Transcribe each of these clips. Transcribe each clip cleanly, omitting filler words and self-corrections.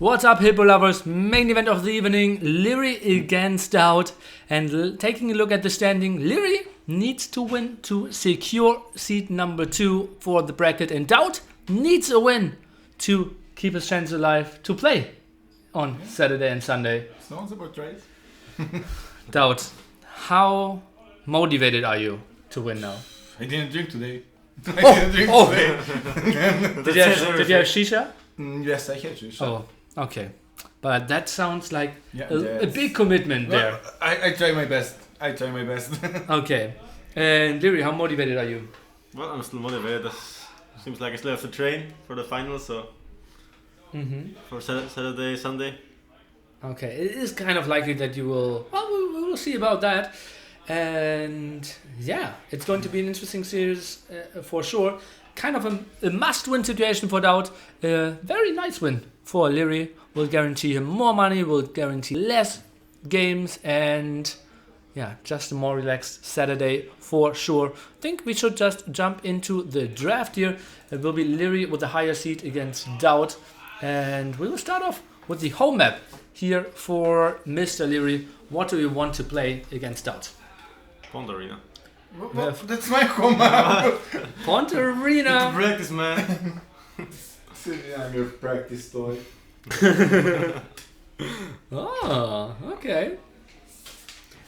What's up, Hippo lovers? Main event of the evening, Liereyy against DauT. And taking a look at the standing, Liereyy needs to win to secure seed number 2 for the bracket. And DauT needs a win to keep his chance alive to play on Saturday and Sunday. Sounds about right. DauT, how motivated are you to win now? I didn't drink today. Did you have shisha? Yes, I had shisha. Oh, okay. But that sounds like a yes. big commitment there. I try my best. Okay. And Liereyy, how motivated are you? Well, I'm still motivated. Seems like I still have to train for the final, so for Saturday, Sunday. Okay, it is kind of likely that you will. Well, we will see about that. And yeah, it's going to be an interesting series for sure. Kind of a must-win situation for DauT. A very nice win for Liereyy. Will guarantee him more money, will guarantee less games, and yeah, just a more relaxed Saturday for sure. I think we should just jump into the draft here. It will be Liereyy with the higher seed against DauT. And we will start off with the home map here for Mr. Liereyy. What do you want to play against DauT? Pond Arena. That's my home map. Pond Arena. Practice, man. I'm your practice toy. Oh, okay.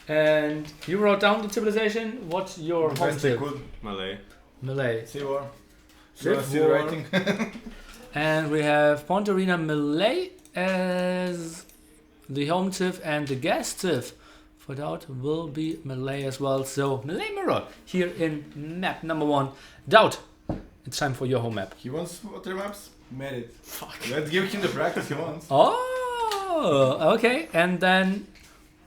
And you wrote down the civilization. What's your home Best I tip? could. Malay. Sea war. Civ Still war. writing. And we have Pond Arena Malay as the home civ, and the guest civ for DauT will be Malay as well. So Malay mirror here in map number 1. DauT, it's time for your home map. He wants water maps? Made it. Fuck. Let's give him the practice he wants. Oh, okay. And then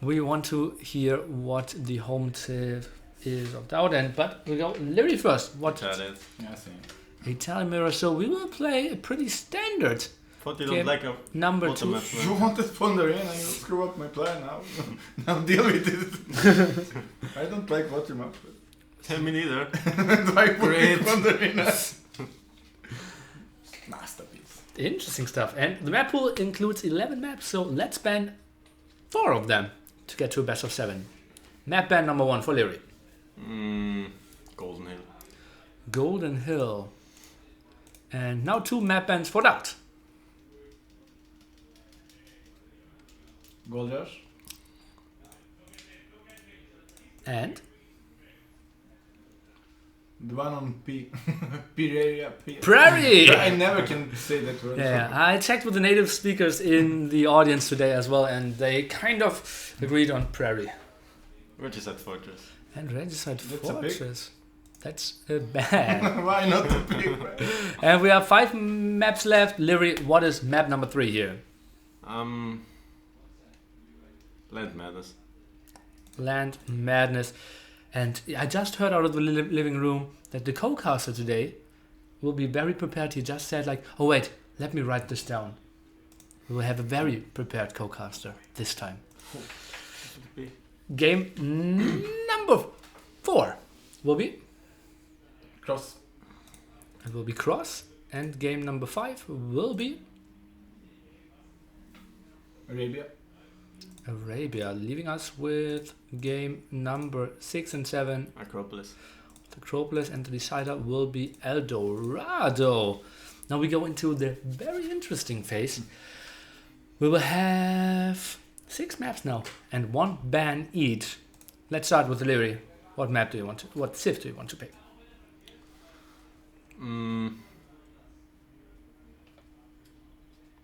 we want to hear what the home civ is of DauT. But we go Liereyy first. What? Italian. Yeah, same. Italian mirror. So we will play a pretty standard Thought you game. don't like a Number water 2. map, You man. wanted Pond Arena, you screw up my plan now. Now deal with it. I don't like water maps. Me neither. That's why I put Great. Pond Arena. Masterpiece. Interesting stuff. And the map pool includes 11 maps, so let's ban 4 of them to get to a best of 7. Map ban number 1 for Liereyy. Golden Hill. Golden Hill. And now 2 map bans for DauT. Gold Rush. And The one on P. P. Prairie! I never can say that word. Yeah, I checked with the native speakers in the audience today as well, and they kind of agreed on Prairie. Regicide Fortress. And Regicide That's a Fortress. That's a bad. Why not the pig? And we have 5 maps left. Liereyy, what is map number 3 here? Land Madness. Land Madness. And I just heard out of the living room that the co-caster today will be very prepared. He just said like, oh wait, let me write this down. We will have a very prepared co-caster this time. Game number 4 will be? Cross. It will be Cross. And game number 5 will be? Arabia, leaving us with game number 6 and 7. Acropolis. Acropolis, and the decider will be El Dorado. Now we go into the very interesting phase. We will have 6 maps now and 1 ban each. Let's start with Liereyy. What map do you want to? What civ do you want to pick?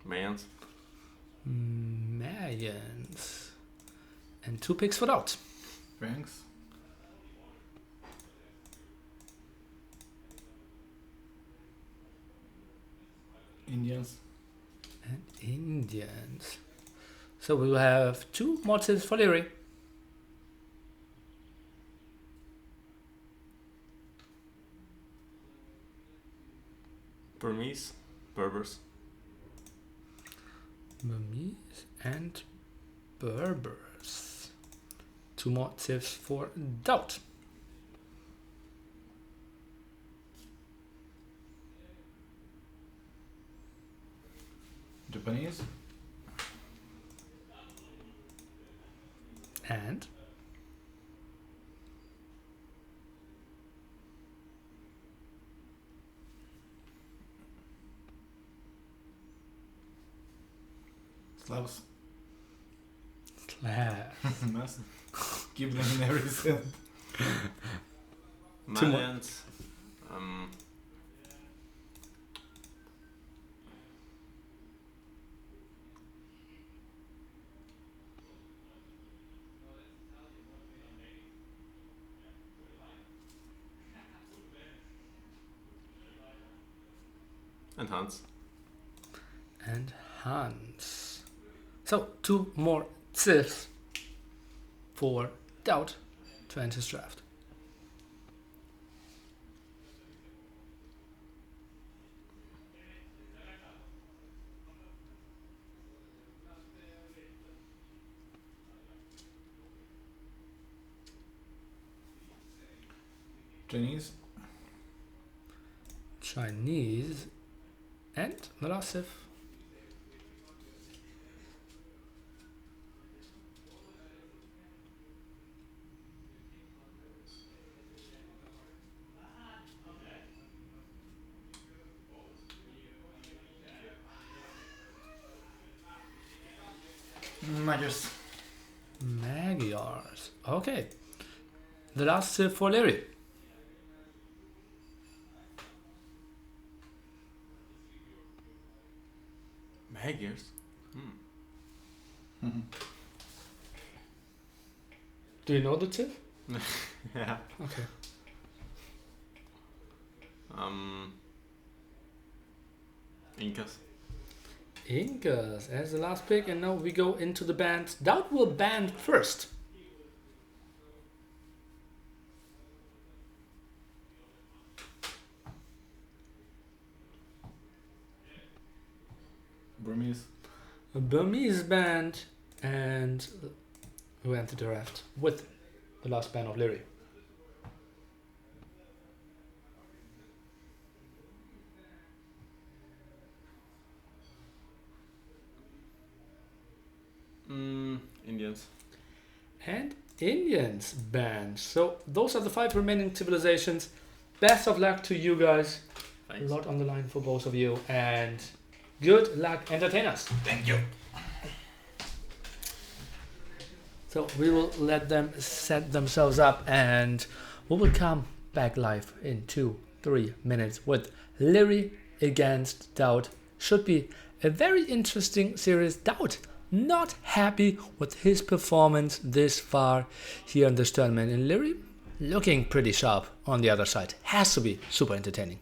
Mayans. Mayans. And 2 picks for DauT. Franks. Indians. And Indians. So we will have 2 more civs for Liereyy. Burmese. Berbers. Burmese and Berbers. 2 more civs for DauT. Japanese. And Slavs. Slav. Nice. Give them in every set. Malians. And Hans. And Hans. So 2 more Siths for DauT to enter his draft. Chinese and the last Sith. Magyars. Magyars. Okay. The last Sith for Liereyy. Magyars. Do you know the Sith? Yeah. Okay. Incas. Incas as the last pick, and now we go into the band. DauT will ban first. Burmese. A Burmese band, and who entered the draft with the last band of Liereyy. Indians. And Indians band. So those are the 5 remaining civilizations. Best of luck to you guys. Thanks. A lot on the line for both of you, and good luck, entertainers. Thank you. So we will let them set themselves up, and we will come back live in 2-3 minutes with Liereyy against DauT. Should be a very interesting series. DauT not happy with his performance this far here in this tournament, and Liereyy looking pretty sharp on the other side. Has to be super entertaining.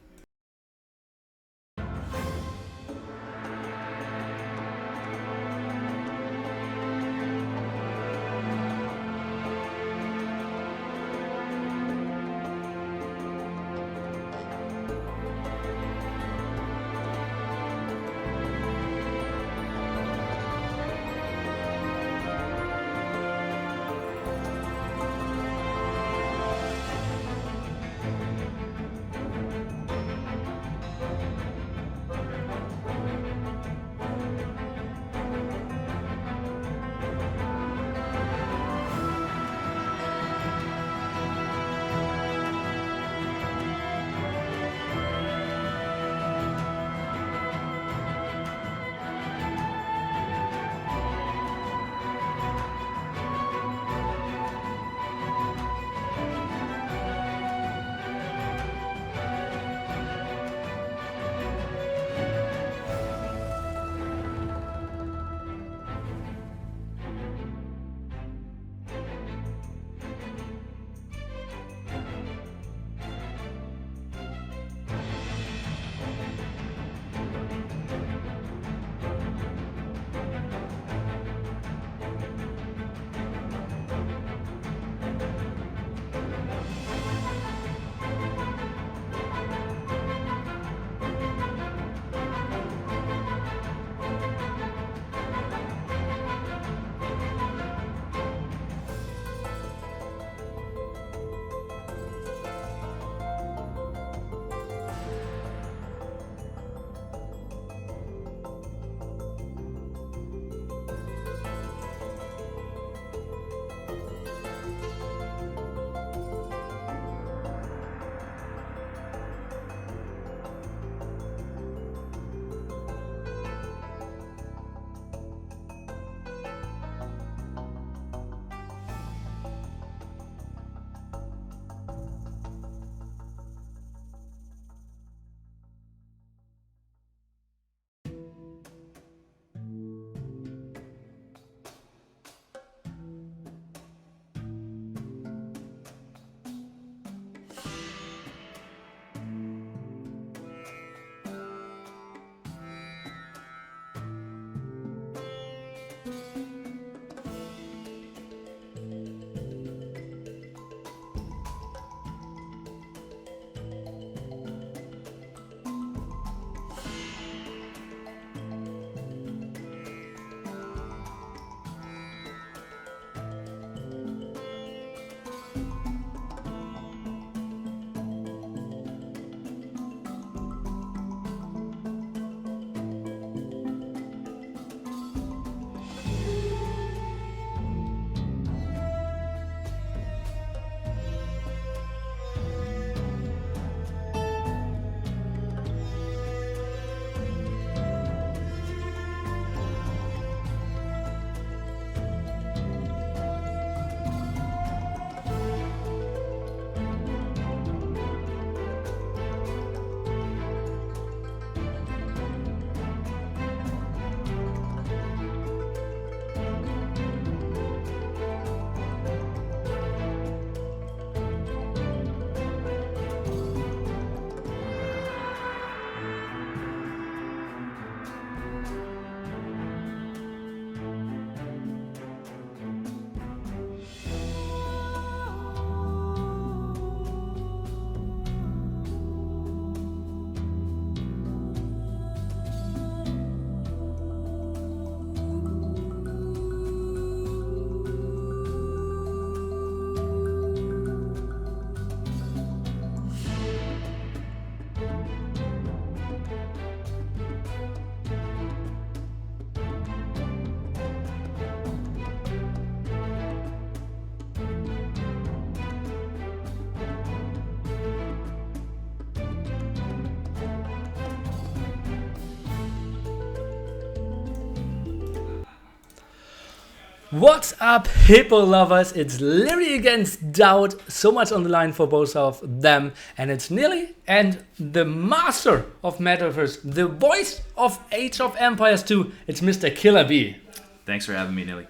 What's up, hippo lovers? It's Liereyy against DauT. So much on the line for both of them. And it's Nili and the master of Metaverse, the voice of Age of Empires 2. It's Mr. Killer B. Thanks for having me, Nili.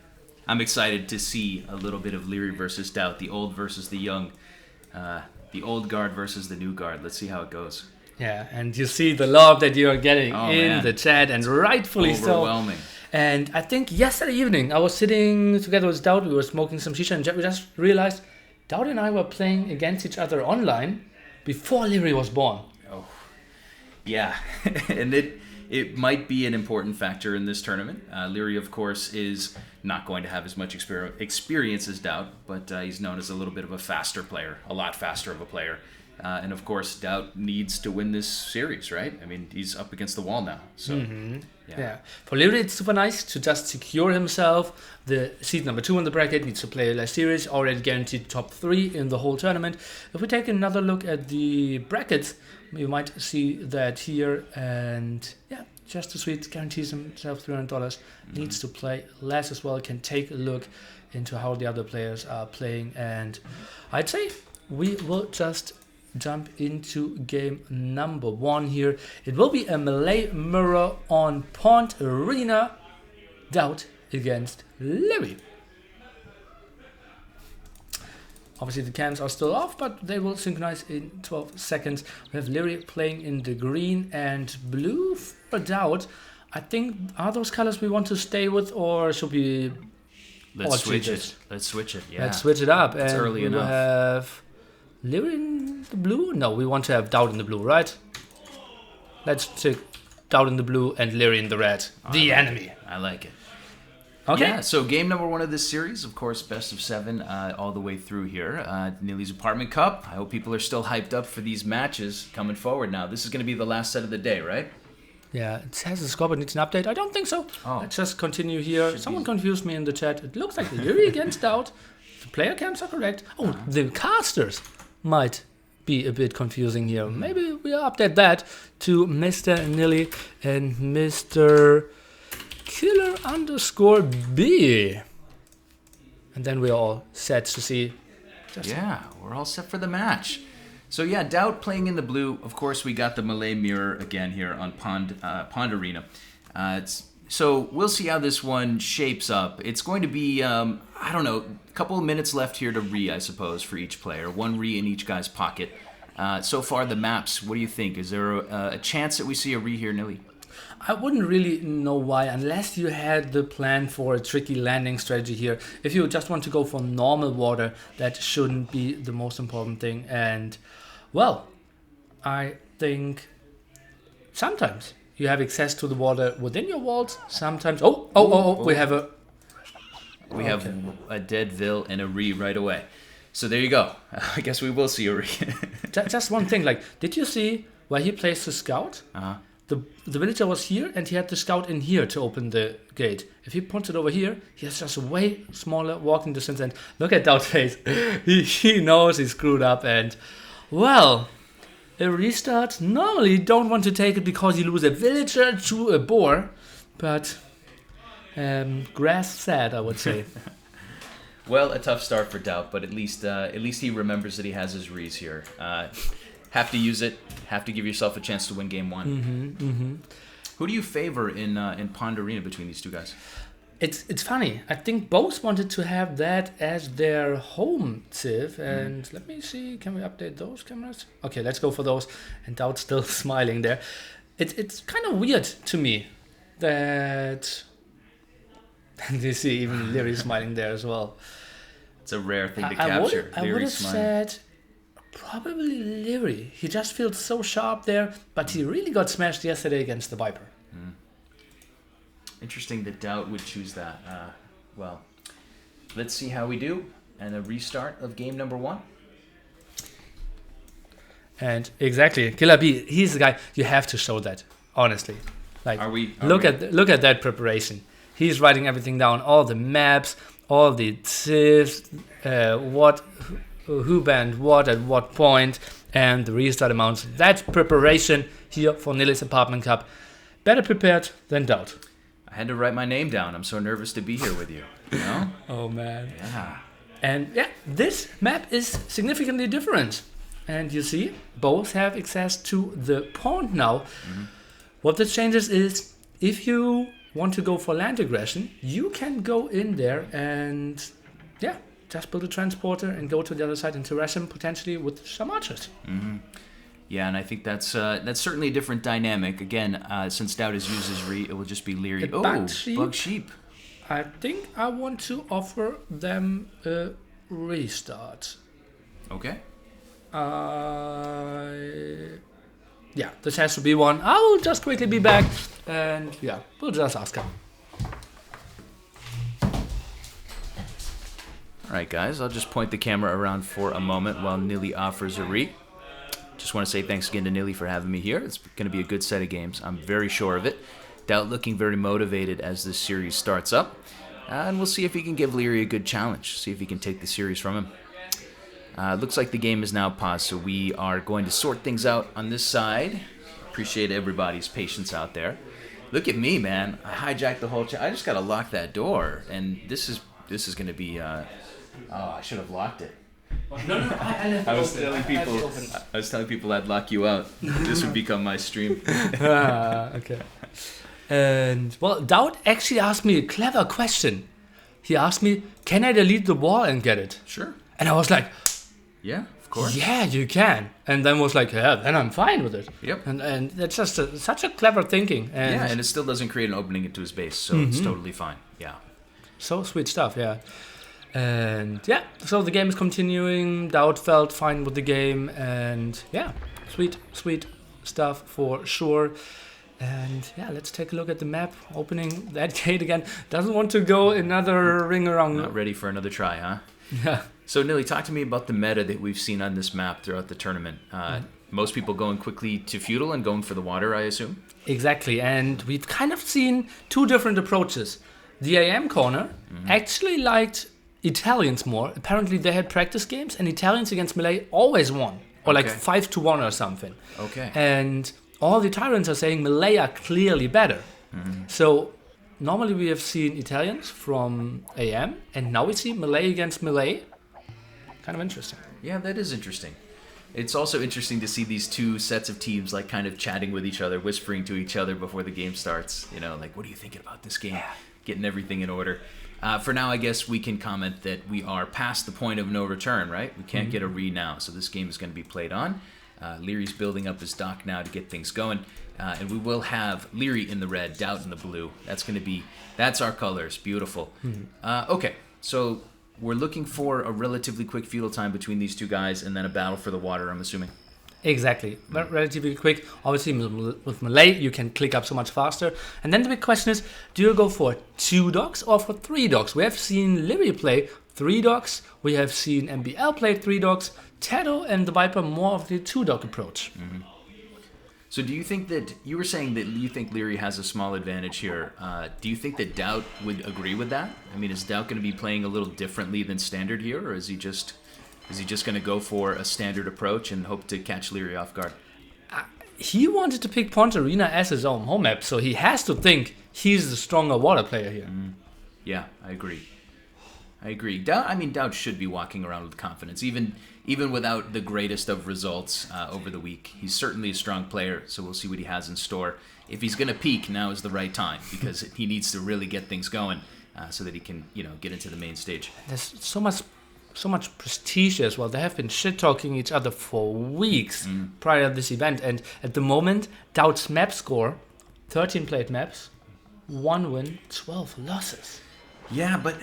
I'm excited to see a little bit of Liereyy versus DauT, the old versus the young, the old guard versus the new guard. Let's see how it goes. Yeah, and you see the love that you are getting man. the chat, and rightfully so. Overwhelming. And I think yesterday evening I was sitting together with DauT, we were smoking some shisha, and we just realized DauT and I were playing against each other online before Liereyy was born. Oh, yeah. And it might be an important factor in this tournament. Liereyy, of course, is not going to have as much experience as DauT, but he's known as a little bit of a faster player, a lot faster of a player. And of course, DauT needs to win this series, right? I mean, he's up against the wall now. So, yeah. For Liereyy, it's super nice to just secure himself the seed number 2 in the bracket. Needs to play a last series, already guaranteed top 3 in the whole tournament. If we take another look at the brackets, you might see that here. And yeah, just to sweet, guarantees himself $300. Needs to play less as well. Can take a look into how the other players are playing. And I'd say we will just jump into game number 1 here. It will be a melee mirror on Pond Arena. DauT against Liereyy. Obviously the cams are still off, but they will synchronize in 12 seconds. We have Liereyy playing in the green and blue for DauT. I think, are those colors we want to stay with, or should we let's switch it. Let's switch it, yeah. Let's switch it up. It's and early we will enough. have Liereyy in the blue? No, we want to have DauT in the blue, right? Let's take DauT in the blue and Liereyy in the red. The enemy. I like it. Okay. Yeah, so game number 1 of this series, of course, best of 7 all the way through here. Nili's Apartment Cup. I hope people are still hyped up for these matches coming forward now. This is going to be the last set of the day, right? Yeah, it says the scoreboard needs an update. I don't think so. Oh. Let's just continue here. Someone confused me in the chat. It looks like Liereyy against DauT. The player cams are correct. Oh, the casters might be a bit confusing here. Maybe we'll update that to Mr. Nili and Mr. Killer_B. And then we're all set to see. Yeah, we're all set for the match. So yeah, DauT playing in the blue. Of course, we got the melee mirror again here on Pond Arena. So we'll see how this one shapes up. It's going to be, I don't know, a couple of minutes left here to re, I suppose, for each player. 1 re in each guy's pocket. So far, the maps, what do you think? Is there a chance that we see a re here, Nili? I wouldn't really know why, unless you had the plan for a tricky landing strategy here. If you just want to go for normal water, that shouldn't be the most important thing. And, well, I think sometimes you have access to the water within your walls. Sometimes, we have a dead Vil and a re right away. So there you go. I guess we will see a re. Just one thing, like, did you see where he placed the scout? The villager was here, and he had the scout in here to open the gate. If he puts it over here, he has just a way smaller walking distance. And look at DauT's face. He knows he screwed up. And, well, a restart. Normally, you don't want to take it because you lose a villager to a boar. But, grass sad, I would say. Well, a tough start for DauT, but at least he remembers that he has his rees here. Have to use it. Have to give yourself a chance to win game 1. Who do you favor in Pond Arena between these two guys? It's funny. I think both wanted to have that as their home civ. And let me see. Can we update those cameras? Okay, let's go for those. And DauT's still smiling there. It's kind of weird to me that... And you see even Liereyy smiling there as well. It's a rare thing to capture. I would have said probably Liereyy. He just feels so sharp there, but he really got smashed yesterday against the Viper. Interesting that DauT would choose that. Well, let's see how we do. And a restart of game number 1. And exactly, Killer B, he's the guy. You have to show that, honestly. Like, look at that preparation. He's writing everything down, all the maps, all the civs, who banned what at what point, and the restart amounts. That's preparation here for Nili's Apartment Cup. Better prepared than DauT. I had to write my name down. I'm so nervous to be here with you. You know? Oh man. Yeah. And yeah, this map is significantly different. And you see, both have access to the pond now. What this changes is, if you want to go for land aggression, you can go in there and, yeah, just build a transporter and go to the other side and terrace him potentially with some archers. Yeah, and I think that's certainly a different dynamic. Again, since DauT is used as it will just be Liereyy. A bug sheep. I think I want to offer them a restart. Okay. Yeah, this has to be one. I will just quickly be back, and yeah, we'll just ask him. Alright guys, I'll just point the camera around for a moment while Nili offers a re. Just want to say thanks again to Nili for having me here. It's going to be a good set of games. I'm very sure of it. DauT looking very motivated as this series starts up. And we'll see if he can give Liereyy a good challenge. See if he can take the series from him. Looks like the game is now paused, so we are going to sort things out on this side. Appreciate everybody's patience out there. Look at me, man. I hijacked the whole I just got to lock that door. And this is going to be... oh, I should have locked it. No, I was telling people I'd lock you out. This would become my stream. Okay. And well, DauT actually asked me a clever question. He asked me, "Can I delete the wall and get it?" Sure. And I was like, "Yeah, of course." Yeah, you can. And then was like, "Yeah, then I'm fine with it." Yep. And that's just such a clever thinking. And yeah, and it still doesn't create an opening into his base, so it's totally fine. Yeah. So sweet stuff, yeah. And yeah, so the game is continuing. DauT felt fine with the game, and yeah, sweet stuff for sure. And yeah, let's take a look at the map. Opening that gate again. Doesn't want to go another ring around. Not ready for another try, huh? Yeah. So Nili, talk to me about the meta that we've seen on this map throughout the tournament. Most people going quickly to feudal and going for the water, I assume? Exactly, and we've kind of seen two different approaches. The AM corner actually liked Italians more. Apparently they had practice games, and Italians against Malay always won. Or like 5-1 or something. Okay. And all the tyrants are saying Malay are clearly better. So normally we have seen Italians from AM, and now we see Malay against Malay. Kind of interesting. Yeah, that is interesting. It's also interesting to see these two sets of teams like kind of chatting with each other, whispering to each other before the game starts. You know, like, what are you thinking about this game? Getting everything in order. For now, I guess we can comment that we are past the point of no return, right? We can't get a re now, so this game is going to be played on. Lierey's building up his dock now to get things going. And we will have Liereyy in the red, DauT in the blue. That's our colors. Beautiful. Okay, so we're looking for a relatively quick feudal time between these two guys and then a battle for the water, I'm assuming. Exactly. Relatively quick. Obviously, with Malay, you can click up so much faster. And then the big question is, do you go for 2 docks or for 3 docks? We have seen Liereyy play 3 docks. We have seen MBL play 3 docks. TaToH and the Viper more of the 2 dock approach. So do you think that, you were saying that you think Liereyy has a small advantage here. Do you think that DauT would agree with that? I mean, is DauT going to be playing a little differently than standard here, or is he just going to go for a standard approach and hope to catch Liereyy off guard? He wanted to pick Pond Arena as his own home map, so he has to think he's the stronger water player here. Yeah, I agree. DauT should be walking around with confidence, even without the greatest of results over the week. He's certainly a strong player, so we'll see what he has in store. If he's going to peak, now is the right time, because he needs to really get things going so that he can, get into the main stage. There's so much prestige as well. They have been shit-talking each other for weeks prior to this event, and at the moment, DauT's map score, 13 played maps, 1 win, 12 losses. Yeah, but,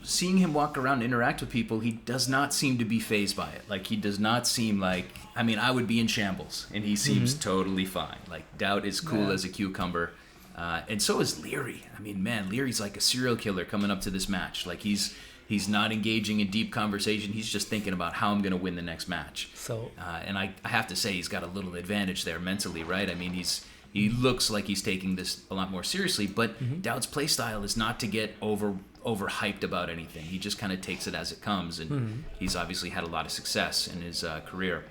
seeing him walk around and interact with people, he does not seem to be fazed by it. Like, he does not seem like... I would be in shambles, and he seems totally fine. Like, DauT is cool as a cucumber, and so is Liereyy. Lierey's like a serial killer coming up to this match. Like, he's not engaging in deep conversation. He's just thinking about how I'm going to win the next match. So, and I have to say, he's got a little advantage there mentally, right? He looks like he's taking this a lot more seriously, but DauT's playstyle is not to get overhyped about anything. He just kind of takes it as it comes, and he's obviously had a lot of success in his career.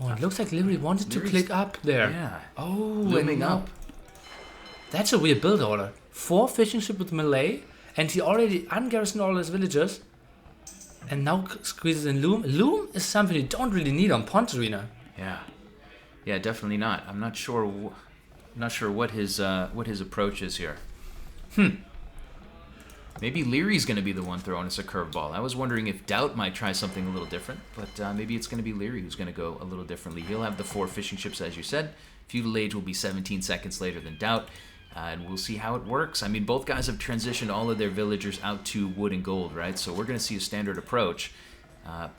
Oh, it looks like Liereyy wanted to click up there. Yeah. Oh, looming up. That's a weird build order. 4 fishing ship with melee, and he already ungarrisoned all his villagers. And now squeezes in Loom. Loom is something you don't really need on Pond Arena. Yeah, definitely not. I'm not sure. Not sure what his approach is here. Maybe Lierey's going to be the one throwing us a curveball. I was wondering if DauT might try something a little different, but maybe it's going to be Liereyy who's going to go a little differently. He'll have the 4 fishing ships, as you said. Feudal Age will be 17 seconds later than DauT, and we'll see how it works. I mean, both guys have transitioned all of their villagers out to wood and gold, right? So we're going to see a standard approach,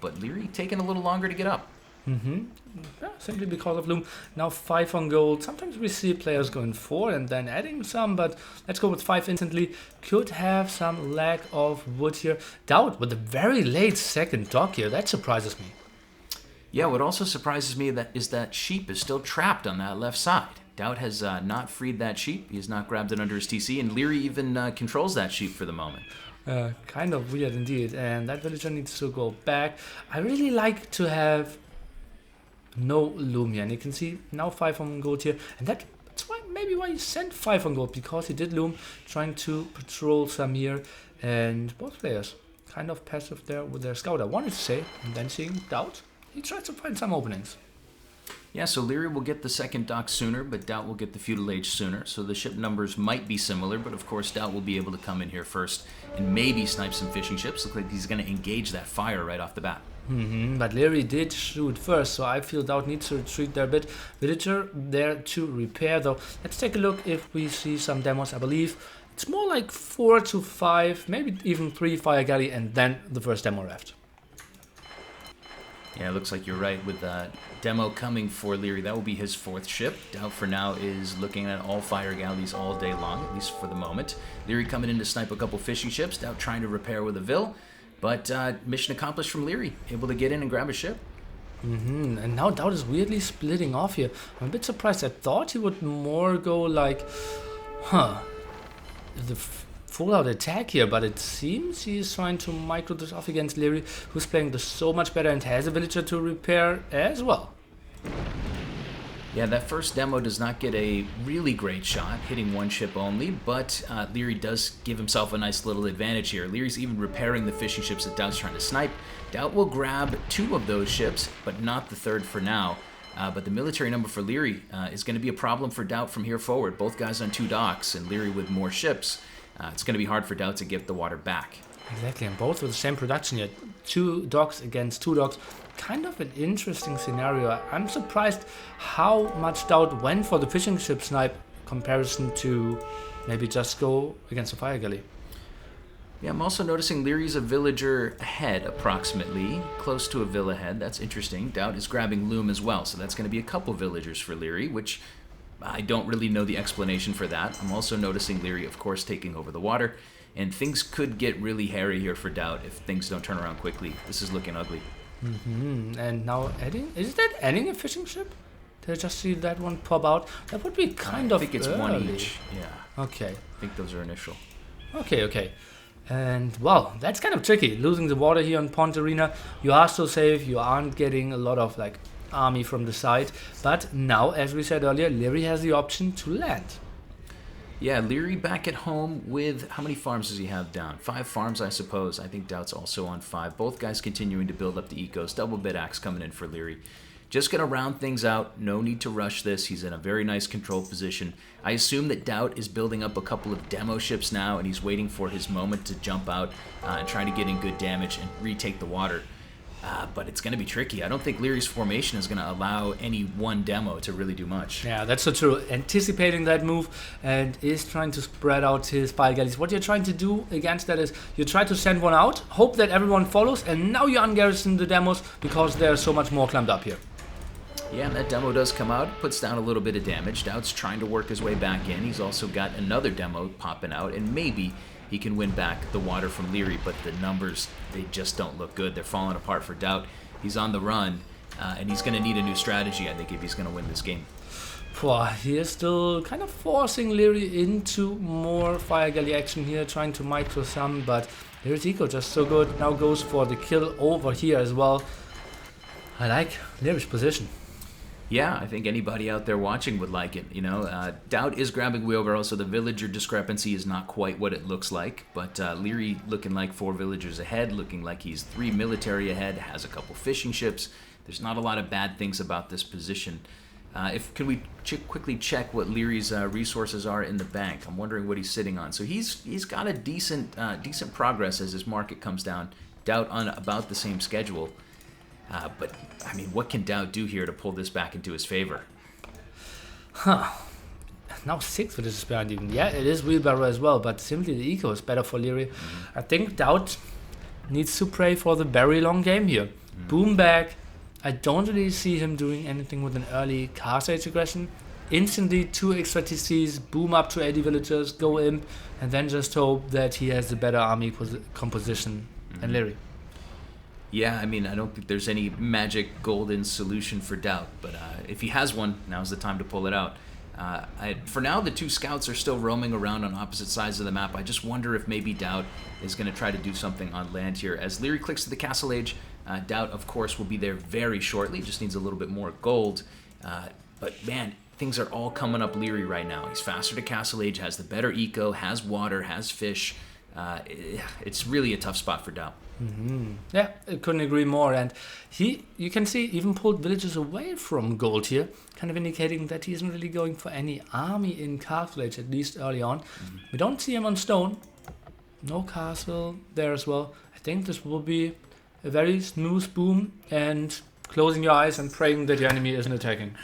but Liereyy taking a little longer to get up. Yeah, simply because of Loom. Now 5 on gold. Sometimes we see players going 4 and then adding some, but let's go with 5 instantly. Could have some lack of wood here. DauT with a very late second dock here. That surprises me. Yeah, what also surprises me is that sheep is still trapped on that left side. DauT has not freed that sheep. He has not grabbed it under his TC, and Liereyy even controls that sheep for the moment. Kind of weird indeed, and that villager needs to go back. I really like to have no Loom here, and you can see now 5 on gold here, and that's maybe why he sent 5 on gold, because he did Loom, trying to patrol some here, and both players kind of passive there with their scout, I wanted to say, and then seeing DauT, he tried to find some openings. Yeah, so Liereyy will get the second dock sooner, but DauT will get the Feudal Age sooner, so the ship numbers might be similar, but of course DauT will be able to come in here first and maybe snipe some fishing ships. Looks like he's going to engage that fire right off the bat. But Liereyy did shoot first, so I feel DauT needs to retreat there a bit. Villager there to repair though. Let's take a look if we see some demos. I believe it's more like 4 to 5, maybe even 3 fire galley, and then the first demo raft. Yeah, it looks like you're right with that demo coming for Liereyy. That will be his 4th ship. DauT for now is looking at all fire galleys all day long, at least for the moment. Liereyy coming in to snipe a couple fishing ships. DauT trying to repair with a Vil. But mission accomplished from Liereyy, able to get in and grab a ship. And now DauT is weirdly splitting off here. I'm a bit surprised. I thought he would more go like, the full-out attack here, but it seems he's trying to micro this off against Liereyy, who's playing this so much better and has a villager to repair as well. Yeah, that first demo does not get a really great shot, hitting 1 ship only, but Liereyy does give himself a nice little advantage here. Lierey's even repairing the fishing ships that DauT's trying to snipe. DauT will grab 2 of those ships, but not the 3rd for now. But the military number for Liereyy is going to be a problem for DauT from here forward. Both guys on 2 docks, and Liereyy with more ships. It's going to be hard for DauT to get the water back. Exactly, and both with the same production yet. 2 docks against 2 docks. Kind of an interesting scenario. I'm surprised how much DauT went for the fishing ship snipe comparison to maybe just go against a fire galley. Yeah, I'm also noticing Lierey's a villager ahead approximately, close to a villa ahead. That's interesting. DauT is grabbing Loom as well, so that's going to be a couple villagers for Liereyy, which I don't really know the explanation for that. I'm also noticing Liereyy, of course, taking over the water, and things could get really hairy here for DauT if things don't turn around quickly. This is looking ugly. And now adding, is that adding a fishing ship? Did I just see that one pop out? That would be kind of I think it's early. 1 each. Yeah. Okay. I think those are initial. Okay. And well, that's kind of tricky. Losing the water here on Pond Arena. You are so safe. You aren't getting a lot of like army from the side. But now, as we said earlier, Liereyy has the option to land. Yeah, Liereyy back at home with, how many farms does he have down? 5 farms, I suppose. I think DauT's also on 5. Both guys continuing to build up the ecos. Double bit axe coming in for Liereyy. Just going to round things out. No need to rush this. He's in a very nice control position. I assume that DauT is building up a couple of demo ships now, and he's waiting for his moment to jump out and try to get in good damage and retake the water. But it's going to be tricky. I don't think Lierey's formation is going to allow any one demo to really do much. Yeah, that's so true. Anticipating that move and is trying to spread out his fire galleys. What you're trying to do against that is you try to send one out, hope that everyone follows, and now you ungarrison the demos because there's so much more climbed up here. Yeah, and that demo does come out, puts down a little bit of damage. DauT's trying to work his way back in. He's also got another demo popping out, and maybe he can win back the water from Liereyy, but the numbers, they just don't look good. They're falling apart for DauT. He's on the run, and he's going to need a new strategy, I think, if he's going to win this game. He is still kind of forcing Liereyy into more fire galley action here, trying to micro some, but Lierey's eco just so good. Now goes for the kill over here as well. I like Lierey's position. Yeah, I think anybody out there watching would like it. DauT is grabbing wheelbarrow, so the villager discrepancy is not quite what it looks like. But Liereyy looking like 4 villagers ahead, looking like he's 3 military ahead, has a couple fishing ships. There's not a lot of bad things about this position. Can we quickly check what Lierey's resources are in the bank? I'm wondering what he's sitting on. So he's got a decent progress as his market comes down. DauT on about the same schedule. But, I mean, what can DauT do here to pull this back into his favor? Now 6 villages behind even. Yeah, it is wheelbarrow as well, but simply the eco is better for Liereyy. I think DauT needs to pray for the very long game here. Boom back. I don't really see him doing anything with an early Castle Age aggression. Instantly 2 extra TCs, boom up to 80 villagers, go imp, and then just hope that he has a better army composition than Liereyy. Yeah, I mean, I don't think there's any magic golden solution for DauT, but if he has one, now's the time to pull it out. For now, the 2 scouts are still roaming around on opposite sides of the map. I just wonder if maybe DauT is going to try to do something on land here. As Liereyy clicks to the Castle Age, DauT, of course, will be there very shortly. Just needs a little bit more gold. But man, things are all coming up Liereyy right now. He's faster to Castle Age, has the better eco, has water, has fish. It's really a tough spot for DauT. Yeah, I couldn't agree more. And you can see, even pulled villages away from gold here, kind of indicating that he isn't really going for any army in Castle Age, at least early on. We don't see him on stone. No castle there as well. I think this will be a very smooth boom and closing your eyes and praying that the enemy isn't attacking.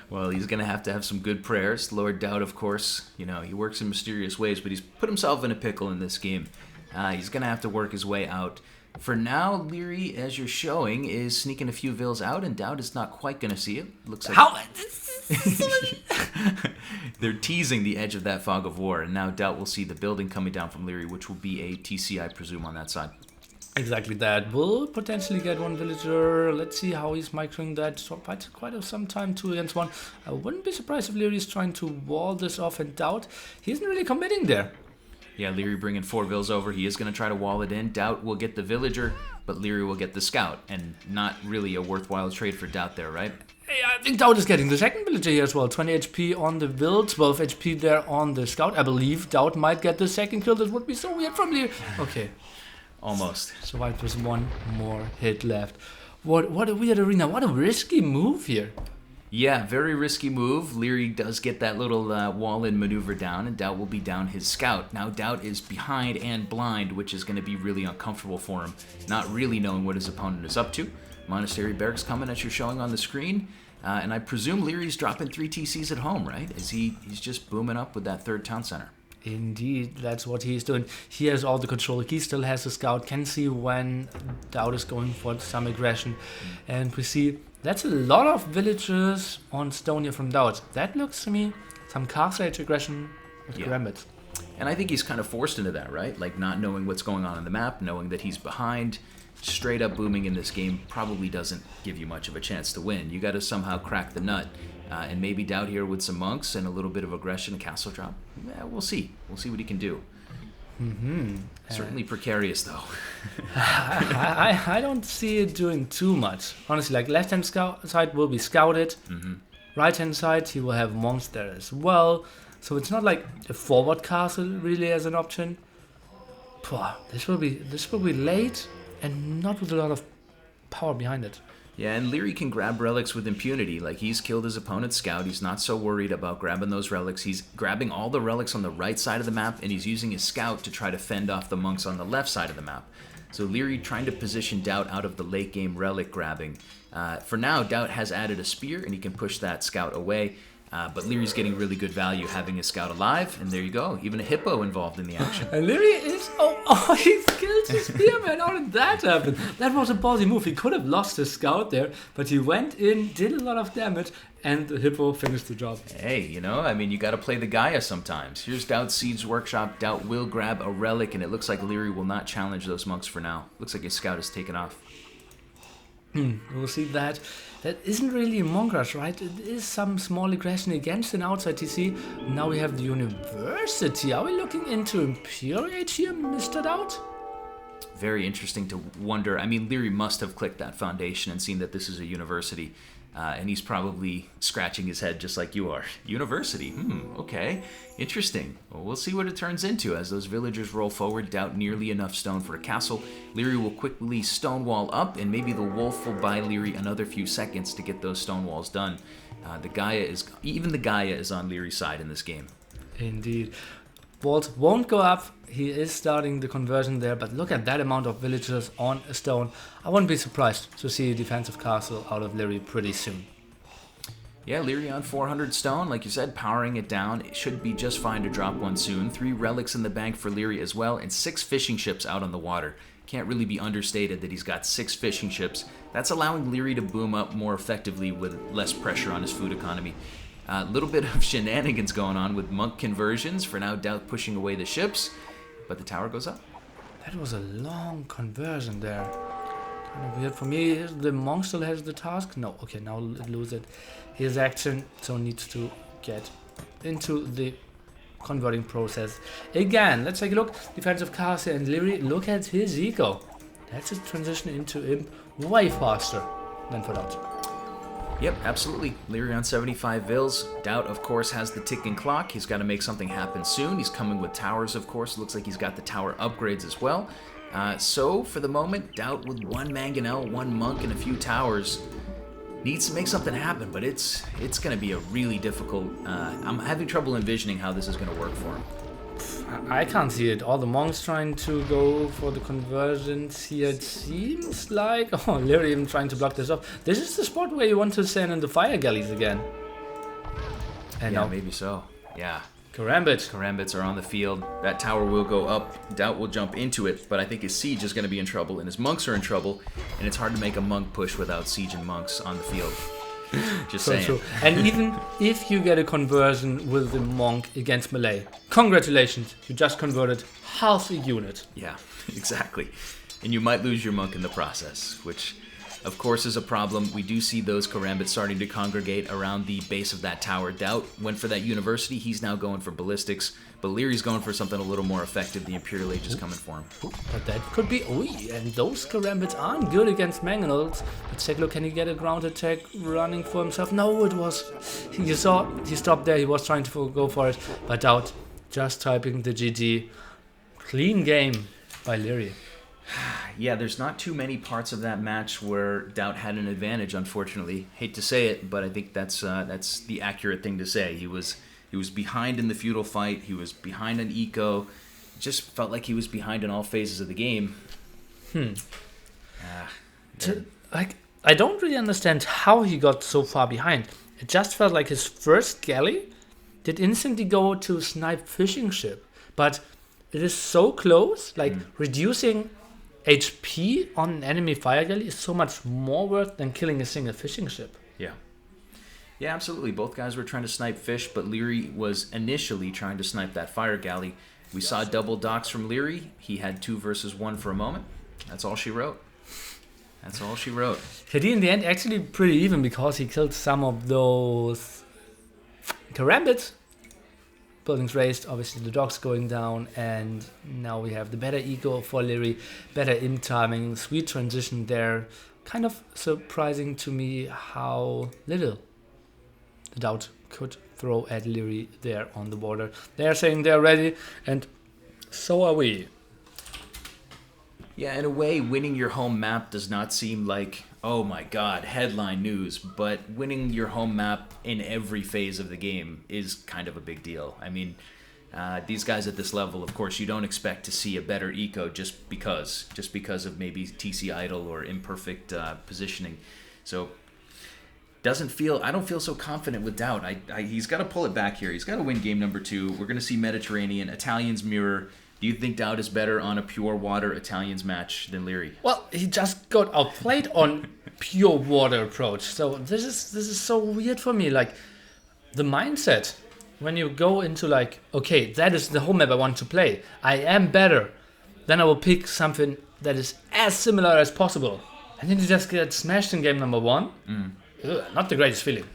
Well, he's going to have some good prayers. Lord DauT, of course, he works in mysterious ways, but he's put himself in a pickle in this game. He's going to have to work his way out. For now, Liereyy, as you're showing, is sneaking a few vills out, and DauT is not quite going to see it. Looks like How? They're teasing the edge of that fog of war, and now DauT will see the building coming down from Liereyy, which will be a TC, I presume, on that side. Exactly that. We'll potentially get 1 villager. Let's see how he's microing that. So quite some time, 2 against 1. I wouldn't be surprised if Liereyy is trying to wall this off, and DauT, he isn't really committing there. Yeah, Liereyy bringing 4 vills over. He is going to try to wall it in. DauT will get the villager, but Liereyy will get the scout. And not really a worthwhile trade for DauT there, right? Hey, I think DauT is getting the second villager here as well. 20 HP on the vill, 12 HP there on the scout. I believe DauT might get the second kill. That would be so weird from Liereyy. Okay. Almost. So right, there's 1 more hit left. What a weird arena. What a risky move here. Yeah, very risky move. Liereyy does get that little wall-in maneuver down, and DauT will be down his scout. Now DauT is behind and blind, which is going to be really uncomfortable for him, not really knowing what his opponent is up to. Monastery Barracks coming as you're showing on the screen. And I presume Lierey's dropping 3 TCs at home, right? He's just booming up with that 3rd town center. Indeed, that's what he's doing. He has all the control. He still has the scout, can see when DauT is going for some aggression. And we see that's a lot of villagers on stone here from DauT. That looks to me some Castle Age aggression with Gambit. And I think he's kind of forced into that, right? Like not knowing what's going on the map, knowing that he's behind. Straight up booming in this game probably doesn't give you much of a chance to win. You got to somehow crack the nut. And maybe DauT here with some monks and a little bit of aggression and castle drop. Yeah, we'll see. We'll see what he can do. Certainly precarious, though. I don't see it doing too much. Honestly, like left-hand side will be scouted. Right-hand side, he will have monks there as well. So it's not like a forward castle really as an option. This will be late and not with a lot of power behind it. Yeah, and Liereyy can grab relics with impunity. Like, he's killed his opponent's scout. He's not so worried about grabbing those relics. He's grabbing all the relics on the right side of the map, and he's using his scout to try to fend off the monks on the left side of the map. So Liereyy trying to position DauT out of the late game relic grabbing. For now, DauT has added a spear, and he can push that scout away. But Lierey's getting really good value having his scout alive, and there you go. Even a hippo involved in the action. And Liereyy is... Oh, he killed his spearman. How did that happen? That was a ballsy move. He could have lost his scout there, but he went in, did a lot of damage, and the hippo finished the job. Hey, you got to play the Gaia sometimes. Here's DauT Siege Workshop. DauT will grab a relic, and it looks like Liereyy will not challenge those monks for now. Looks like his scout is taken off. We'll see that. That isn't really a monk rush, right? It is some small aggression against an outside TC. Now we have the university. Are we looking into Imperiate here, Mr. DauT? Very interesting to wonder. I mean, Liereyy must have clicked that foundation and seen that this is a university. And he's probably scratching his head just like you are. University, okay, interesting. Well, we'll see what it turns into as those villagers roll forward. DauT nearly enough stone for a castle. Liereyy will quickly stonewall up, and maybe the wolf will buy Liereyy another few seconds to get those stone walls done. The Gaia is on Lierey's side in this game. Indeed. Walls won't go up. He is starting the conversion there, but look at that amount of villagers on a stone. I wouldn't be surprised to see a defensive castle out of Liereyy pretty soon. Yeah, Liereyy on 400 stone, like you said, powering it down. It should be just fine to drop one soon. 3 relics in the bank for Liereyy as well, and 6 fishing ships out on the water. Can't really be understated that he's got 6 fishing ships. That's allowing Liereyy to boom up more effectively with less pressure on his food economy. A little bit of shenanigans going on with monk conversions. For now, DauT pushing away the ships, but the tower goes up. That was a long conversion there. Kind of weird for me. The monk still has the task. No, okay, now lose it. His action, so needs to get into the converting process. Again, let's take a look. Defensive castle and Liereyy, look at his eco. That's a transition into imp way faster than for DauT. Yep, absolutely. Liereyy on 75 vils. DauT, of course, has the ticking clock. He's got to make something happen soon. He's coming with towers, of course. Looks like he's got the tower upgrades as well. So, for the moment, DauT with 1 mangonel, 1 monk, and a few towers needs to make something happen, but it's going to be a really difficult... I'm having trouble envisioning how this is going to work for him. I can't see it. All the monks trying to go for the conversions here, it seems like. Oh, Liereyy even trying to block this off. This is the spot where you want to send in the fire galleys again. And yeah, now, maybe so. Yeah. Karambits are on the field. That tower will go up. DauT will jump into it, but I think his siege is going to be in trouble, and his monks are in trouble, and it's hard to make a monk push without siege and monks on the field. Just so saying. true. And even if you get a conversion with the monk against melee, congratulations, you just converted half a unit. Yeah, exactly. And you might lose your monk in the process, which of course is a problem. We do see those karambits starting to congregate around the base of that tower. DauT went for that university. He's now going for ballistics. But Lierey's going for something a little more effective. The Imperial Age is coming for him. But that could be... and those karambits aren't good against mangonels. Let's take a look. Can he get a ground attack running for himself? No, it was... You saw, he stopped there. He was trying to go for it. But DauT just typing the GG. Clean game by Liereyy. Yeah, there's not too many parts of that match where DauT had an advantage, unfortunately. Hate to say it, but I think that's the accurate thing to say. He was behind in the feudal fight. He was behind on eco. It just felt like he was behind in all phases of the game. I don't really understand how he got so far behind. It just felt like his first galley did instantly go to snipe fishing ship. But it is so close, like reducing HP on an enemy fire galley is so much more worth than killing a single fishing ship. Yeah, absolutely. Both guys were trying to snipe fish, but Liereyy was initially trying to snipe that fire galley. We saw double docks from Liereyy. He had 2 versus 1 for a moment. That's all she wrote. He in the end actually pretty even because he killed some of those karambits. Buildings raised, obviously the docks going down, and now we have the better eco for Liereyy, better in timing, sweet transition there. Kind of surprising to me how little the DauT could throw at Liereyy there on the border. They're saying they're ready, and so are we. Yeah, in a way, winning your home map does not seem like, oh my god, headline news, but winning your home map in every phase of the game is kind of a big deal. I mean, these guys at this level, of course, you don't expect to see a better eco just because of maybe TC idle or imperfect positioning. So I don't feel so confident with DauT. He's got to pull it back here. He's got to win game number 2. We're going to see Mediterranean, Italians mirror. Do you think DauT is better on a pure water Italians match than Liereyy? Well, he just got outplayed on pure water approach. So this is so weird for me. Like the mindset when you go into like, okay, that is the home map I want to play. I am better. Then I will pick something that is as similar as possible. And then you just get smashed in game number 1. Ugh, not the greatest feeling.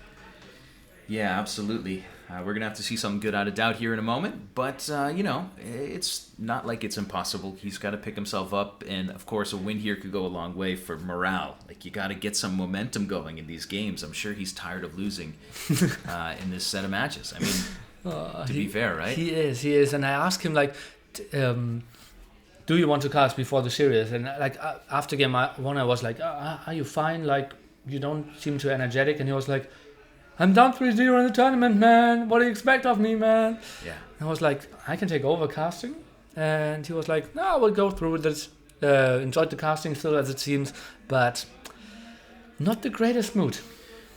Yeah, absolutely. We're going to have to see something good out of DauT here in a moment. But, it's not like it's impossible. He's got to pick himself up. And, of course, a win here could go a long way for morale. Like, you got to get some momentum going in these games. I'm sure he's tired of losing in this set of matches. I mean, to be fair, right? He is. And I asked him, like, do you want to cast before the series? And, like, after game one, I was like, are you fine? Like, you don't seem too energetic. And he was like, I'm down 3-0 in the tournament, man. What do you expect of me, man? Yeah. I was like, I can take over casting. And he was like, no, we'll go through with this. Enjoyed the casting still, as it seems, but not the greatest mood.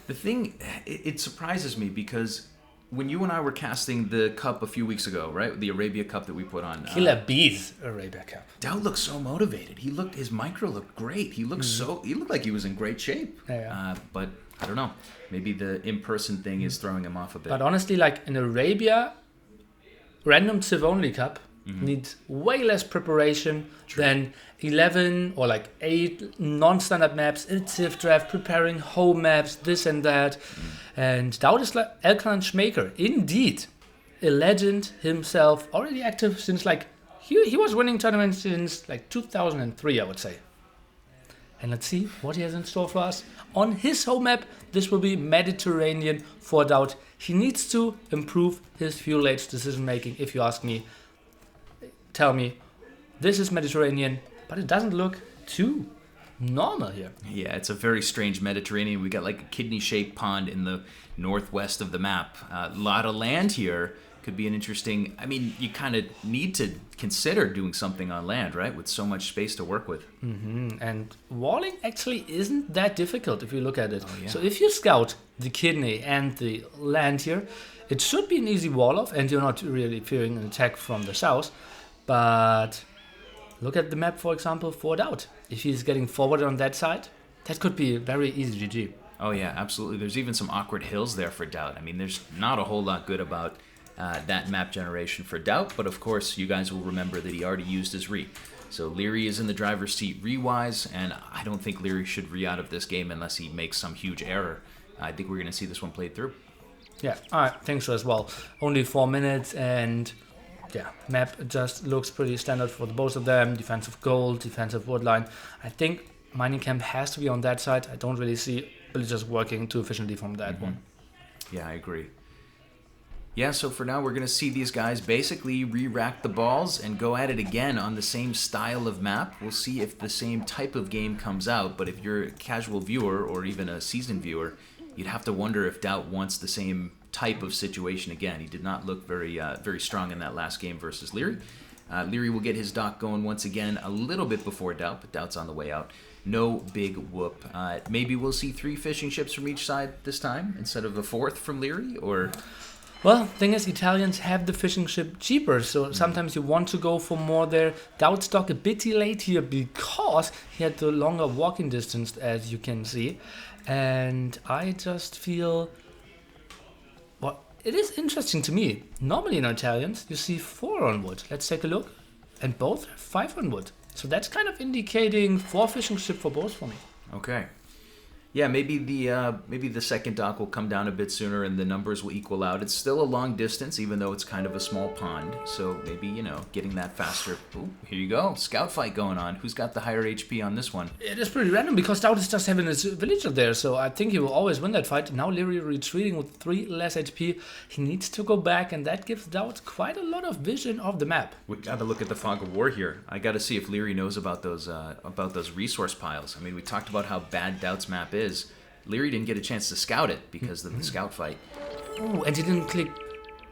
The thing, it surprises me because when you and I were casting the cup a few weeks ago, right? The Arabia Cup that we put on. Killer Bees Arabia Cup. DauT looked so motivated. His micro looked great. He looked he looked like he was in great shape. Yeah. But I don't know. Maybe the in-person thing is throwing him off a bit. But honestly, like in Arabia, random Civ only cup needs way less preparation than 11 or like 8 non-standard maps in Civ draft, preparing home maps, this and that. And DauT is like Elkan Schmaker, indeed, a legend himself, already active since like he was winning tournaments since like 2003, I would say. And let's see what he has in store for us. On his home map, this will be Mediterranean for DauT. He needs to improve his fuel age decision making, if you ask me. Tell me, this is Mediterranean, but it doesn't look too normal here. Yeah, it's a very strange Mediterranean. We got like a kidney-shaped pond in the northwest of the map. A lot of land here. Could be an interesting... I mean, you kind of need to consider doing something on land, right? With so much space to work with. And walling actually isn't that difficult if you look at it. Oh, yeah. So if you scout the kidney and the land here, it should be an easy wall-off, and you're not really fearing an attack from the south. But look at the map, for example, for DauT. If he's getting forward on that side, that could be very easy GG. Oh, yeah, absolutely. There's even some awkward hills there for DauT. I mean, there's not a whole lot good about that map generation for DauT, but of course, you guys will remember that he already used his re. So Liereyy is in the driver's seat re-wise, and I don't think Liereyy should re out of this game unless he makes some huge error. I think we're going to see this one played through. Yeah, I think so as well. Only 4 minutes, and yeah, map just looks pretty standard for the both of them. Defensive gold, defensive woodline. I think mining camp has to be on that side. I don't really see villagers working too efficiently from that one. Yeah, I agree. Yeah, so for now, we're going to see these guys basically re-rack the balls and go at it again on the same style of map. We'll see if the same type of game comes out, but if you're a casual viewer or even a seasoned viewer, you'd have to wonder if DauT wants the same type of situation again. He did not look very strong in that last game versus Liereyy. Liereyy will get his dock going once again a little bit before DauT, but DauT's on the way out. No big whoop. Maybe we'll see 3 fishing ships from each side this time instead of a 4th from Liereyy, or... Well, thing is, Italians have the fishing ship cheaper, so sometimes you want to go for more there. DauT stock a bit late here because he had the longer walking distance, as you can see. And I just feel... Well, it is interesting to me. Normally in Italians, you see 4 on wood. Let's take a look. And both have 5 on wood. So that's kind of indicating 4 fishing ship for both for me. Okay. Yeah, maybe the second dock will come down a bit sooner and the numbers will equal out. It's still a long distance, even though it's kind of a small pond. So maybe, getting that faster. Ooh, here you go. Scout fight going on. Who's got the higher HP on this one? It is pretty random because DauT is just having his villager there. So I think he will always win that fight. Now Liereyy retreating with 3 less HP. He needs to go back, and that gives DauT quite a lot of vision of the map. We got to look at the fog of war here. I got to see if Liereyy knows about those resource piles. I mean, we talked about how bad DauT's map is. Liereyy didn't get a chance to scout it because of the scout fight. Ooh, and he didn't click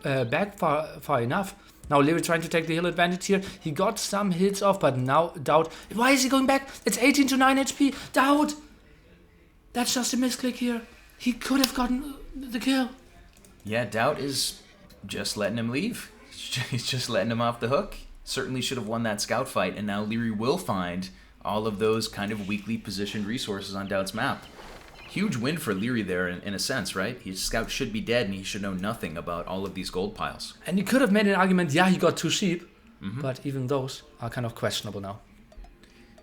back far enough. Now Liereyy trying to take the hill advantage here. He got some hits off, but now DauT... Why is he going back? It's 18 to 9 HP. DauT! That's just a misclick here. He could have gotten the kill. Yeah, DauT is just letting him leave. He's just letting him off the hook. Certainly should have won that scout fight, and now Liereyy will find all of those kind of weakly positioned resources on DauT's map. Huge win for Liereyy there in a sense, right? His scout should be dead and he should know nothing about all of these gold piles. And you could have made an argument, yeah, he got 2 sheep, but even those are kind of questionable now.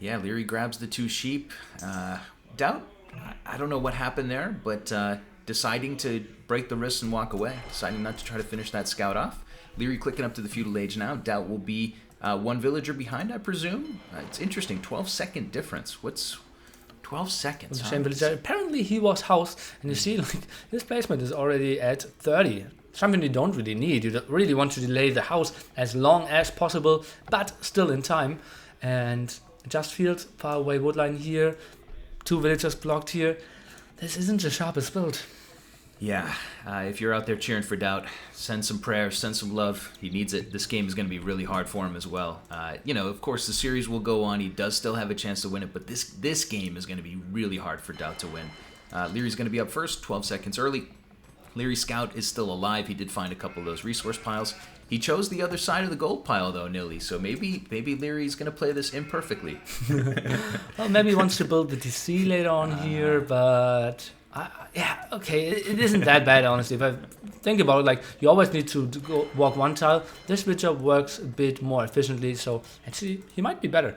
Yeah, Liereyy grabs the 2 sheep. DauT, I don't know what happened there, but deciding to break the wrist and walk away, deciding not to try to finish that scout off. Liereyy clicking up to the feudal age now. DauT will be one villager behind, I presume. It's interesting, 12-second difference. What's 12 seconds? Same villager. Apparently he was housed, and you see, like, his placement is already at 30. Something you don't really need. You really want to delay the house as long as possible, but still in time. And just field, far away woodline here. 2 villagers blocked here. This isn't the sharpest build. Yeah, if you're out there cheering for DauT, send some prayers, send some love. He needs it. This game is going to be really hard for him as well. Of course, the series will go on. He does still have a chance to win it, but this game is going to be really hard for DauT to win. Lierey's going to be up first, 12 seconds early. Lierey's scout is still alive. He did find a couple of those resource piles. He chose the other side of the gold pile, though, Nili. So maybe Lierey's going to play this imperfectly. Well, maybe he wants to build the DC later on here, but... it isn't that bad, honestly. If I think about it, like, you always need to go walk one tile. This villager works a bit more efficiently, so actually he might be better.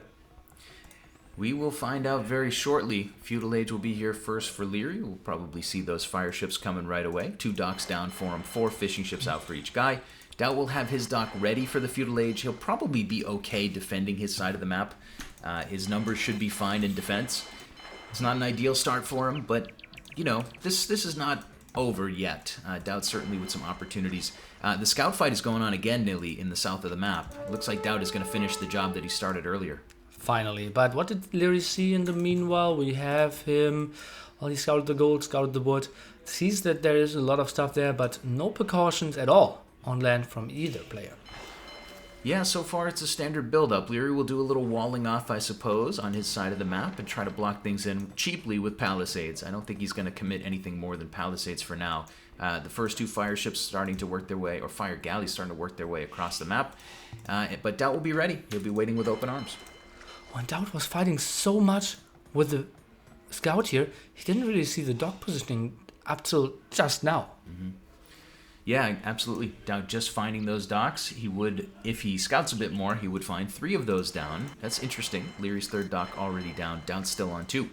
We will find out very shortly. Feudal Age will be here first for Liereyy. We'll probably see those fire ships coming right away. 2 docks down for him, 4 fishing ships out for each guy. DauT will have his dock ready for the Feudal Age. He'll probably be okay defending his side of the map. His numbers should be fine in defense. It's not an ideal start for him, but this is not over yet. DauT certainly with some opportunities. The scout fight is going on again, Nili, in the south of the map. It looks like DauT is going to finish the job that he started earlier. Finally. But what did Liereyy see in the meanwhile? We have him... Well, he scouted the gold, scouted the wood. Sees that there is a lot of stuff there, but no precautions at all on land from either player. Yeah, so far it's a standard build-up. Liereyy will do a little walling off, I suppose, on his side of the map and try to block things in cheaply with palisades. I don't think he's going to commit anything more than palisades for now. The first 2 fire ships starting to work their way, or fire galleys starting to work their way across the map. But DauT will be ready. He'll be waiting with open arms. When DauT was fighting so much with the scout here, he didn't really see the dock positioning up till just now. Mm-hmm. Yeah, absolutely. DauT just finding those docks. He would, if he scouts a bit more, he would find 3 of those down. That's interesting. Lierey's 3rd dock already down. DauT's still on 2.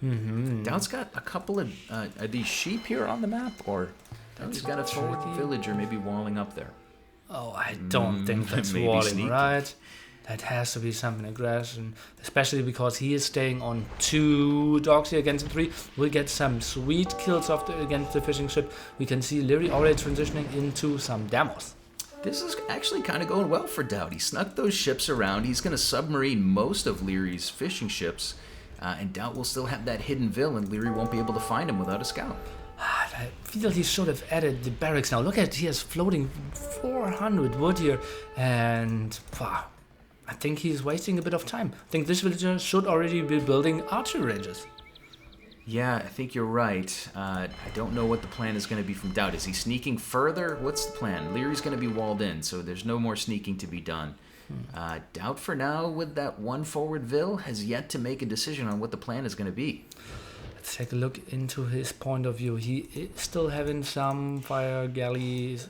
Mm-hmm. DauT's got a couple of, are these sheep here on the map? Or DauT's got a forward villager maybe walling up there. Oh, I don't think that's walling, sneaky. Right? That has to be something aggression, especially because he is staying on 2 docks here against 3. We'll get some sweet kills against the fishing ship. We can see Liereyy already transitioning into some demos. This is actually kind of going well for DauT. He snuck those ships around. He's going to submarine most of Lierey's fishing ships, and DauT will still have that hidden vill, and Liereyy won't be able to find him without a scout. I feel he should have added the barracks now. Look at, he has floating 400 wood here, and wow. I think he's wasting a bit of time. I think this villager should already be building archery ranges. Yeah, I think you're right. I don't know what the plan is going to be from DauT. Is he sneaking further? What's the plan? Lierey's going to be walled in, so there's no more sneaking to be done. DauT for now, with that 1 forward vill, has yet to make a decision on what the plan is going to be. Let's take a look into his point of view. He is still having some fire galleys,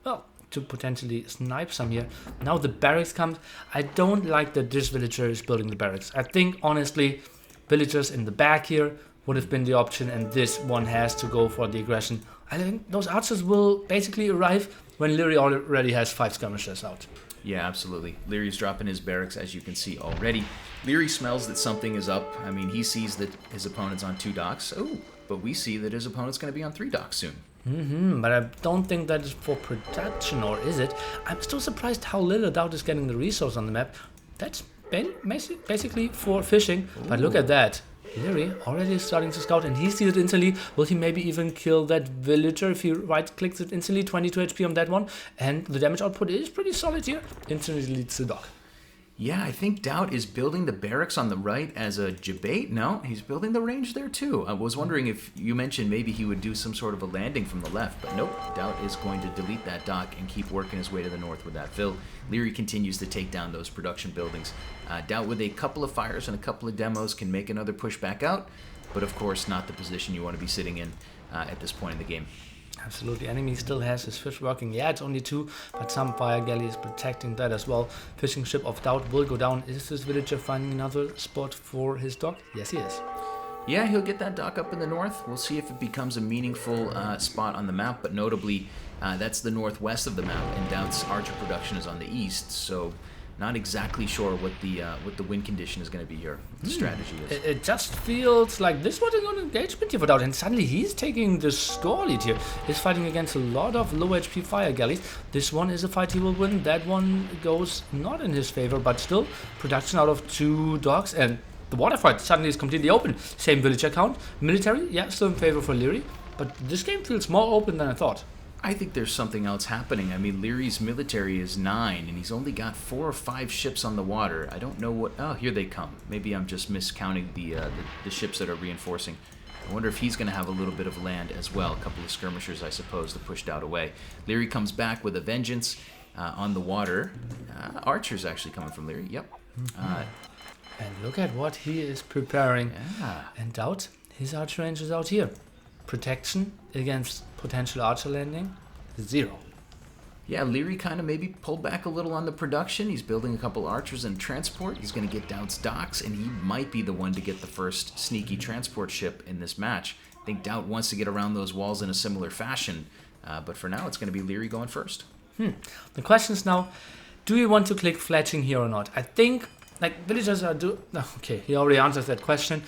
well, to potentially snipe some here. Now the barracks comes. I don't like that this villager is building the barracks. I think, honestly, villagers in the back here would have been the option, and this one has to go for the aggression. I think those archers will basically arrive when Liereyy already has 5 skirmishers out. Yeah, absolutely. Lierey's dropping his barracks, as you can see already. Liereyy smells that something is up. I mean, he sees that his opponent's on 2 docks. Oh, but we see that his opponent's going to be on 3 docks soon. But I don't think that is for production, or is it? I'm still surprised how little DauT is getting the resource on the map. That's basically for fishing. Ooh. But look at that. Liereyy already starting to scout, and he sees it instantly. Will he maybe even kill that villager if he right-clicks it instantly? 22 HP on that one. And the damage output is pretty solid here. Instantly leads the dock. Yeah, I think DauT is building the barracks on the right as a debate. No, he's building the range there too. I was wondering if you mentioned maybe he would do some sort of a landing from the left, but nope. DauT is going to delete that dock and keep working his way to the north with that fill. Liereyy continues to take down those production buildings. DauT with a couple of fires and a couple of demos can make another push back out, but of course not the position you want to be sitting in at this point in the game. Absolutely. Enemy still has his fish working. Yeah, it's only 2, but some fire galley is protecting that as well. Fishing ship of DauT will go down. Is this villager finding another spot for his dock? Yes, he is. Yeah, he'll get that dock up in the north. We'll see if it becomes a meaningful spot on the map, but notably, that's the northwest of the map, and DauT's archer production is on the east, so not exactly sure what the win condition is going to be here, what the strategy is. It just feels like this was a good engagement here for DauT, and suddenly he's taking the score lead here. He's fighting against a lot of low HP fire galleys. This one is a fight he will win. That one goes not in his favor, but still, production out of 2 docks, and the water fight suddenly is completely open. Same villager count. Military, yeah, still in favor for Liereyy, but this game feels more open than I thought. I think there's something else happening. I mean, Lierey's military is 9, and he's only got 4 or 5 ships on the water. I don't know what... Oh, here they come. Maybe I'm just miscounting the ships that are reinforcing. I wonder if he's going to have a little bit of land as well. A couple of skirmishers, I suppose, to push DauT away. Liereyy comes back with a vengeance on the water. Archers actually coming from Liereyy. Yep. And look at what he is preparing. Yeah. And DauT, his archer range is out here. Protection against potential archer landing, 0. Yeah, Liereyy kind of maybe pulled back a little on the production. He's building a couple archers and transport. He's going to get DauT's docks, and he might be the one to get the first sneaky transport ship in this match. I think DauT wants to get around those walls in a similar fashion, but for now it's going to be Liereyy going first. The question is now, do you want to click fletching here or not? I think, like, villagers are okay, he already answered that question.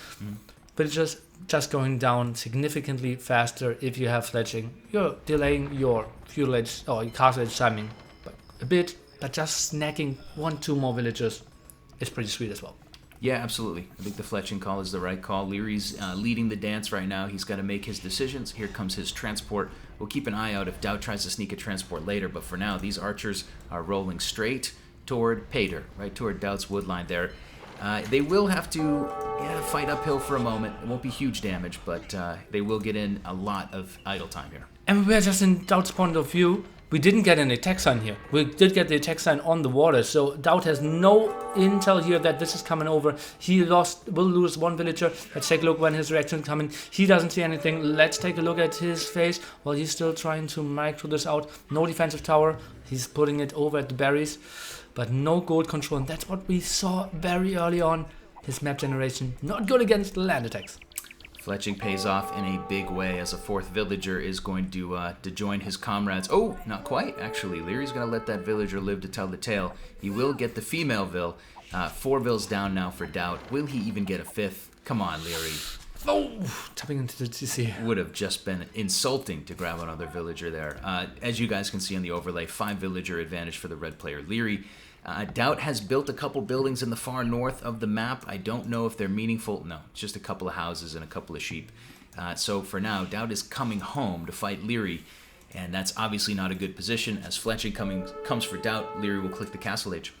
Villagers just going down significantly faster if you have fletching. You're delaying your feudal age or your castle age timing a bit, but just snacking 1-2 more villagers is pretty sweet as well. Yeah, absolutely. I think the fletching call is the right call. Lierey's leading the dance right now. He's got to make his decisions. Here comes his transport. We'll keep an eye out if DauT tries to sneak a transport later, but for now, these archers are rolling straight toward Pater, right toward DauT's wood line there. They will have to fight uphill for a moment. It won't be huge damage, but they will get in a lot of idle time here. And we're just in DauT's point of view. We didn't get an attack sign here. We did get the attack sign on the water, so DauT has no intel here that this is coming over. He will lose 1 villager. Let's take a look when his reaction coming. He doesn't see anything. Let's take a look at his face. Well, he's still trying to micro this out. No defensive tower. He's putting it over at the berries, but no gold control. And that's what we saw very early on. His map generation not good against land attacks. Fletching pays off in a big way as a 4th villager is going to join his comrades. Oh, not quite, actually. Lierey's going to let that villager live to tell the tale. He will get the female vill. 4 vills down now for DauT. Will he even get a 5th? Come on, Liereyy. Oh, tapping into the TC. Would have just been insulting to grab another villager there. As you guys can see on the overlay, 5 villager advantage for the red player, Liereyy. DauT has built a couple buildings in the far north of the map. I don't know if they're meaningful. No, it's just a couple of houses and a couple of sheep. So for now, DauT is coming home to fight Liereyy, and that's obviously not a good position. As fletching comes for DauT, Liereyy will click the castle age.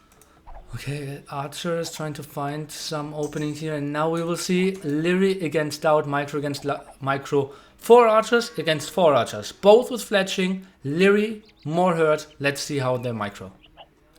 Okay, Archer is trying to find some opening here, and now we will see Liereyy against DauT, micro against micro. 4 archers against 4 archers, both with fletching. Liereyy more hurt. Let's see how they're micro.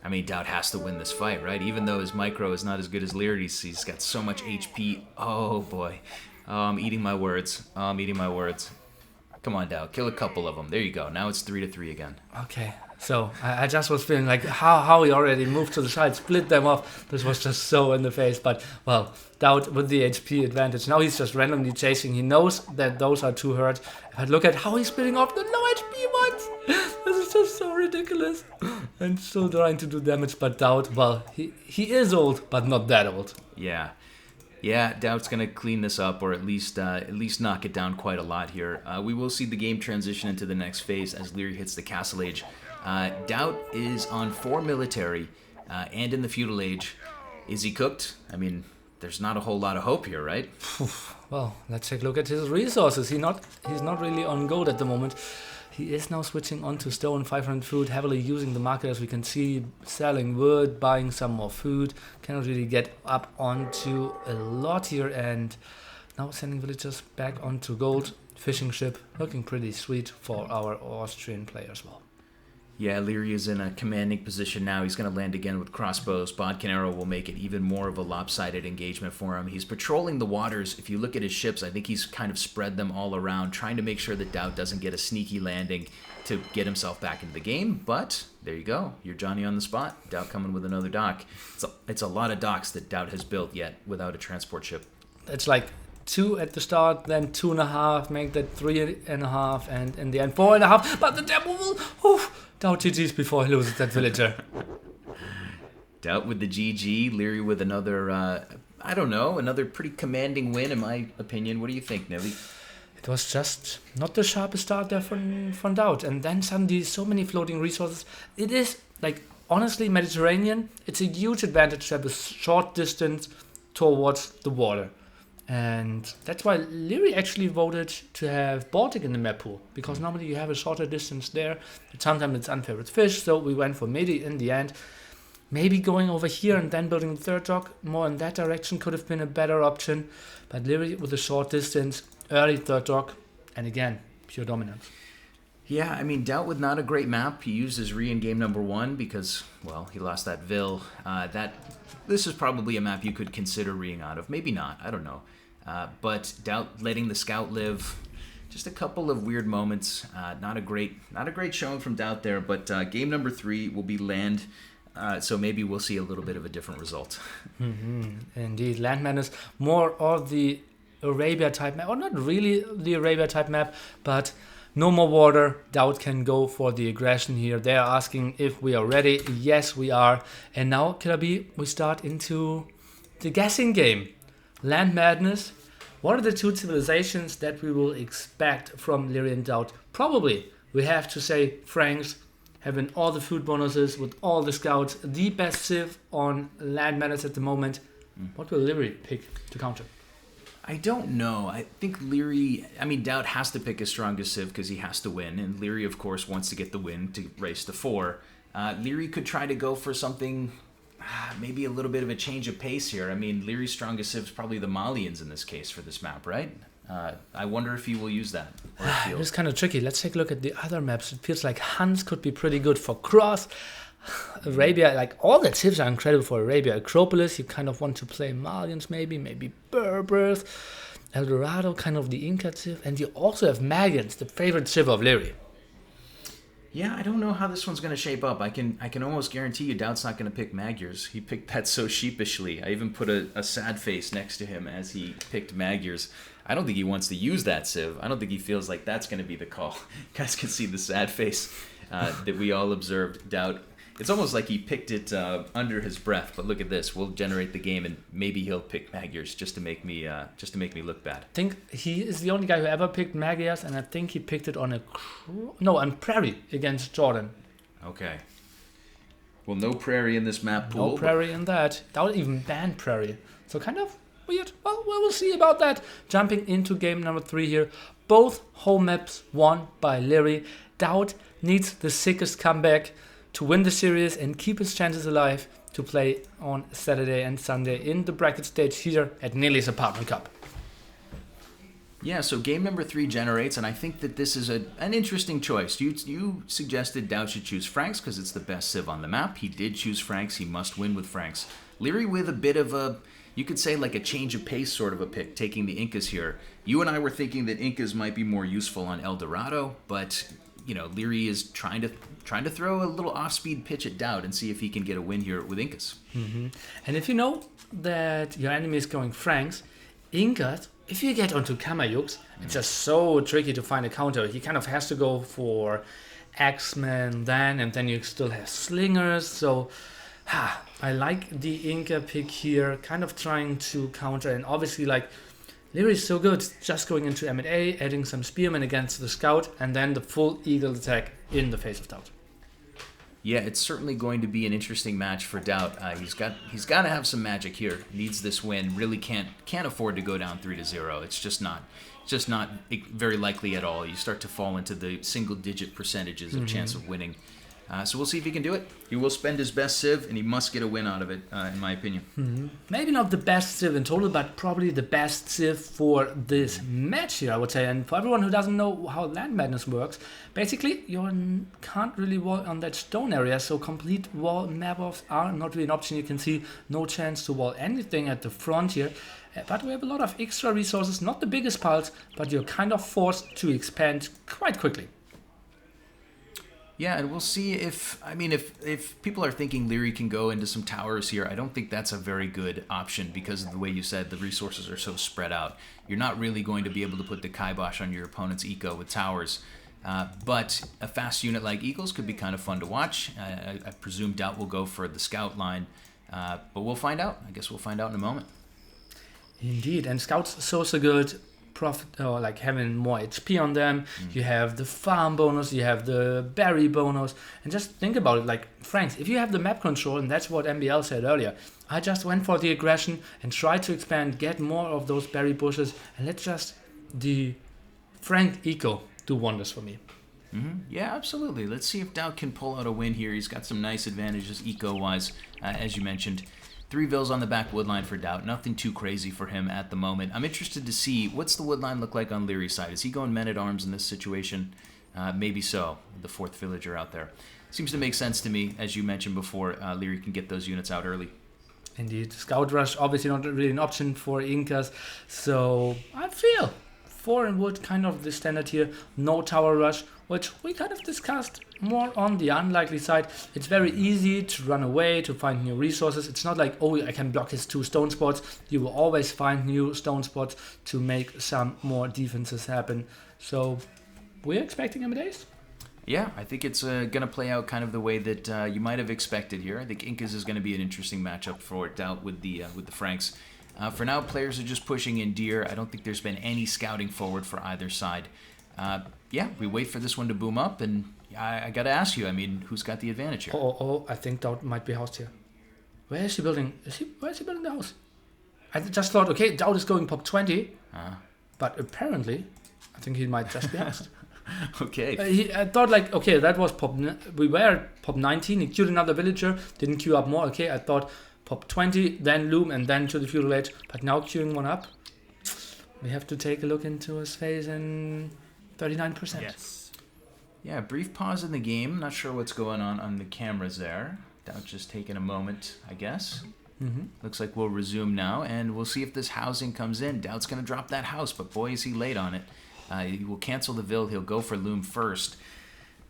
I mean, DauT has to win this fight, right? Even though his micro is not as good as Lierey's, he's got so much HP. Oh, boy. I'm eating my words. Come on, DauT. Kill a couple of them. There you go. Now it's 3-3 again. Okay, so I just was feeling like how he already moved to the side, split them off. This was just so in the face. But, well, DauT with the HP advantage. Now he's just randomly chasing. He knows that those are 2 hurt. But look at how he's splitting off the low HP ones. This is just so ridiculous. And still trying to do damage, but DauT, well, he is old, but not that old. Yeah, DauT's gonna clean this up, or at least knock it down quite a lot here. We will see the game transition into the next phase as Liereyy hits the castle age. DauT is on 4 military, and in the feudal age. Is he cooked? I mean, there's not a whole lot of hope here, right? Well, let's take a look at his resources. He's not really on gold at the moment. He is now switching on to stone, 500 food, heavily using the market as we can see, selling wood, buying some more food. Cannot really get up onto a lot here, and now sending villagers back onto gold. Fishing ship looking pretty sweet for our Austrian player as well. Yeah, Liereyy is in a commanding position now. He's going to land again with crossbows. Bodkin Arrow will make it even more of a lopsided engagement for him. He's patrolling the waters. If you look at his ships, I think he's kind of spread them all around, trying to make sure that DauT doesn't get a sneaky landing to get himself back into the game. But there you go. You're Johnny on the spot. DauT coming with another dock. It's a lot of docks that DauT has built yet without a transport ship. It's like 2 at the start, then 2.5, make that 3.5, and in the end 4.5. But the demo will DauT GG's before he loses that villager. DauT with the GG, Liereyy with another, I don't know, another pretty commanding win in my opinion. What do you think, Nili? It was just not the sharpest start there from DauT, and then suddenly so many floating resources. It is, like, honestly, Mediterranean, it's a huge advantage to have a short distance towards the water. And that's why Liereyy actually voted to have Baltic in the map pool, because normally you have a shorter distance there. Sometimes it's unfair with fish, so we went for Medi in the end. Maybe going over here and then building the third dock more in that direction could have been a better option. But Liereyy with a short distance, early third dock, and again, pure dominance. Yeah, I mean, DauT with not a great map. He used his re in game number 1 because, well, he lost that Vil. This is probably a map you could consider reing out of. Maybe not, I don't know. But DauT letting the scout live, just a couple of weird moments. Not a great showing from DauT there, but game number 3 will be land. So maybe we'll see a little bit of a different result. Indeed, Land Madness, more of the Arabia type map, or not really the Arabia type map, but no more water. DauT can go for the aggression here. They are asking if we are ready. Yes, we are. And now, Killer B, we start into the guessing game. Land Madness. What are the 2 civilizations that we will expect from Liereyy and DauT? Probably, we have to say Franks, having all the food bonuses with all the scouts, the best civ on Land Madness at the moment. What will Liereyy pick to counter? I don't know. I think Liereyy, I mean, DauT has to pick his strongest civ because he has to win. And Liereyy, of course, wants to get the win to race to 4. Liereyy could try to go for something, maybe a little bit of a change of pace here. I mean, Lierey's strongest civ is probably the Malians in this case for this map, right? I wonder if he will use that. It's kind of tricky. Let's take a look at the other maps. It feels like Hans could be pretty good for Cross. Arabia, like all the tips are incredible for Arabia. Acropolis, you kind of want to play Malians maybe Berbers. El Dorado, kind of the Inca civ. And you also have Magyans, the favorite civ of Liereyy. Yeah, I don't know how this one's going to shape up. I can almost guarantee you DauT's not going to pick Magyars. He picked that so sheepishly. I even put a sad face next to him as he picked Magyars. I don't think he wants to use that civ. I don't think he feels like that's going to be the call. You guys can see the sad face that we all observed. DauT. It's almost like he picked it under his breath. But look at this. We'll generate the game, and maybe he'll pick Magyars just to make me look bad. I think he is the only guy who ever picked Magyars, and I think he picked it on on Prairie against Jordan. Okay. Well, no Prairie in this map pool. No Prairie in that. DauT even banned Prairie. So kind of weird. Well, we'll see about that. Jumping into game number 3 here. Both home maps won by Liereyy. DauT needs the sickest comeback to win the series and keep his chances alive to play on Saturday and Sunday in the bracket stage here at Nili's Apartment Cup. Yeah, so game number 3 generates, and I think that this is an interesting choice. You suggested DauT should choose Franks because it's the best civ on the map. He did choose Franks. He must win with Franks. Liereyy with a bit of a, you could say like a change of pace sort of a pick, taking the Incas here. You and I were thinking that Incas might be more useful on El Dorado, but you know, Liereyy is trying to throw a little off-speed pitch at DauT and see if he can get a win here with Incas. And if you know that your enemy is going Franks, Incas, if you get onto Kamayuks, it's just so tricky to find a counter. He kind of has to go for Axemen then, and then you still have Slingers. So I like the Inca pick here, kind of trying to counter, and obviously like Liereyy is so good, just going into M&A, adding some Spearmen against the Scout, and then the full Eagle attack in the face of DauT. Yeah, it's certainly going to be an interesting match for DauT. He's got to have some magic here. Needs this win. Really can't afford to go down 3-0. It's just not very likely at all. You start to fall into the single-digit percentages of chance of winning. So we'll see if he can do it. He will spend his best civ, and he must get a win out of it, in my opinion. Maybe not the best civ in total, but probably the best civ for this match here, I would say. And for everyone who doesn't know how Land Madness works, basically you can't really wall on that stone area, so complete wall map-offs are not really an option. You can see no chance to wall anything at the front here. But we have a lot of extra resources, not the biggest pulse, but you're kind of forced to expand quite quickly. Yeah, and we'll see if people are thinking Liereyy can go into some towers here, I don't think that's a very good option because of the way you said the resources are so spread out. You're not really going to be able to put the kibosh on your opponent's eco with towers. But a fast unit like Eagles could be kind of fun to watch. I presume DauT will go for the scout line, but we'll find out. I guess we'll find out in a moment. Indeed, and scouts so good. Like having more HP on them. You have the farm bonus, you have the berry bonus, and just think about it. Like Franks, if you have the map control, and that's what MBL said earlier, I just went for the aggression and tried to expand, get more of those berry bushes, and let just the Frank eco do wonders for me. Yeah, absolutely. Let's see if DauT can pull out a win here. He's got some nice advantages eco-wise, as you mentioned. 3 vills on the back wood line for DauT. Nothing too crazy for him at the moment. I'm interested to see what's the wood line look like on Lierey's side. Is he going men-at-arms in this situation? Maybe so. The 4th villager out there. Seems to make sense to me. As you mentioned before, Liereyy can get those units out early. Indeed. Scout rush, obviously not really an option for Incas. So I feel 4 in wood, kind of the standard here. No tower rush, which we kind of discussed more on the unlikely side. It's very easy to run away, to find new resources. It's not like, oh, I can block his 2 stone spots. You will always find new stone spots to make some more defenses happen. So we're expecting Amadeus. Yeah, I think it's going to play out kind of the way that you might have expected here. I think Incas is going to be an interesting matchup for DauT with the Franks. For now, players are just pushing in deer. I don't think there's been any scouting forward for either side. Yeah, we wait for this one to boom up, and I got to ask you, I mean, who's got the advantage here? Oh, I think DauT might be housed here. Where is he building? Where is he building the house? I just thought, okay, DauT is going pop 20, but apparently, I think he might just be housed. Okay. I thought like, okay, that was pop. We were at pop 19. He queued another villager, didn't queue up more. Okay, I thought pop 20, then loom, and then to the feudal age. But now queuing one up, we have to take a look into his face and 39%. Yes. Yeah, brief pause in the game. Not sure what's going on the cameras there. DauT just taking a moment, I guess. Looks like we'll resume now, and we'll see if this housing comes in. DauT's going to drop that house, but boy, is he late on it. He will cancel the vill. He'll go for loom first.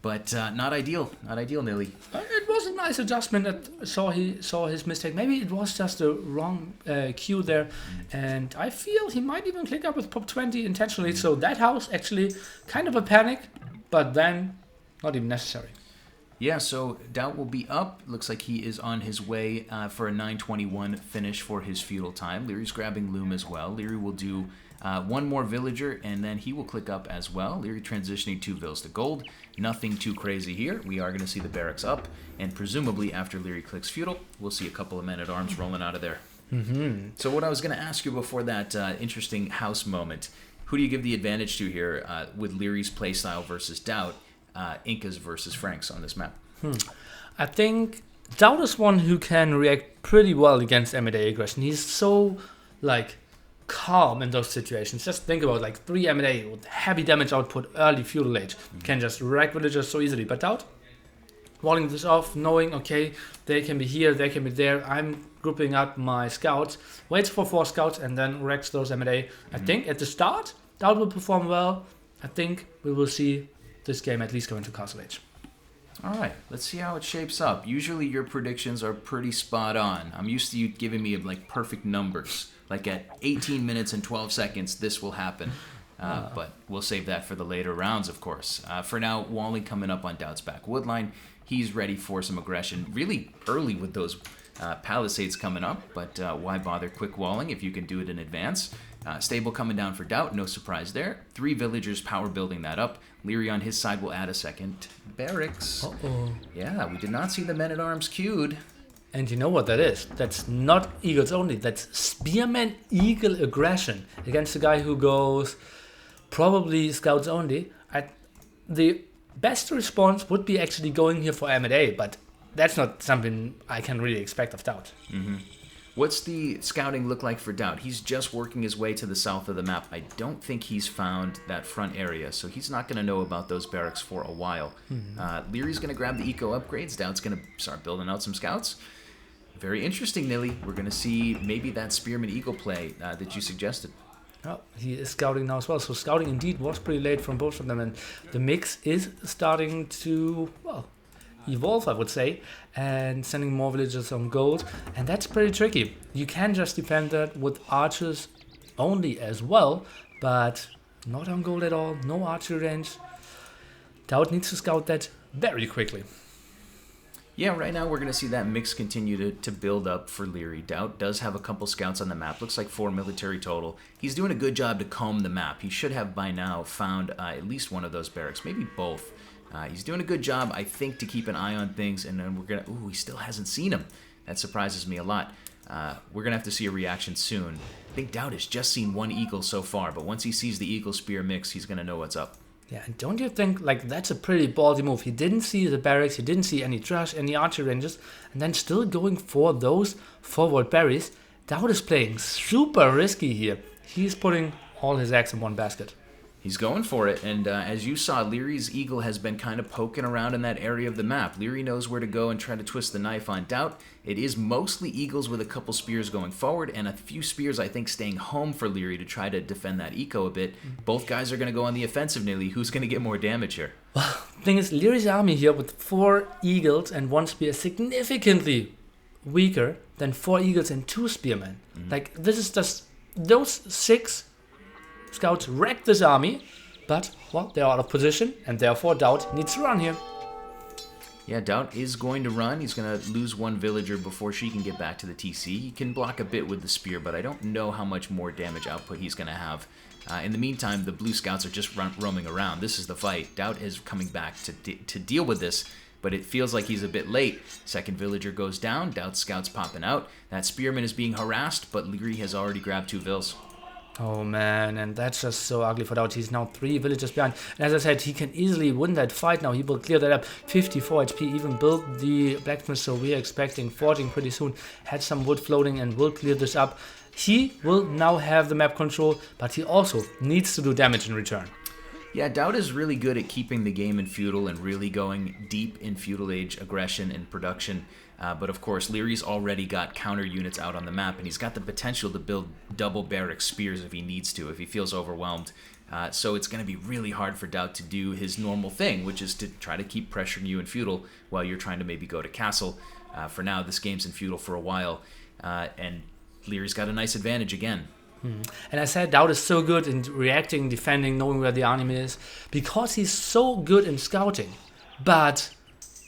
But not ideal. Not ideal, Nili. It was a nice adjustment. That he saw his mistake. Maybe it was just the wrong queue there. And I feel he might even click up with pop 20 intentionally. So that house actually kind of a panic, but then not even necessary. Yeah, so DauT will be up. Looks like he is on his way for a 9:21 finish for his feudal time. Lierey's grabbing loom as well. Liereyy will do one more villager, and then he will click up as well. Liereyy transitioning 2 vills to gold. Nothing too crazy here. We are going to see the barracks up, and presumably after Liereyy clicks feudal, we'll see a couple of men-at-arms rolling out of there. So what I was going to ask you before that interesting house moment, who do you give the advantage to here with Lierey's playstyle versus DauT, Incas versus Franks on this map? I think DauT is one who can react pretty well against M&A aggression. He's so, like, calm in those situations. Just think about like 3 M&A with heavy damage output early feudal age. Can just wreck villagers so easily. But DauT, walling this off, knowing, okay, they can be here, they can be there. I'm grouping up my scouts, waits for 4 scouts, and then wrecks those M&A. I think at the start, DauT will perform well. I think we will see this game at least go into Castle Age. All right, let's see how it shapes up. Usually your predictions are pretty spot on. I'm used to you giving me like perfect numbers. Like at 18 minutes and 12 seconds, this will happen. But we'll save that for the later rounds, of course. For now, Wally coming up on DauT's back woodline. He's ready for some aggression really early with those palisades coming up. But why bother quick walling if you can do it in advance? Stable coming down for DauT, no surprise there. 3 villagers power building that up. Liereyy on his side will add a second barracks. Yeah, we did not see the men-at-arms queued. And you know what that is? That's not eagles only. That's spearman eagle aggression against the guy who goes probably scouts only. The best response would be actually going here for M&A, but that's not something I can really expect of DauT. What's the scouting look like for DauT? He's just working his way to the south of the map. I don't think he's found that front area, so he's not going to know about those barracks for a while. Lierey's going to grab the eco upgrades. DauT's going to start building out some scouts. Very interesting, Nili. We're going to see maybe that Spearman Eagle play that you suggested. Oh, he is scouting now as well. So scouting indeed was pretty late from both of them, and the mix is starting to, well, evolve, I would say, and sending more villagers on gold, and that's pretty tricky. You can just defend that with archers only as well, but not on gold at all, no archery range. DauT needs to scout that very quickly. Yeah, right now we're going to see that mix continue to build up for Liereyy. DauT does have a couple scouts on the map. Looks like 4 military total. He's doing a good job to comb the map. He should have by now found at least one of those barracks, maybe both. He's doing a good job, I think, to keep an eye on things, and then we're going to... Ooh, he still hasn't seen him. That surprises me a lot. We're going to have to see a reaction soon. I think DauT has just seen one eagle so far, but once he sees the eagle spear mix, he's going to know what's up. Yeah, and don't you think, like, that's a pretty ballsy move? He didn't see the barracks, he didn't see any trash, any archer ranges, and then still going for those forward berries. DauT is playing super risky here. He's putting all his eggs in one basket. He's going for it, and as you saw, Lierey's eagle has been kind of poking around in that area of the map. Liereyy knows where to go and try to twist the knife on DauT. It is mostly eagles with a couple spears going forward, and a few spears, I think, staying home for Liereyy to try to defend that eco a bit. Both guys are going to go on the offensive, Nili. Who's going to get more damage here? Well, the thing is, Lierey's army here with 4 eagles and 1 spear is significantly weaker than 4 eagles and 2 spearmen. Like, this is just... Those 6... scouts wrecked this army, but, well, they're out of position, and therefore DauT needs to run here. Yeah, DauT is going to run. He's going to lose 1 villager before she can get back to the TC. He can block a bit with the spear, but I don't know how much more damage output he's going to have. In the meantime, the blue scouts are just roaming around. This is the fight. DauT is coming back to deal with this, but it feels like he's a bit late. Second villager goes down. DauT's scouts popping out. That spearman is being harassed, but Liereyy has already grabbed 2 vills. Oh man, and that's just so ugly for DauT. He's now 3 villages behind. And as I said, he can easily win that fight now. He will clear that up. 54 HP, even built the blacksmith, so we are expecting forging pretty soon. Had some wood floating and will clear this up. He will now have the map control, but he also needs to do damage in return. Yeah, DauT is really good at keeping the game in feudal and really going deep in feudal age aggression and production. But of course, Lierey's already got counter units out on the map, and he's got the potential to build double barrack spears if he needs to, if he feels overwhelmed. So it's going to be really hard for DauT to do his normal thing, which is to try to keep pressuring you in feudal while you're trying to maybe go to castle. For now, this game's in feudal for a while, and Lierey's got a nice advantage again. And I said DauT is so good in reacting, defending, knowing where the enemy is, because he's so good in scouting. But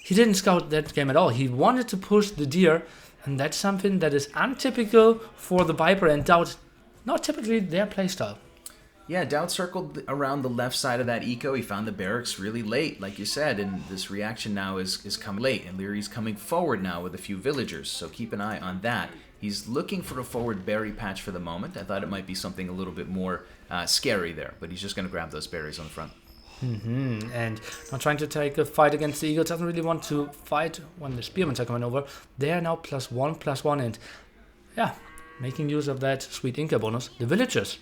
he didn't scout that game at all. He wanted to push the deer, and that's something that is untypical for the Viper and DauT, not typically their playstyle. Yeah, DauT circled around the left side of that eco. He found the barracks really late, like you said, and this reaction now is coming late, and Lierey's coming forward now with a few villagers, so keep an eye on that. He's looking for a forward berry patch for the moment. I thought it might be something a little bit more scary there, but he's just going to grab those berries on the front. And not trying to take a fight against the eagles, doesn't really want to fight when the spearmen are coming over. They are now +1/+1, and yeah, making use of that sweet Inca bonus. The villagers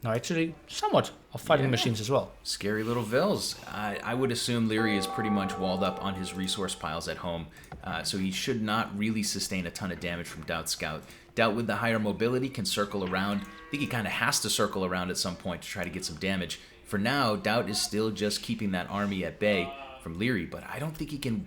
are actually somewhat of fighting machines as well. Scary little vills. I would assume Liereyy is pretty much walled up on his resource piles at home, so he should not really sustain a ton of damage from DauT's scout. DauT with the higher mobility can circle around. I think he kind of has to circle around at some point to try to get some damage. For now, DauT is still just keeping that army at bay from Liereyy, but I don't think he can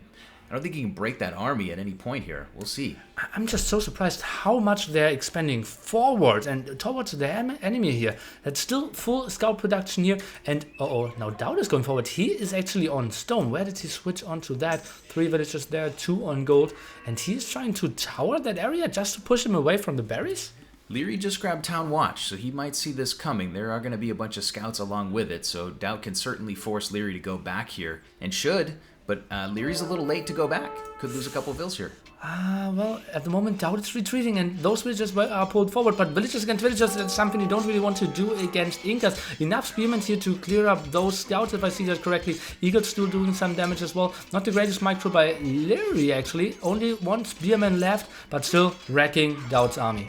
break that army at any point here. We'll see. I'm just so surprised how much they're expanding forward and towards the enemy here. That's still full scout production here. And now DauT is going forward. He is actually on stone. Where did he switch onto that? 3 villages there, 2 on gold. And he's trying to tower that area just to push him away from the berries? Liereyy just grabbed Town Watch, so he might see this coming. There are going to be a bunch of scouts along with it, so DauT can certainly force Liereyy to go back here, and should, but Lierey's a little late to go back. Could lose a couple vills here. Well, at the moment, DauT is retreating, and those villagers are pulled forward, but villagers against villagers, that's something you don't really want to do against Incas. Enough spearmen here to clear up those scouts, if I see that correctly. Eagles still doing some damage as well. Not the greatest micro by Liereyy, actually. Only 1 spearman left, but still wrecking DauT's army.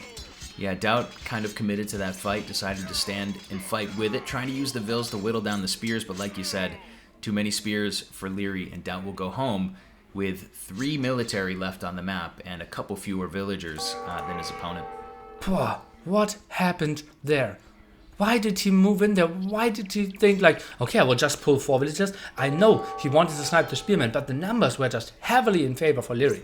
Yeah, DauT kind of committed to that fight, decided to stand and fight with it, trying to use the vills to whittle down the spears, but like you said, too many spears for Liereyy, and DauT will go home with 3 military left on the map and a couple fewer villagers than his opponent. What happened there? Why did he move in there? Why did he think like, okay, I will just pull 4 villagers? I know he wanted to snipe the spearman, but the numbers were just heavily in favor for Liereyy.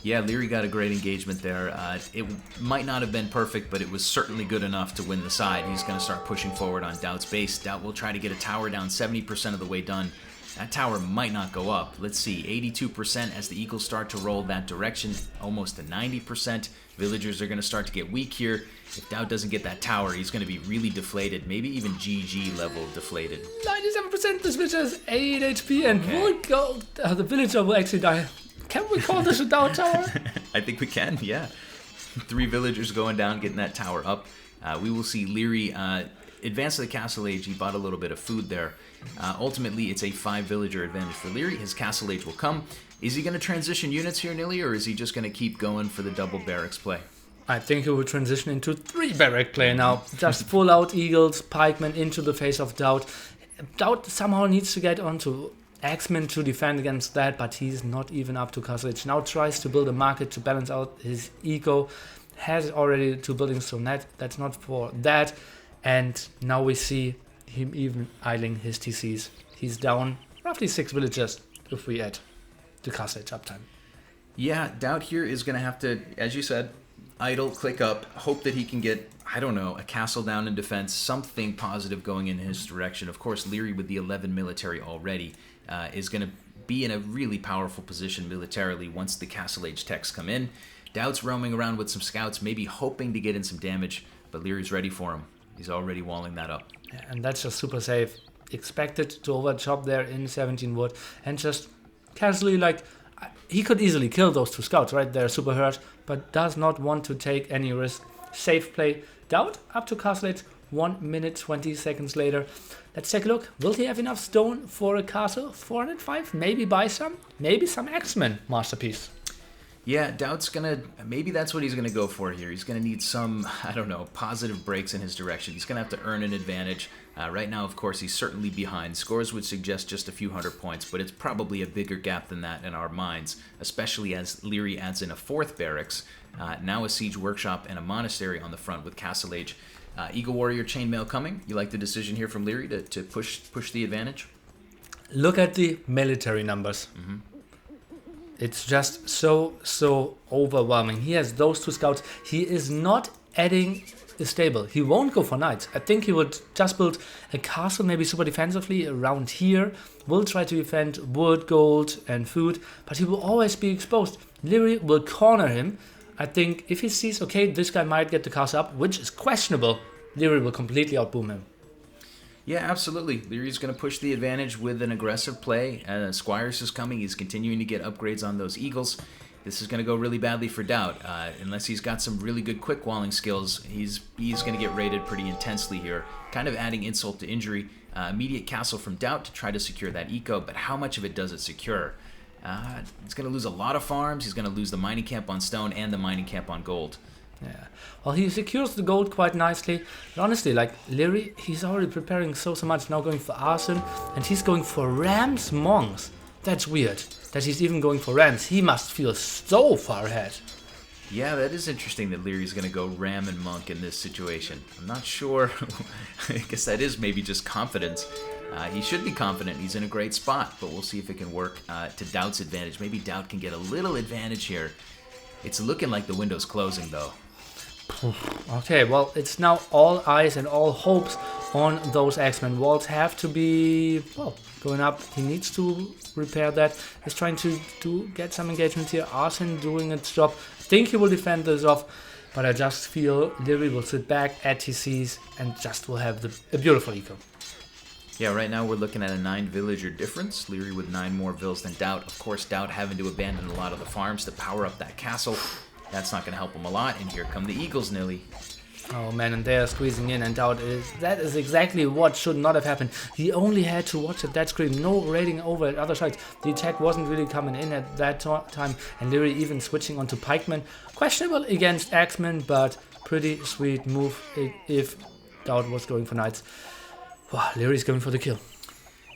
Yeah, Liereyy got a great engagement there. It might not have been perfect, but it was certainly good enough to win the side. He's going to start pushing forward on DauT's base. DauT will try to get a tower down 70% of the way done. That tower might not go up. Let's see, 82% as the Eagles start to roll that direction, almost to 90%. Villagers are going to start to get weak here. If DauT doesn't get that tower, he's going to be really deflated, maybe even GG level deflated. 97%, this villager has 8 HP and will go. The villager will actually die. Can we call this a DauT tower? I think we can, yeah. 3 villagers going down, getting that tower up. We will see Liereyy advance to the castle age. He bought a little bit of food there. Ultimately, it's a 5 villager advantage for Liereyy. His castle age will come. Is he going to transition units here, Nili, or is he just going to keep going for the double barracks play? I think he will transition into 3 barrack play now. Just full out Eagles, pikemen into the face of DauT. DauT somehow needs to get onto Axemen to defend against that, but he's not even up to castle age. Now tries to build a market to balance out his eco. Has already 2 buildings, so that's not for that. And now we see him even idling his TCs. He's down roughly 6 villagers if we add the castle age uptime. Yeah, DauT here is going to have to, as you said, idle, click up, hope that he can get, I don't know, a castle down in defense, something positive going in his direction. Of course, Liereyy with the 11 military already is going to be in a really powerful position militarily once the castle age techs come in. DauT's roaming around with some scouts, maybe hoping to get in some damage, but Leary's ready for him. He's already walling that up. Yeah, and that's just super safe. Expected to overchop there in 17 wood and just casually, like, he could easily kill those 2 scouts, right? They're super hurt, but does not want to take any risk. Safe play. DauT up to castle age, 1 minute 20 seconds later. Let's take a look. Will he have enough stone for a castle? 405? Maybe buy some? Maybe some X-Men masterpiece. Yeah, DauT's gonna, maybe that's what he's gonna go for here. He's gonna need some, I don't know, positive breaks in his direction. He's gonna have to earn an advantage. Right now, of course, he's certainly behind. Scores would suggest just a few hundred points, but it's probably a bigger gap than that in our minds, especially as Liereyy adds in a 4th barracks, now a siege workshop and a monastery on the front with castle age. Eagle Warrior Chainmail coming. You like the decision here from Liereyy to push the advantage? Look at the military numbers. Mm-hmm. It's just so overwhelming. He has those 2 scouts. He is not adding a stable. He won't go for knights. I think he would just build a castle, maybe super defensively around here. Will try to defend wood, gold, and food, but he will always be exposed. Liereyy will corner him. I think if he sees, okay, this guy might get the castle up, which is questionable, Liereyy will completely outboom him. Yeah, absolutely. Leary's going to push the advantage with an aggressive play. Squires is coming. He's continuing to get upgrades on those Eagles. This is going to go really badly for DauT. Unless he's got some really good quick walling skills, he's going to get raided pretty intensely here. Kind of adding insult to injury. Immediate castle from DauT to try to secure that eco, but how much of it does it secure? He's going to lose a lot of farms. He's going to lose the mining camp on stone and the mining camp on gold. Yeah, well, he secures the gold quite nicely. But honestly, like, Liereyy, he's already preparing so much, now going for arson, and he's going for rams monks. That's weird, that he's even going for rams. He must feel so far ahead. Yeah, that is interesting that Leary's going to go ram and monk in this situation. I'm not sure. I guess that is maybe just confidence. He should be confident. He's in a great spot, but we'll see if it can work to DauT's advantage. Maybe DauT can get a little advantage here. It's looking like the window's closing, though. Okay, well, it's now all eyes and all hopes on those X-Men. Walls have to be, well, going up. He needs to repair that. He's trying to get some engagement here. Arson doing its job. I think he will defend this off, but I just feel Liereyy will sit back at TCs and just will have a beautiful eco. Yeah, right now we're looking at a 9 villager difference. Liereyy with 9 more vills than DauT. Of course, DauT having to abandon a lot of the farms to power up that castle. That's not going to help him a lot. And here come the Eagles, Nili. Oh man, and they are squeezing in, and that is exactly what should not have happened. He only had to watch at that screen, no raiding over at other sides. The attack wasn't really coming in at that time, and Liereyy even switching onto pikemen. Questionable against axemen, but pretty sweet move if DauT was going for knights. Wow, Lierey's going for the kill.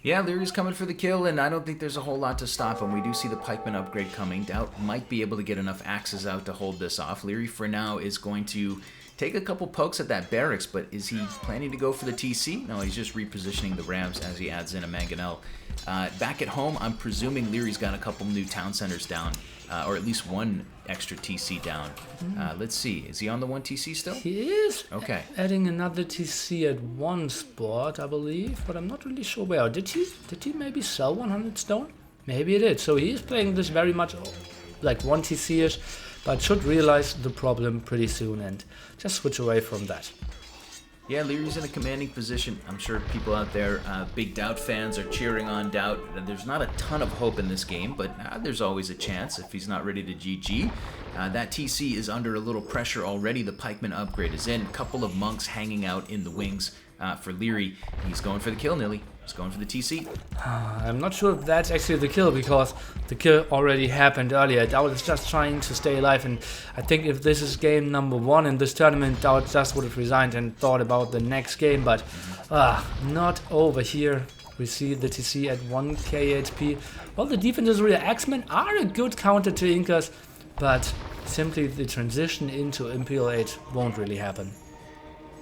Yeah, Lierey's coming for the kill, and I don't think there's a whole lot to stop him. We do see the pikeman upgrade coming. DauT might be able to get enough axes out to hold this off. Liereyy, for now, is going to take a couple pokes at that barracks, but is he planning to go for the TC? No, he's just repositioning the Rams as he adds in a Mangonel. Back at home, I'm presuming Lierey's got a couple new town centers down, or at least one extra TC down. Let's see, is he on the one TC still? He is Okay. adding another TC at one spot, I believe, but I'm not really sure where. Did he maybe sell 100 stone? Maybe he did. So he is playing this very much like one TC-ish, but should realize the problem pretty soon and just switch away from that. Yeah, Lierey's in a commanding position. I'm sure people out there, big DauT fans, are cheering on DauT. There's not a ton of hope in this game, but there's always a chance if he's not ready to GG. That TC is under a little pressure already. The pikeman upgrade is in. A couple of monks hanging out in the wings for Liereyy. He's going for the kill, Nili. He's going for the TC. I'm not sure if that's actually the kill, because the kill already happened earlier. DauT is just trying to stay alive, and I think if this is game number 1 in this tournament, DauT just would have resigned and thought about the next game, but not over here. We see the TC at 1k HP. Well, the defenses rear Axemen are a good counter to Incas, but simply the transition into Imperial Age won't really happen.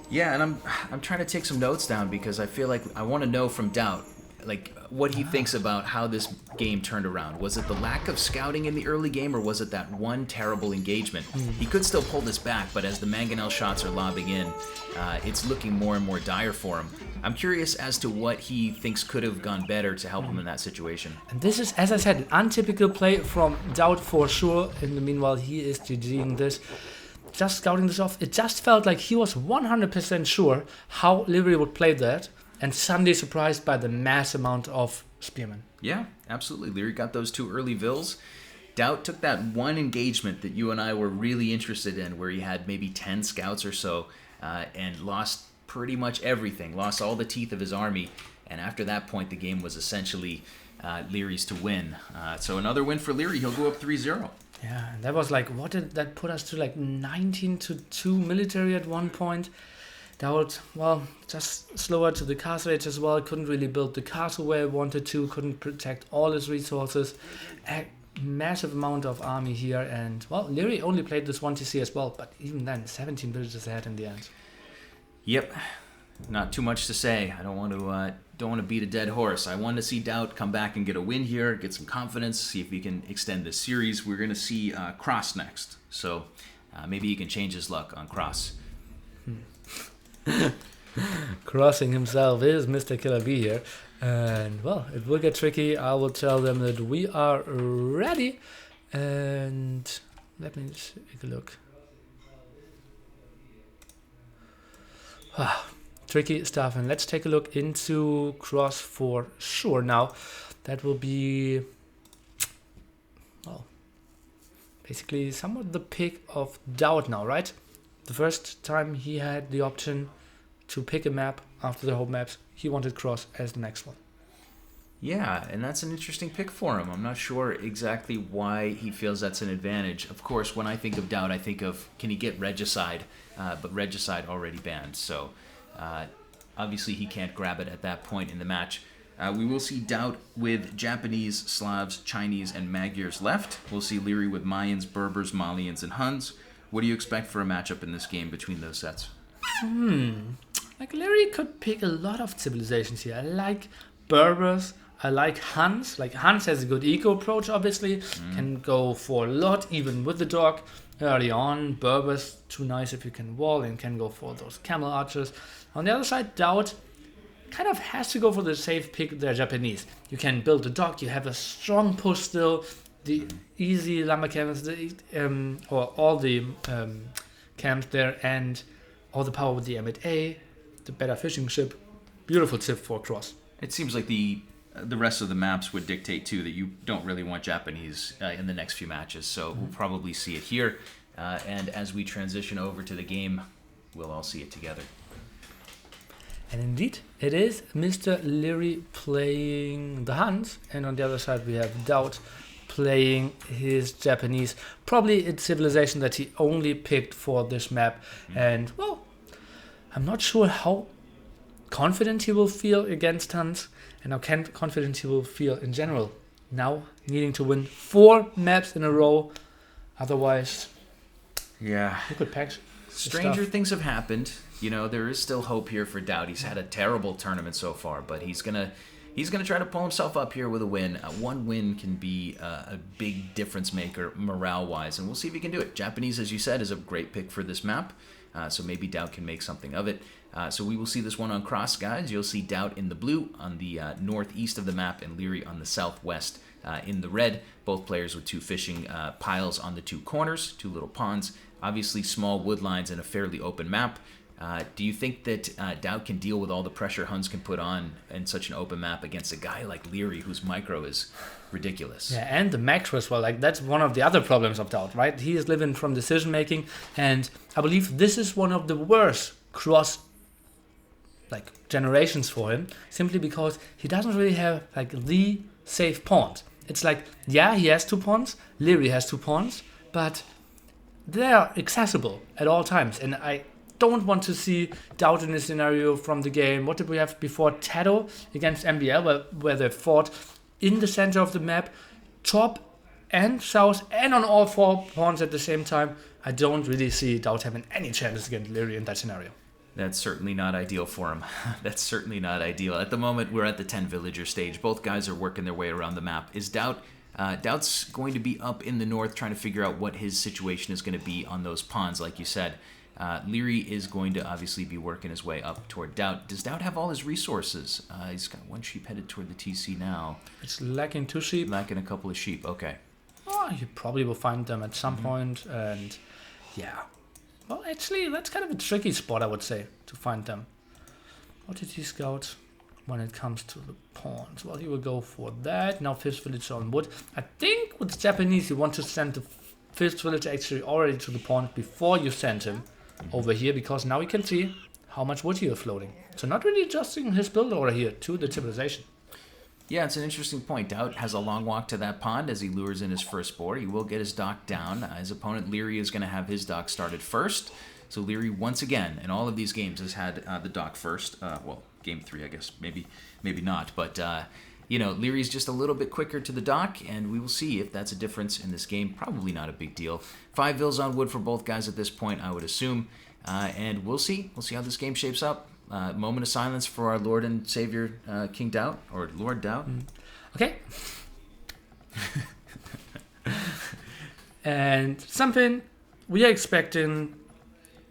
Yeah, and I'm trying to take some notes down because I feel like I want to know from DauT, like what he thinks about how this game turned around. Was it the lack of scouting in the early game, or was it that one terrible engagement? He could still pull this back, but as the Mangonel shots are lobbing in, it's looking more and more dire for him. I'm curious as to what he thinks could have gone better to help him in that situation. And this is, as I said, an untypical play from DauT for sure. In the meanwhile, he is GGing this. Just scouting this off, it just felt like he was 100% sure how Liereyy would play that, and suddenly surprised by the mass amount of spearmen. Yeah, absolutely. Liereyy got those 2 early vills. DauT took that one engagement that you and I were really interested in, where he had maybe 10 scouts or so, and lost pretty much everything, lost all the teeth of his army, and after that point the game was essentially Lierey's to win. So another win for Liereyy. He'll go up 3-0. Yeah, and that was like, what did that put us to, like 19-2 military at one point. DauT, well, just slower to the castle age as well, couldn't really build the castle where he wanted to, couldn't protect all his resources. A massive amount of army here, and well, Liereyy only played this one TC as well, but even then, 17 villages ahead in the end. Yep, not too much to say. I don't want to beat a dead horse. I want to see DauT come back and get a win here, get some confidence, see if we can extend this series. We're going to see Cross next, so maybe he can change his luck on Cross. Crossing himself is Mr. Killer B here, and well, it will get tricky. I will tell them that we are ready, and let me take a look. Tricky stuff, and let's take a look into Cross for sure now. That will be, well, basically somewhat the pick of DauT now, right? The first time he had the option to pick a map after the home maps, he wanted Cross as the next one. Yeah, and that's an interesting pick for him. I'm not sure exactly why he feels that's an advantage. Of course, when I think of DauT, I think of, can he get Regicide? But Regicide already banned, so obviously he can't grab it at that point in the match. We will see DauT with Japanese, Slavs, Chinese, and Magyars left. We'll see Liereyy with Mayans, Berbers, Malians, and Huns. What do you expect for a matchup in this game between those sets? Like, Liereyy could pick a lot of civilizations here. I like Berbers, I like Huns. Like, Huns has a good eco approach, obviously. Can go for a lot, even with the dog. Early on, Berbers, too nice if you can wall, and can go for those camel archers. On the other side, DauT kind of has to go for the safe pick, they're Japanese. You can build a dock, you have a strong push still, the easy lumber camps, or all the camps there, and all the power with the M8A, the better fishing ship. Beautiful tip for Cross. It seems like the rest of the maps would dictate too that you don't really want Japanese in the next few matches, so we'll probably see it here, and as we transition over to the game, we'll all see it together. And indeed, it is Mr. Liereyy playing the Huns, and on the other side we have DauT playing his Japanese, probably a civilization that he only picked for this map. And well, I'm not sure how confident he will feel against Huns, and how confident he will feel in general, now needing to win 4 maps in a row. Otherwise, yeah, he could pack Stranger things have happened. There is still hope here for DauT. He's had a terrible tournament so far, but he's gonna try to pull himself up here with a win. One win can be a big difference maker morale-wise, and we'll see if he can do it. Japanese, as you said, is a great pick for this map, so maybe DauT can make something of it. So we will see this one on cross, guys. You'll see DauT in the blue on the northeast of the map and Liereyy on the southwest in the red. Both players with 2 fishing piles on the 2 corners, 2 little ponds. Obviously small wood lines in a fairly open map. Do you think that DauT can deal with all the pressure Huns can put on in such an open map against a guy like Liereyy, whose micro is ridiculous? Yeah, and the macro as well. Like, that's one of the other problems of DauT, right? He is living from decision making, and I believe this is one of the worst cross generations for him, simply because he doesn't really have the safe pawns. It's like, yeah, he has 2 pawns, Liereyy has 2 pawns, but they are accessible at all times, and I don't want to see DauT in a scenario from the game. What did we have before? TaToH against MBL, where they fought in the center of the map, top and south, and on all 4 pawns at the same time. I don't really see DauT having any chances against Liereyy in that scenario. That's certainly not ideal for him. That's certainly not ideal. At the moment, we're at the 10 villager stage. Both guys are working their way around the map. Is DauT... DauT's going to be up in the north trying to figure out what his situation is going to be on those pawns, like you said. Liereyy is going to obviously be working his way up toward DauT. Does DauT have all his resources? He's got 1 sheep headed toward the TC now. It's lacking 2 sheep. Lacking a couple of sheep, okay. Oh, you probably will find them at some point, and yeah. Well, actually, that's kind of a tricky spot, I would say, to find them. What did he scout when it comes to the pawns? Well, he will go for that. Now 5th village on wood. I think with Japanese, you want to send the 5th village actually already to the pawn before you send him over here, because now you can see how much wood you are floating. So not really adjusting his build order here to the civilization. Yeah, it's an interesting point. DauT has a long walk to that pond as he lures in his first boar. He will get his dock down. His opponent, Liereyy, is going to have his dock started first. So Liereyy, once again, in all of these games, has had the dock first. Well, game 3, I guess. Maybe not. But, Lierey's just a little bit quicker to the dock, and we will see if that's a difference in this game. Probably not a big deal. 5 vills on wood for both guys at this point, I would assume. And we'll see. We'll see how this game shapes up. Moment of silence for our Lord and Savior, King DauT, or Lord DauT. Okay. And something we are expecting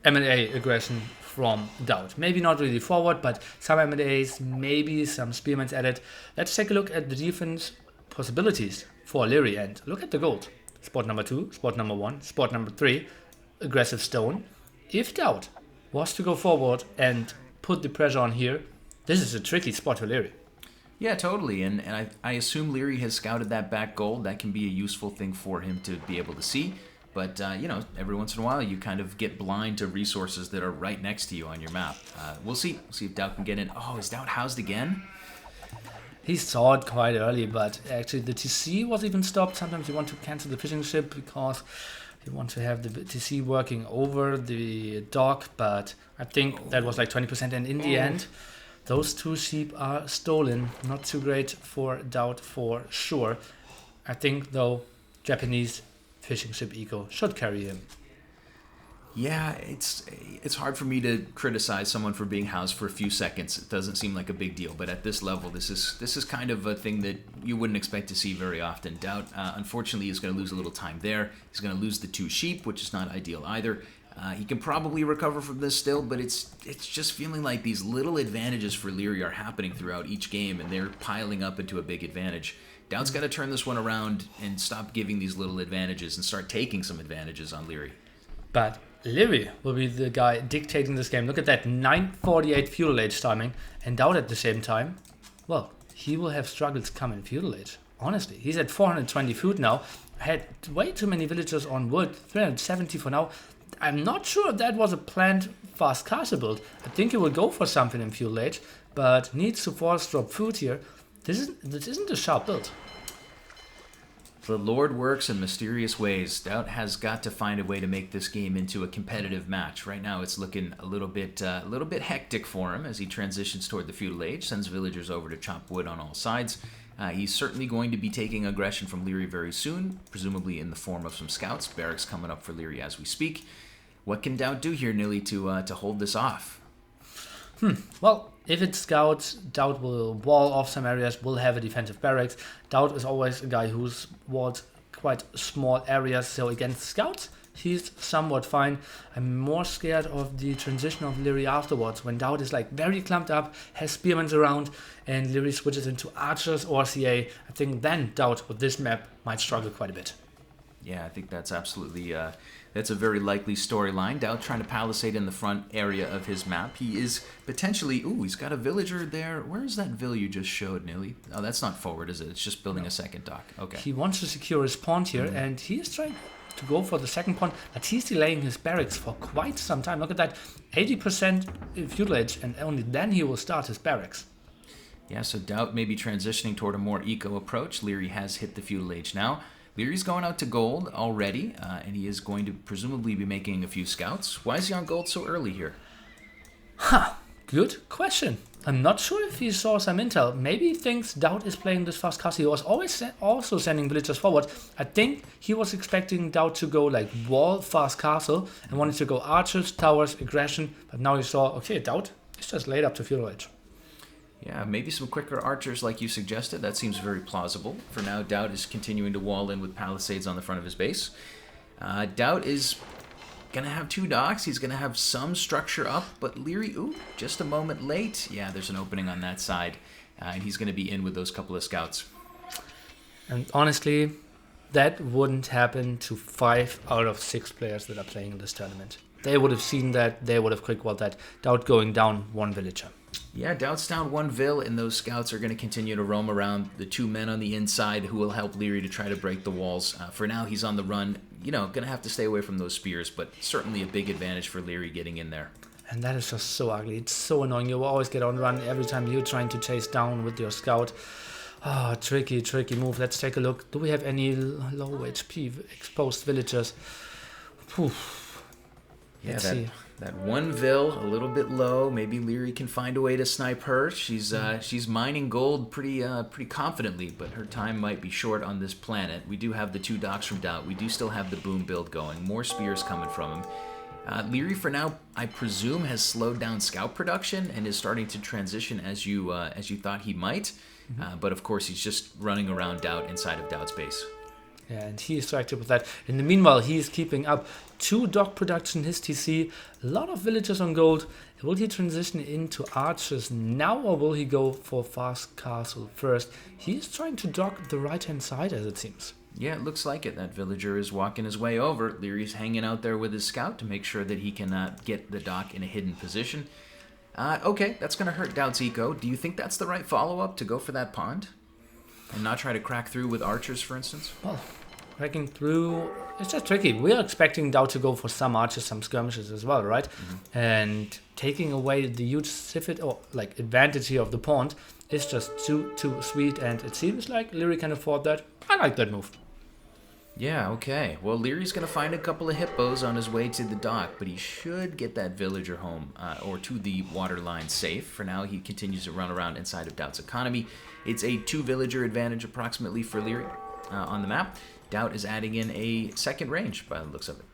M&A aggression from DauT. Maybe not really forward, but some M&As, maybe some spearmans added. Let's take a look at the defense possibilities for Liereyy, and look at the gold. Spot number 2, spot number 1, spot number 3, aggressive stone. If DauT was to go forward and put the pressure on here, this is a tricky spot for Liereyy. Yeah, totally. And I assume Liereyy has scouted that back gold. That can be a useful thing for him to be able to see. But, every once in a while, you kind of get blind to resources that are right next to you on your map. We'll see. We'll see if DauT can get in. Oh, is DauT housed again? He saw it quite early, but actually the TC was even stopped. Sometimes you want to cancel the fishing ship because you want to have the TC working over the dock, but I think that was like 20%, and in the end, those 2 sheep are stolen. Not too great for DauT for sure. I think, though, Japanese fishing ship eco should carry him. Yeah, it's hard for me to criticize someone for being housed for a few seconds. It doesn't seem like a big deal, but at this level, this is kind of a thing that you wouldn't expect to see very often. DauT, unfortunately, is going to lose a little time there. He's going to lose the 2 sheep, which is not ideal either. He can probably recover from this still, but it's just feeling like these little advantages for Liereyy are happening throughout each game, and they're piling up into a big advantage. DauT's got to turn this one around and stop giving these little advantages and start taking some advantages on Liereyy. But Liereyy will be the guy dictating this game. Look at that, 9:48 feudal age timing, and DauT at the same time. Well, he will have struggles coming feudal age. Honestly, he's at 420 food now. Had way too many villagers on wood, 370 for now. I'm not sure if that was a planned fast castle build. I think he will go for something in feudal age, but needs to force drop food here. This isn't a sharp build. The Lord works in mysterious ways. DauT has got to find a way to make this game into a competitive match. Right now, it's looking a little bit hectic for him as he transitions toward the feudal age, sends villagers over to chop wood on all sides. He's certainly going to be taking aggression from Liereyy very soon, presumably in the form of some scouts. Barracks coming up for Liereyy as we speak. What can DauT do here, Nili, to hold this off? Well, if it's scouts, DauT will wall off some areas, will have a defensive barracks. DauT is always a guy who's walled quite small areas, so against scouts, he's somewhat fine. I'm more scared of the transition of Liereyy afterwards, when DauT is like very clumped up, has spearmen around, and Liereyy switches into archers or CA. I think then DauT with this map might struggle quite a bit. Yeah, I think that's absolutely, that's a very likely storyline. DauT trying to palisade in the front area of his map. He is potentially, he's got a villager there. Where is that vill you just showed, Nili? Oh, that's not forward, is it? It's just building a second dock. Okay. He wants to secure his pawn here, and he is trying to go for the second pawn, but he's delaying his barracks for quite some time. Look at that, 80% feudal age, and only then he will start his barracks. Yeah, so DauT may be transitioning toward a more eco approach. Liereyy has hit the feudal age now. Lierey's going out to gold already, and he is going to presumably be making a few scouts. Why is he on gold so early here? Good question. I'm not sure if he saw some intel. Maybe he thinks DauT is playing this fast castle. He was always also sending villagers forward. I think he was expecting DauT to go like wall, fast castle, and wanted to go archers, towers, aggression. But now he saw, okay, DauT is just laid up to feudal age. Yeah, maybe some quicker archers like you suggested. That seems very plausible. For now, DauT is continuing to wall in with palisades on the front of his base. DauT is going to have 2 docks. He's going to have some structure up, but Liereyy, just a moment late. Yeah, there's an opening on that side, and he's going to be in with those couple of scouts. And honestly, that wouldn't happen to 5 out of 6 players that are playing in this tournament. They would have seen that. They would have quick-walled that. DauT going down 1 villager. Yeah, DauT's down 1 vill, and those scouts are going to continue to roam around. The 2 men on the inside who will help Liereyy to try to break the walls. For now, he's on the run. Going to have to stay away from those spears, but certainly a big advantage for Liereyy getting in there. And that is just so ugly. It's so annoying. You will always get on run every time you're trying to chase down with your scout. Tricky move. Let's take a look. Do we have any low HP exposed villagers? Let's see. That 1 vill, a little bit low. Maybe Liereyy can find a way to snipe her. She's mining gold pretty confidently, but her time might be short on this planet. We do have the 2 docks from DauT. We do still have the boom build going. More spears coming from him. Liereyy, for now, I presume, has slowed down scout production and is starting to transition as you thought he might. But of course, he's just running around DauT inside of DauT's base. Yeah, and he is so active with that. In the meanwhile, he is keeping up 2 dock production, his TC, a lot of villagers on gold. Will he transition into archers now, or will he go for fast castle first? He is trying to dock the right-hand side, as it seems. Yeah, it looks like it. That villager is walking his way over. Lierey's hanging out there with his scout to make sure that he can get the dock in a hidden position. Okay, that's going to hurt DauT's eco. Do you think that's the right follow-up, to go for that pond? And not try to crack through with archers, for instance? Well, cracking through, it's just tricky. We are expecting DauT to go for some archers, some skirmishes as well, right? And taking away the huge advantage here of the pond is just too sweet, and it seems like Liereyy can afford that. I like that move. Yeah, okay. Well, Lierey's going to find a couple of hippos on his way to the dock, but he should get that villager home, or to the water line safe. For now, he continues to run around inside of DauT's economy. It's a 2 villager advantage approximately for Liereyy on the map. DauT is adding in a second range by the looks of it.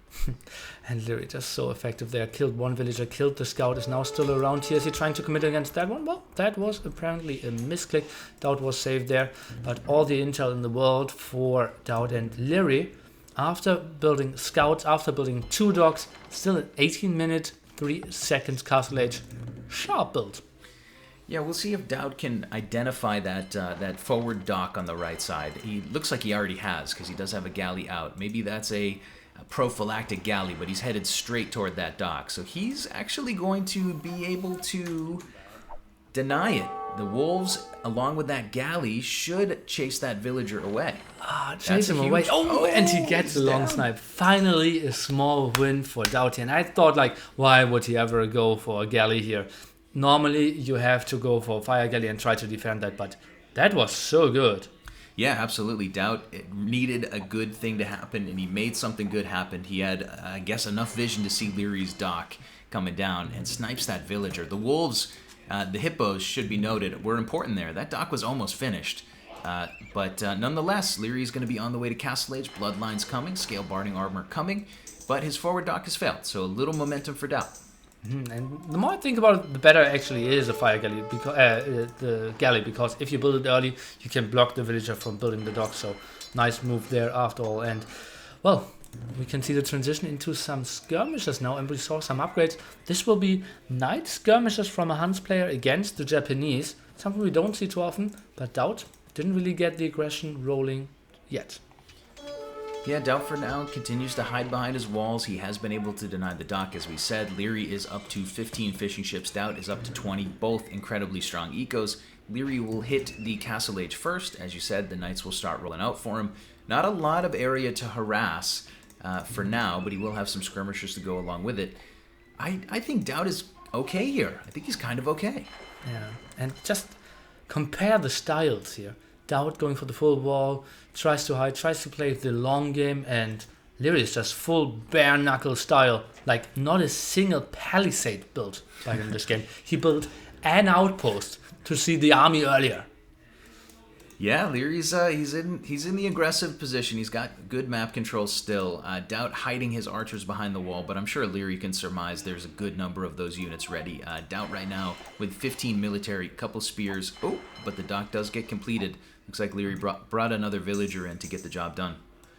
And Liereyy just so effective there. Killed 1 villager, killed the scout, is now still around here. Is he trying to commit against that one? Well, that was apparently a misclick. DauT was saved there, but all the intel in the world for DauT and Liereyy, after building scouts, after building 2 docks, still an 18-minute, 3 seconds castle age. Sharp build. Yeah, we'll see if DauT can identify that forward dock on the right side. He looks like he already has, because he does have a galley out. Maybe that's a prophylactic galley, but he's headed straight toward that dock. So he's actually going to be able to deny it. The wolves, along with that galley, should chase that villager away. Chase him away. And he gets a long snipe. Finally, a small win for DauT. And I thought, why would he ever go for a galley here? Normally, you have to go for a fire galley and try to defend that, but that was so good. Yeah, absolutely. DauT needed a good thing to happen, and he made something good happen. He had, I guess, enough vision to see Lierey's dock coming down and snipes that villager. The wolves, the hippos, should be noted, were important there. That dock was almost finished. But nonetheless, Liereyy is going to be on the way to Castle Age. Bloodline's coming, Scale Barding Armor coming, but his forward dock has failed, so a little momentum for DauT. And the more I think about it, the better actually is a fire galley, because the galley, because if you build it early, you can block the villager from building the dock. So nice move there after all. And well, we can see the transition into some skirmishes now, and we saw some upgrades. This will be night skirmishes from a Hans player against the Japanese, something we don't see too often, but DauT didn't really get the aggression rolling yet. Yeah, DauT for now continues to hide behind his walls. He has been able to deny the dock, as we said. Liereyy is up to 15 fishing ships. DauT is up to 20, both incredibly strong ecos. Liereyy will hit the Castle Age first. As you said, the Knights will start rolling out for him. Not a lot of area to harass for now, but he will have some skirmishers to go along with it. I think DauT is okay here. I think he's kind of okay. Yeah, and just compare the styles here. DauT going for the full wall, tries to hide, tries to play the long game, and Liereyy is just full bare knuckle style. Like, not a single palisade built by him this game. He built an outpost to see the army earlier. Yeah, Lierey's he's in the aggressive position. He's got good map control still. DauT hiding his archers behind the wall, but I'm sure Liereyy can surmise there's a good number of those units ready. DauT right now with 15 military, couple spears. Oh, but the dock does get completed. Looks like Liereyy brought another villager in to get the job done.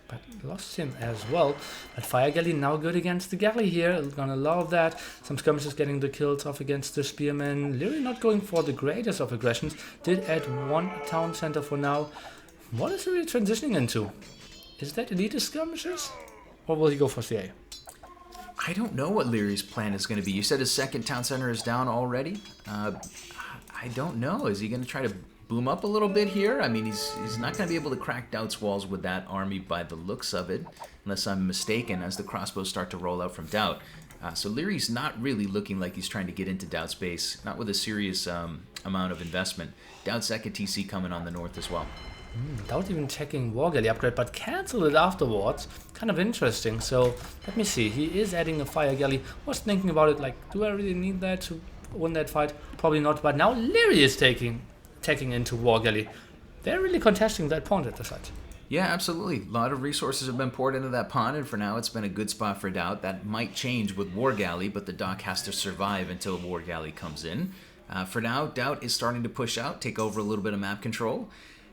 But lost him as well. But Fire Galley now good against the Galley here. Gonna love that. Some skirmishes getting the kills off against the Spearmen. Liereyy not going for the greatest of aggressions. Did add one town center for now. What is he really transitioning into? Is that elite skirmishers? Or will he go for CA? I don't know what Lierey's plan is going to be. You said his second town center is down already? I don't know. Is he going to try to boom up a little bit here? I mean, he's not going to be able to crack DauT's walls with that army by the looks of it, unless I'm mistaken, as the crossbows start to roll out from DauT. So Lierey's not really looking like he's trying to get into DauT's base, not with a serious amount of investment. DauT's second TC coming on the north as well. Without even checking War Galley upgrade, but cancel it afterwards. Kind of interesting. So let me see. He is adding a Fire Galley. Was thinking about it, like, do I really need that to win that fight? Probably not. But now Liereyy is taking into War Galley. They're really contesting that pond at the site. Yeah, absolutely. A lot of resources have been poured into that pond, and for now it's been a good spot for DauT. That might change with War Galley, but the dock has to survive until War Galley comes in. For now, DauT is starting to push out, take over a little bit of map control,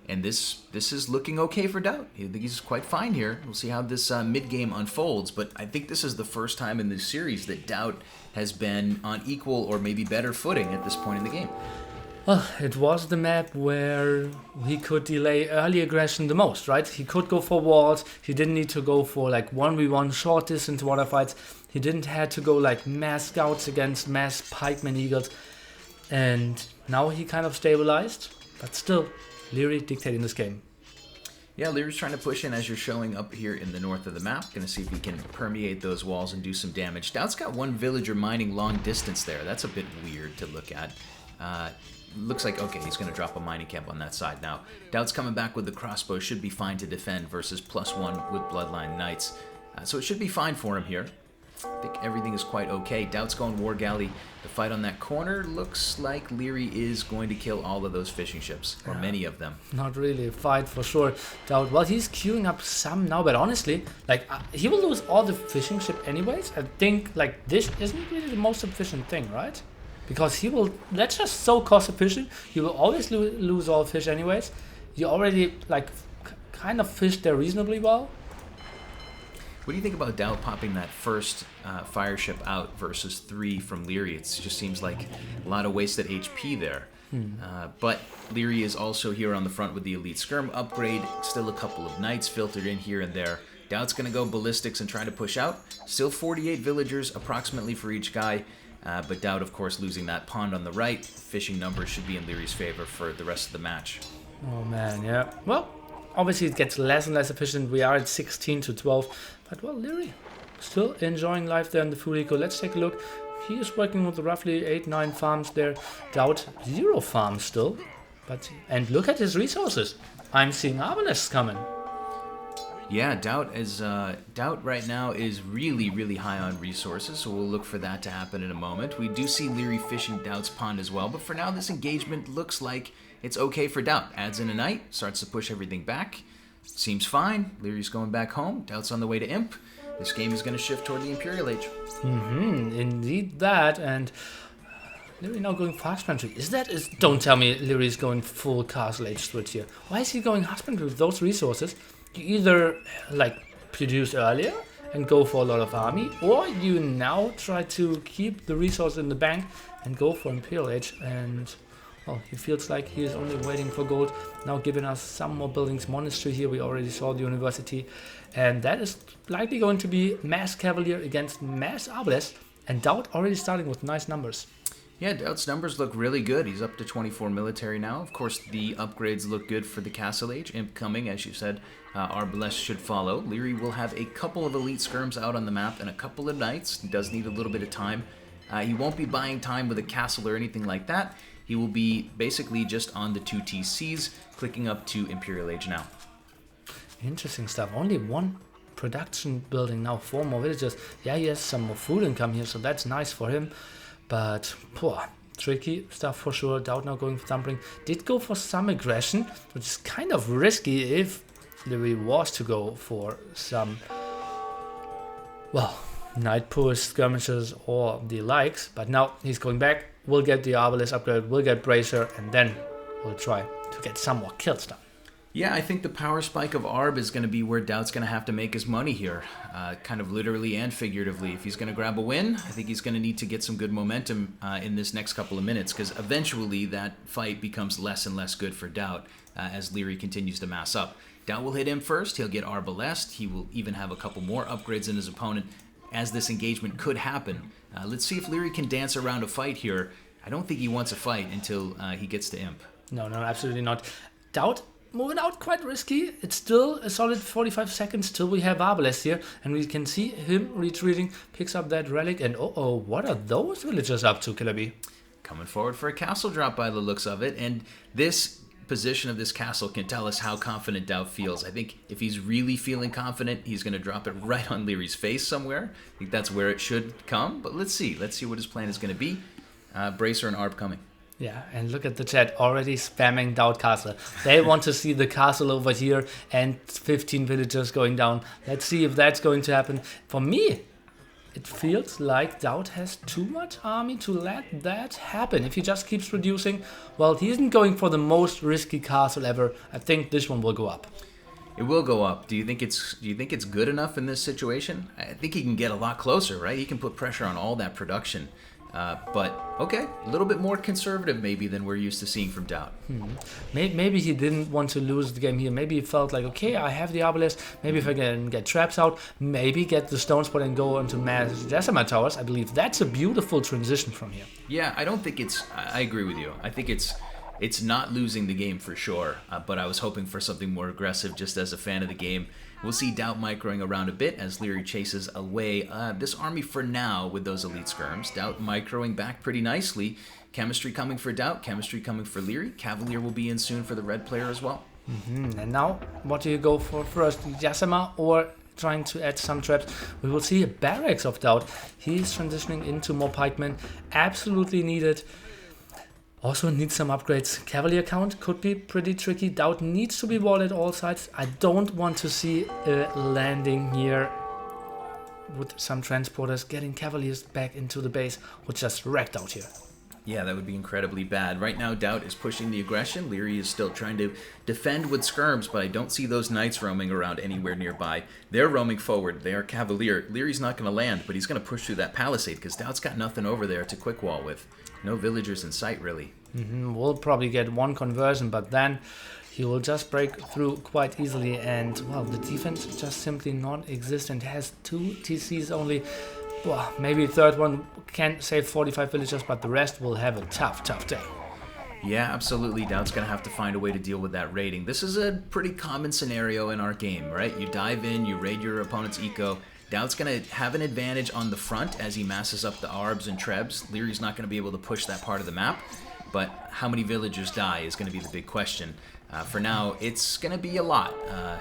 and this is looking okay for DauT. I think he's quite fine here. We'll see how this mid-game unfolds, but I think this is the first time in this series that DauT has been on equal or maybe better footing at this point in the game. Well, it was the map where he could delay early aggression the most, right? He could go for walls. He didn't need to go for like 1v1 short distance water fights. He didn't have to go like mass scouts against mass pikeman eagles. And now he kind of stabilized, but still, Liereyy dictating this game. Yeah, Lierey's trying to push in as you're showing up here in the north of the map. Gonna see if he can permeate those walls and do some damage. DauT's got one villager mining long distance there. That's a bit weird to look at. Looks like, okay, he's going to drop a mining camp on that side now. DauT's coming back with the crossbow. Should be fine to defend versus +1 with Bloodline Knights. So it should be fine for him here. I think everything is quite okay. DauT's going War Galley. The fight on that corner looks like Liereyy is going to kill all of those fishing ships, or many of them. Not really a fight for sure. DauT, well, he's queuing up some now, but honestly, like, he will lose all the fishing ship anyways. I think, like, this isn't really the most efficient thing, right? Because he will, that's just so cost efficient. He will always lose all fish anyways. You already, like, kind of fished there reasonably well. What do you think about DauT popping that first fire ship out versus 3 from Liereyy? It just seems like a lot of wasted HP there. But Liereyy is also here on the front with the Elite Skirm upgrade. Still a couple of Knights filtered in here and there. DauT's going to go ballistics and try to push out. Still 48 villagers approximately for each guy. But DauT, of course, losing that pond on the right. Fishing numbers should be in Lierey's favor for the rest of the match. Oh man, yeah. Well, obviously it gets less and less efficient. We are at 16 to 12. But well, Liereyy still enjoying life there in the food eco. Let's take a look. He is working with roughly 8-9 farms there. DauT, 0 farms still. And look at his resources. I'm seeing Arbalests coming. Yeah, DauT right now is really, really high on resources, so we'll look for that to happen in a moment. We do see Liereyy fishing DauT's pond as well, but for now this engagement looks like it's okay for DauT. Adds in a knight, starts to push everything back. Seems fine. Lierey's going back home. DauT's on the way to Imp. This game is going to shift toward the Imperial Age. Indeed that, and Liereyy now going for husbandry. Don't tell me Lierey's going full Castle Age switch here. Why is he going husbandry with those resources? You either produce earlier and go for a lot of army, or you now try to keep the resource in the bank and go for Imperial Age. And well, he feels like he is only waiting for gold. Now giving us some more buildings. Monastery here, we already saw the university. And that is likely going to be Mass Cavalier against Mass Arbalest. And DauT already starting with nice numbers. Yeah, DauT's numbers look really good. He's up to 24 military now. Of course, the upgrades look good for the Castle Age. Imp coming, as you said. Arbalest should follow. Liereyy will have a couple of elite skirms out on the map and a couple of knights. He does need a little bit of time. He won't be buying time with a castle or anything like that. He will be basically just on the 2 TCs, clicking up to Imperial Age now. Interesting stuff. Only one production building now, 4 more villages. Yeah, he has some more food income here, so that's nice for him. But, tricky stuff for sure. DauT now going for thumping. Did go for some aggression, which is kind of risky if Liereyy was to go for some, night push, skirmishes, or the likes. But now he's going back. We'll get the Arbalest upgrade, we'll get Bracer, and then we'll try to get some more kills done. Yeah, I think the power spike of Arb is going to be where DauT's going to have to make his money here, kind of literally and figuratively. If he's going to grab a win, I think he's going to need to get some good momentum in this next couple of minutes, because eventually that fight becomes less and less good for DauT as Liereyy continues to mass up. DauT will hit him first, he'll get Arbalest, he will even have a couple more upgrades in his opponent as this engagement could happen. Let's see if Liereyy can dance around a fight here. I don't think he wants a fight until he gets to Imp. No, absolutely not. DauT moving out quite risky. It's still a solid 45 seconds till we have Arbalest here, and we can see him retreating, picks up that relic, and what are those villagers up to, Killer B? Coming forward for a castle drop by the looks of it, and this position of this castle can tell us how confident DauT feels. I think if he's really feeling confident, he's going to drop it right on Lierey's face somewhere. I think that's where it should come, but let's see what his plan is going to be. Bracer and Arb coming. Yeah, and look at the chat already spamming DauT Castle. They want to see the castle over here and 15 villagers going down. Let's see if that's going to happen. For me, it feels like DauT has too much army to let that happen. If he just keeps reducing, well, he isn't going for the most risky castle ever. I think this one will go up. It will go up. Do you think it's good enough in this situation? I think he can get a lot closer, right? He can put pressure on all that production. But, okay, a little bit more conservative maybe than we're used to seeing from DauT. Maybe he didn't want to lose the game here. Maybe he felt like, okay, I have the Arbalest. Maybe if I can get traps out, maybe get the stone spot and go into Mass Decima Towers. I believe that's a beautiful transition from here. Yeah, I don't think I agree with you. I think it's not losing the game for sure, but I was hoping for something more aggressive just as a fan of the game. We'll see DauT microing around a bit as Liereyy chases away this army for now with those elite skirms. DauT microing back pretty nicely. Chemistry coming for DauT, chemistry coming for Liereyy. Cavalier will be in soon for the red player as well. And now, what do you go for first? Decima or trying to add some traps? We will see a barracks of DauT. He's transitioning into more pikemen. Absolutely needed. Also needs some upgrades. Cavalier count could be pretty tricky. DauT needs to be walled at all sides. I don't want to see a landing here with some transporters getting Cavaliers back into the base, which just wrecked out here. Yeah, that would be incredibly bad. Right now, DauT is pushing the aggression. Liereyy is still trying to defend with skirms, but I don't see those knights roaming around anywhere nearby. They're roaming forward. They are Cavalier. Lierey's not going to land, but he's going to push through that palisade because DauT's got nothing over there to quick wall with. No villagers in sight, really. We'll probably get one conversion, but then he will just break through quite easily. And, well, the defense is just simply non-existent. Has 2 TCs only. Well, maybe a third one can save 45 villagers, but the rest will have a tough day. Yeah, absolutely. DauT's going to have to find a way to deal with that raiding. This is a pretty common scenario in our game, right? You dive in, you raid your opponent's eco. DauT's going to have an advantage on the front as he masses up the Arbs and Trebs. Lierey's not going to be able to push that part of the map, but how many villagers die is going to be the big question. For now, it's going to be a lot. A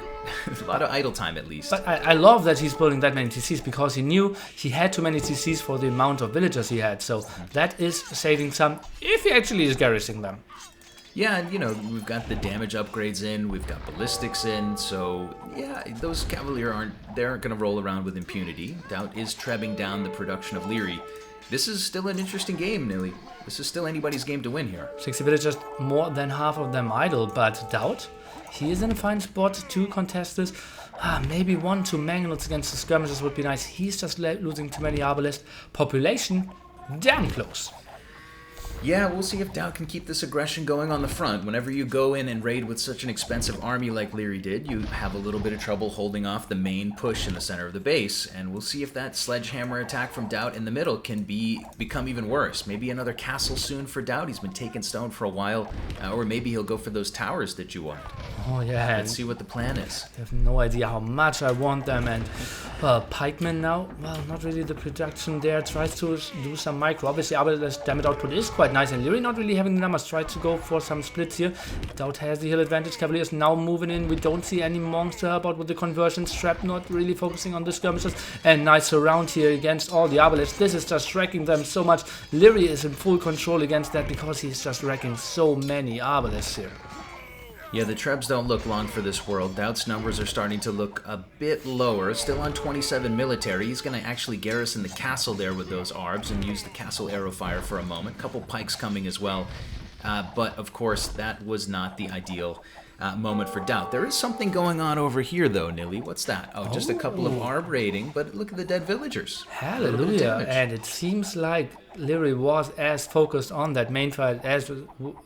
lot of idle time, at least. But I love that he's building that many TCs because he knew he had too many TCs for the amount of villagers he had. So that is saving some if he actually is garrisoning them. Yeah, and we've got the damage upgrades in, we've got ballistics in, so yeah, those Cavalier aren't going to roll around with impunity. DauT is trebbing down the production of Liereyy. This is still an interesting game, Nili. This is still anybody's game to win here. 60 villagers, more than half of them idle, but DauT, he is in a fine spot to contest this. Maybe 1-2 Mangonels against the skirmishers would be nice. He's just losing too many Arbalest. Population, damn close. Yeah, we'll see if DauT can keep this aggression going on the front. Whenever you go in and raid with such an expensive army like Liereyy did, you have a little bit of trouble holding off the main push in the center of the base. And we'll see if that sledgehammer attack from DauT in the middle can become even worse. Maybe another castle soon for DauT. He's been taking stone for a while. Or maybe he'll go for those towers that you want. Oh, yeah. Let's see what the plan is. I have no idea how much I want them. And, well, pikemen now, well, not really the production there. Tries to do some micro. Obviously, Arbalest damage output is quite nice, and Liereyy not really having the numbers. Try to go for some splits here. DauT has the hill advantage. Cavaliers now moving in. We don't see any monks to help out with the conversions. Trap not really focusing on the skirmishes. And nice surround here against all the Arbalists. This is just wrecking them so much. Liereyy is in full control against that because he's just wrecking so many Arbalists here. Yeah, the Trebs don't look long for this world. DauT's numbers are starting to look a bit lower. Still on 27 military. He's going to actually garrison the castle there with those Arbs and use the castle arrow fire for a moment. Couple pikes coming as well. But, of course, that was not the ideal moment for DauT. There is something going on over here, though, Nili. What's that? Oh, just a couple of Arb raiding, but look at the dead villagers. Hallelujah. And it seems like Liereyy was as focused on that main fight as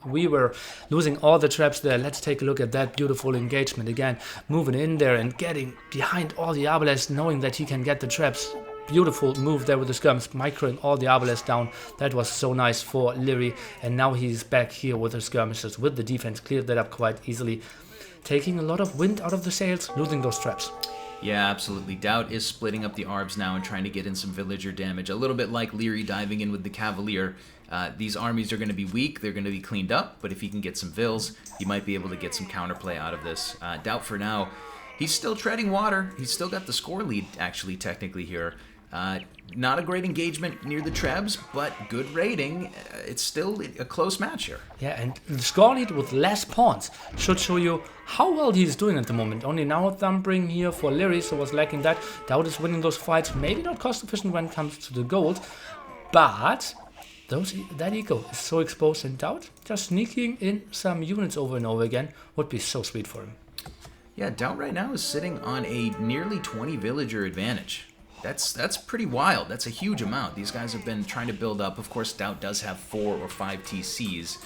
we were, losing all the traps there. Let's take a look at that beautiful engagement again. Moving in there and getting behind all the Arbalists, knowing that he can get the traps. Beautiful move there with the skirms, microing all the Arbalists down. That was so nice for Liereyy. And now he's back here with the skirmishes, with the defense. Cleared that up quite easily. Taking a lot of wind out of the sails, losing those traps. Yeah, absolutely. DauT is splitting up the Arbs now and trying to get in some villager damage. A little bit like Liereyy diving in with the Cavalier. These armies are going to be weak. They're going to be cleaned up. But if he can get some vills, he might be able to get some counterplay out of this. DauT for now, he's still treading water. He's still got the score lead, actually, technically here. Not a great engagement near the Trebs, but good raiding. It's still a close match here. Yeah, and the score lead with less pawns should show you how well he's doing at the moment. Only now a thumbring here for Liereyy, so was lacking that. DauT is winning those fights, maybe not cost efficient when it comes to the gold, but that eco is so exposed, and DauT just sneaking in some units over and over again would be so sweet for him. Yeah, DauT right now is sitting on a nearly 20 villager advantage. That's pretty wild. That's a huge amount. These guys have been trying to build up. Of course, DauT does have 4 or 5 TCs,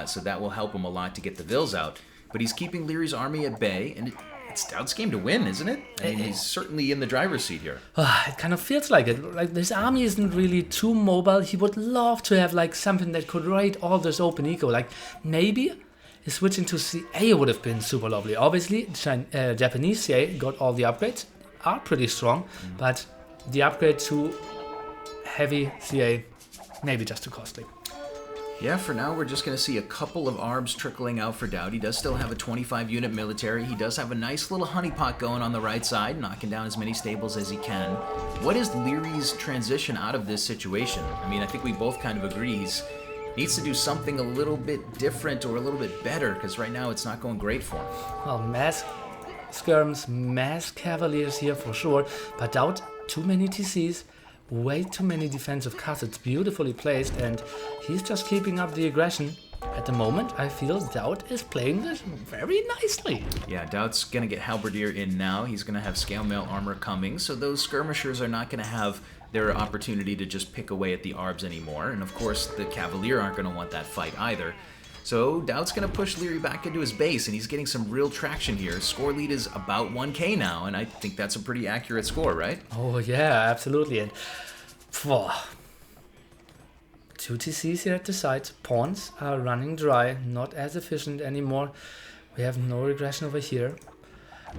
so that will help him a lot to get the vills out. But he's keeping Lierey's army at bay, and it's DauT's game to win, isn't it? I mean, he's certainly in the driver's seat here. It kind of feels like it. Like, this army isn't really too mobile. He would love to have like something that could raid all this open eco. Like, maybe switching to CA would have been super lovely. Obviously, Japanese CA got all the upgrades, are pretty strong, but the upgrade to heavy CA, maybe just too costly. Yeah, for now we're just going to see a couple of Arbs trickling out for DauT. He does still have a 25-unit military. He does have a nice little honeypot going on the right side, knocking down as many stables as he can. What is Lierey's transition out of this situation? I mean, I think we both kind of agree he needs to do something a little bit different or a little bit better, because right now it's not going great for him. Well, mass skirms, mass cavaliers here for sure, but DauT, too many TCs, way too many defensive cuts. It's beautifully placed, and he's just keeping up the aggression. At the moment, I feel DauT is playing this very nicely. Yeah, DauT's going to get Halberdier in now. He's going to have scale mail armor coming, so those skirmishers are not going to have their opportunity to just pick away at the Arbs anymore. And of course, the Cavalier aren't going to want that fight either. So DauT's going to push Liereyy back into his base, and he's getting some real traction here. Score lead is about 1k now, and I think that's a pretty accurate score, right? Oh yeah, absolutely. And 2 TCs here at the side. Pawns are running dry, not as efficient anymore. We have no regression over here.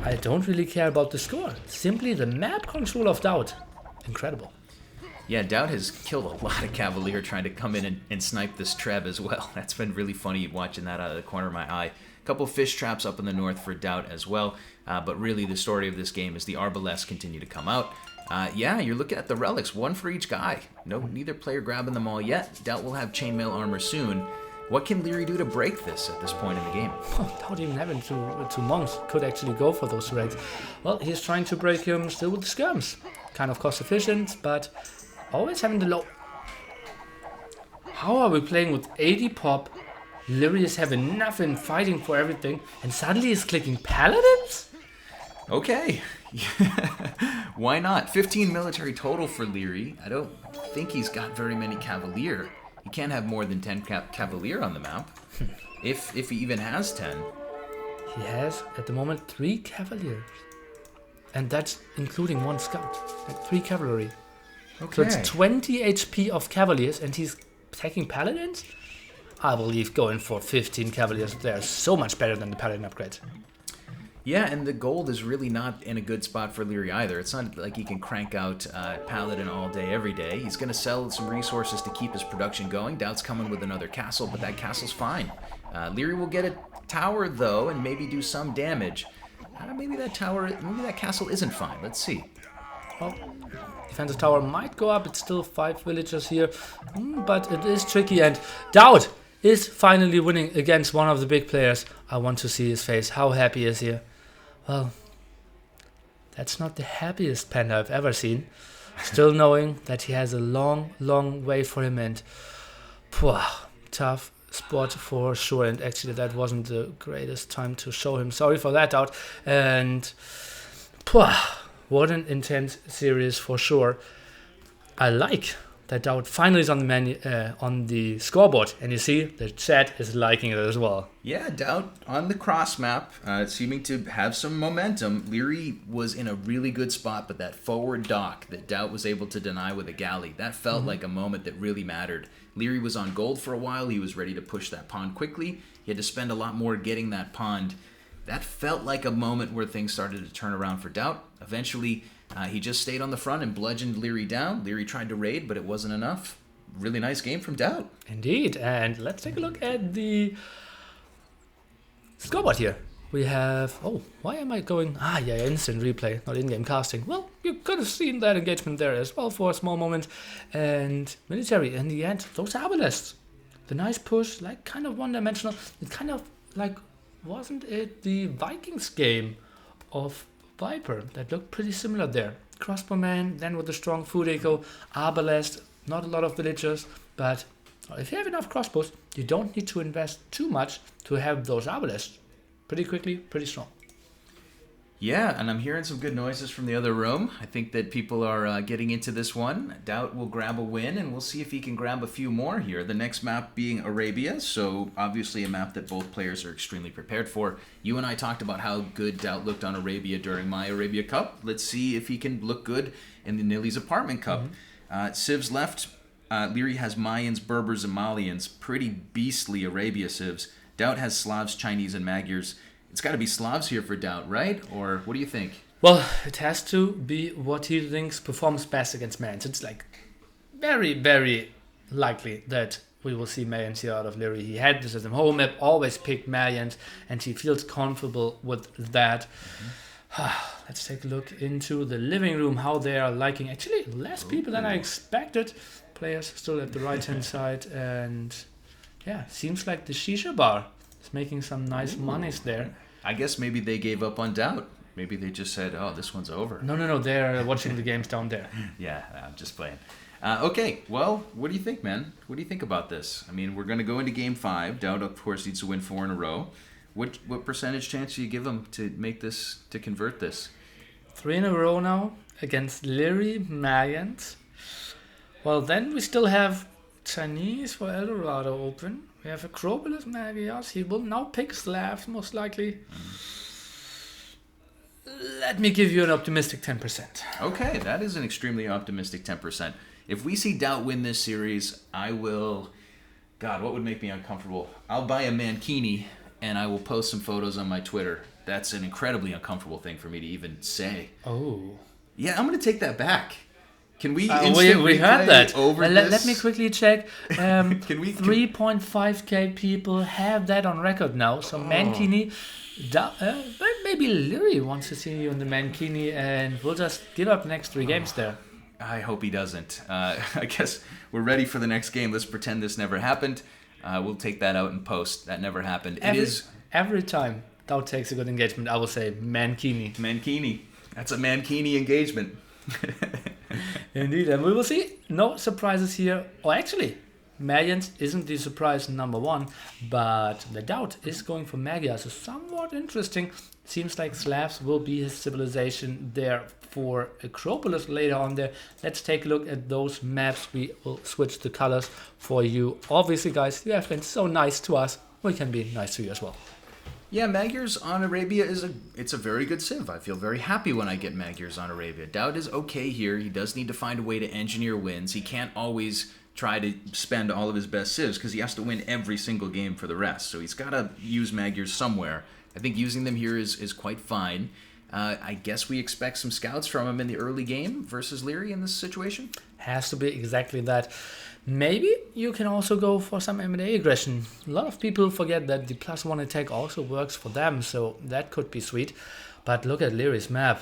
I don't really care about the score. Simply the map control of DauT. Incredible. Yeah, DauT has killed a lot of Cavalier trying to come in and snipe this Treb as well. That's been really funny watching that out of the corner of my eye. A couple fish traps up in the north for DauT as well. But really the story of this game is the Arbalests continue to come out. Yeah, you're looking at the relics, 1 for each guy. Neither player grabbing them all yet. DauT will have chainmail armor soon. What can Liereyy do to break this at this point in the game? Without even having two monks could actually go for those rags. Well, he's trying to break him still with the skirms. Kind of cost efficient, but always having the low. How are we playing with 80 pop? Liereyy is having nothing, fighting for everything, and suddenly he's clicking paladins? Okay. Why not? 15 military total for Liereyy. I don't think he's got very many cavalier. He can't have more than 10 cavalier on the map. if he even has 10. He has, at the moment, 3 cavaliers. And that's including 1 scout. Like 3 cavalry. Okay. So it's 20 HP of cavaliers, and he's attacking paladins? I believe going for 15 cavaliers there is so much better than the paladin upgrade. Yeah, and the gold is really not in a good spot for Liereyy either. It's not like he can crank out Paladin all day, every day. He's going to sell some resources to keep his production going. DauT's coming with another castle, but that castle's fine. Liereyy will get a tower, though, and maybe do some damage. Maybe that castle isn't fine. Let's see. Well, defensive tower might go up. It's still 5 villagers here, but it is tricky. And DauT is finally winning against one of the big players. I want to see his face. How happy is he? Well, that's not the happiest panda I've ever seen. Still knowing that he has a long, long way for him, and tough spot for sure. And actually, that wasn't the greatest time to show him. Sorry for that, DauT. And what an intense series for sure. I like that DauT finally is on the menu, on the scoreboard, and you see the chat is liking it as well. Yeah, DauT on the cross map, seeming to have some momentum. Liereyy was in a really good spot, but that forward dock that DauT was able to deny with a galley, that felt like a moment that really mattered. Liereyy was on gold for a while. He was ready to push that pond quickly. He had to spend a lot more getting that pond. That felt like a moment where things started to turn around for DauT. Eventually, he just stayed on the front and bludgeoned Liereyy down. Liereyy tried to raid, but it wasn't enough. Really nice game from DauT. Indeed, and let's take a look at the scoreboard here. We have, why am I going, instant replay, not in-game casting. Well, you could have seen that engagement there as well for a small moment. And military, in the end, those arbalists. The nice push, like kind of one-dimensional. It kind of like, wasn't it the Vikings game of Viper that looked pretty similar there? Crossbowman, then with a strong food eco, arbalest, not a lot of villagers, but if you have enough crossbows, you don't need to invest too much to have those arbalests. Pretty quickly, pretty strong. Yeah, and I'm hearing some good noises from the other room. I think that people are getting into this one. DauT will grab a win, and we'll see if he can grab a few more here. The next map being Arabia, so obviously a map that both players are extremely prepared for. You and I talked about how good DauT looked on Arabia during my Arabia Cup. Let's see if he can look good in the Nili's Apartment Cup. Civs left. Liereyy has Mayans, Berbers, and Malians. Pretty beastly Arabia Civs. DauT has Slavs, Chinese, and Magyars. It's got to be Slavs here for DauT, right? Or what do you think? Well, it has to be what he thinks performs best against Mayans. It's like very, very likely that we will see Mayans here out of Liereyy. He had this as a home map, always picked Mayans, and he feels comfortable with that. Let's take a look into the living room, how they are liking. Actually, less people than I expected. Players still at the right-hand side, and yeah, seems like the Shisha Bar is making some nice monies there. I guess maybe they gave up on DauT. Maybe they just said, this one's over. No, they're watching the games down there. Yeah, I'm just playing. Okay, well, what do you think, man? What do you think about this? I mean, we're going to go into Game 5. DauT, of course, needs to win 4 in a row. What percentage chance do you give them to make this, to convert this? 3 in a row now against Liereyy, Mayans. Well, then we still have Chinese for Eldorado open. We have Acropolis Magyars. He will now pick Slavs, most likely. Let me give you an optimistic 10%. Okay, that is an extremely optimistic 10%. If we see DauT win this series, I will... God, what would make me uncomfortable? I'll buy a mankini, and I will post some photos on my Twitter. That's an incredibly uncomfortable thing for me to even say. Oh. Yeah, I'm going to take that back. Can we we heard that. Over let me quickly check. Can we 3.5k people have that on record now. So Mankini, maybe Liereyy wants to see you in the Mankini, and we'll just give up the next 3 games there. I hope he doesn't. I guess we're ready for the next game. Let's pretend this never happened. We'll take that out in post. That never happened. Every time DauT takes a good engagement, I will say Mankini. Mankini. That's a Mankini engagement. Indeed, and we will see. No surprises here. Or actually, Magians isn't the surprise number one, but the DauT is going for Magia, so somewhat interesting. Seems like Slavs will be his civilization there for Acropolis later on there. Let's take a look at those maps. We will switch the colors for you. Obviously, guys, you have been so nice to us. We can be nice to you as well. Yeah, Magyars on Arabia it's a very good civ. I feel very happy when I get Magyars on Arabia. DauT is okay here. He does need to find a way to engineer wins. He can't always try to spend all of his best civs because he has to win every single game for the rest. So he's got to use Magyars somewhere. I think using them here is quite fine. I guess we expect some scouts from him in the early game versus Liereyy in this situation. Has to be exactly that. Maybe you can also go for some M&A aggression. A lot of people forget that the +1 attack also works for them, so that could be sweet. But look at Lierey's map.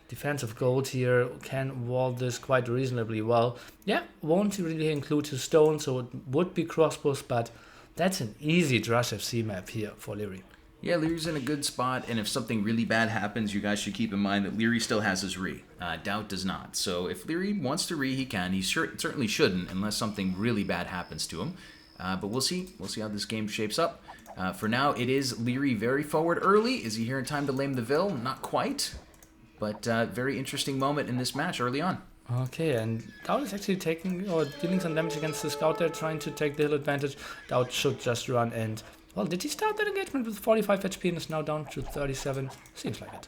Defensive gold here, can wall this quite reasonably well. Yeah, won't really include his stone, so it would be crossbows, but that's an easy Drush FC map here for Liereyy. Yeah, Lierey's in a good spot, and if something really bad happens, you guys should keep in mind that Liereyy still has his re. DauT does not. So if Liereyy wants to re, he can. He certainly shouldn't, unless something really bad happens to him. But we'll see. We'll see how this game shapes up. For now, it is Liereyy very forward early. Is he here in time to lame the Vil? Not quite. But very interesting moment in this match early on. Okay, and DauT is actually taking or dealing some damage against the scout there, trying to take the hill advantage. DauT should just run and... Well, did he start that engagement with 45 HP and is now down to 37? Seems like it.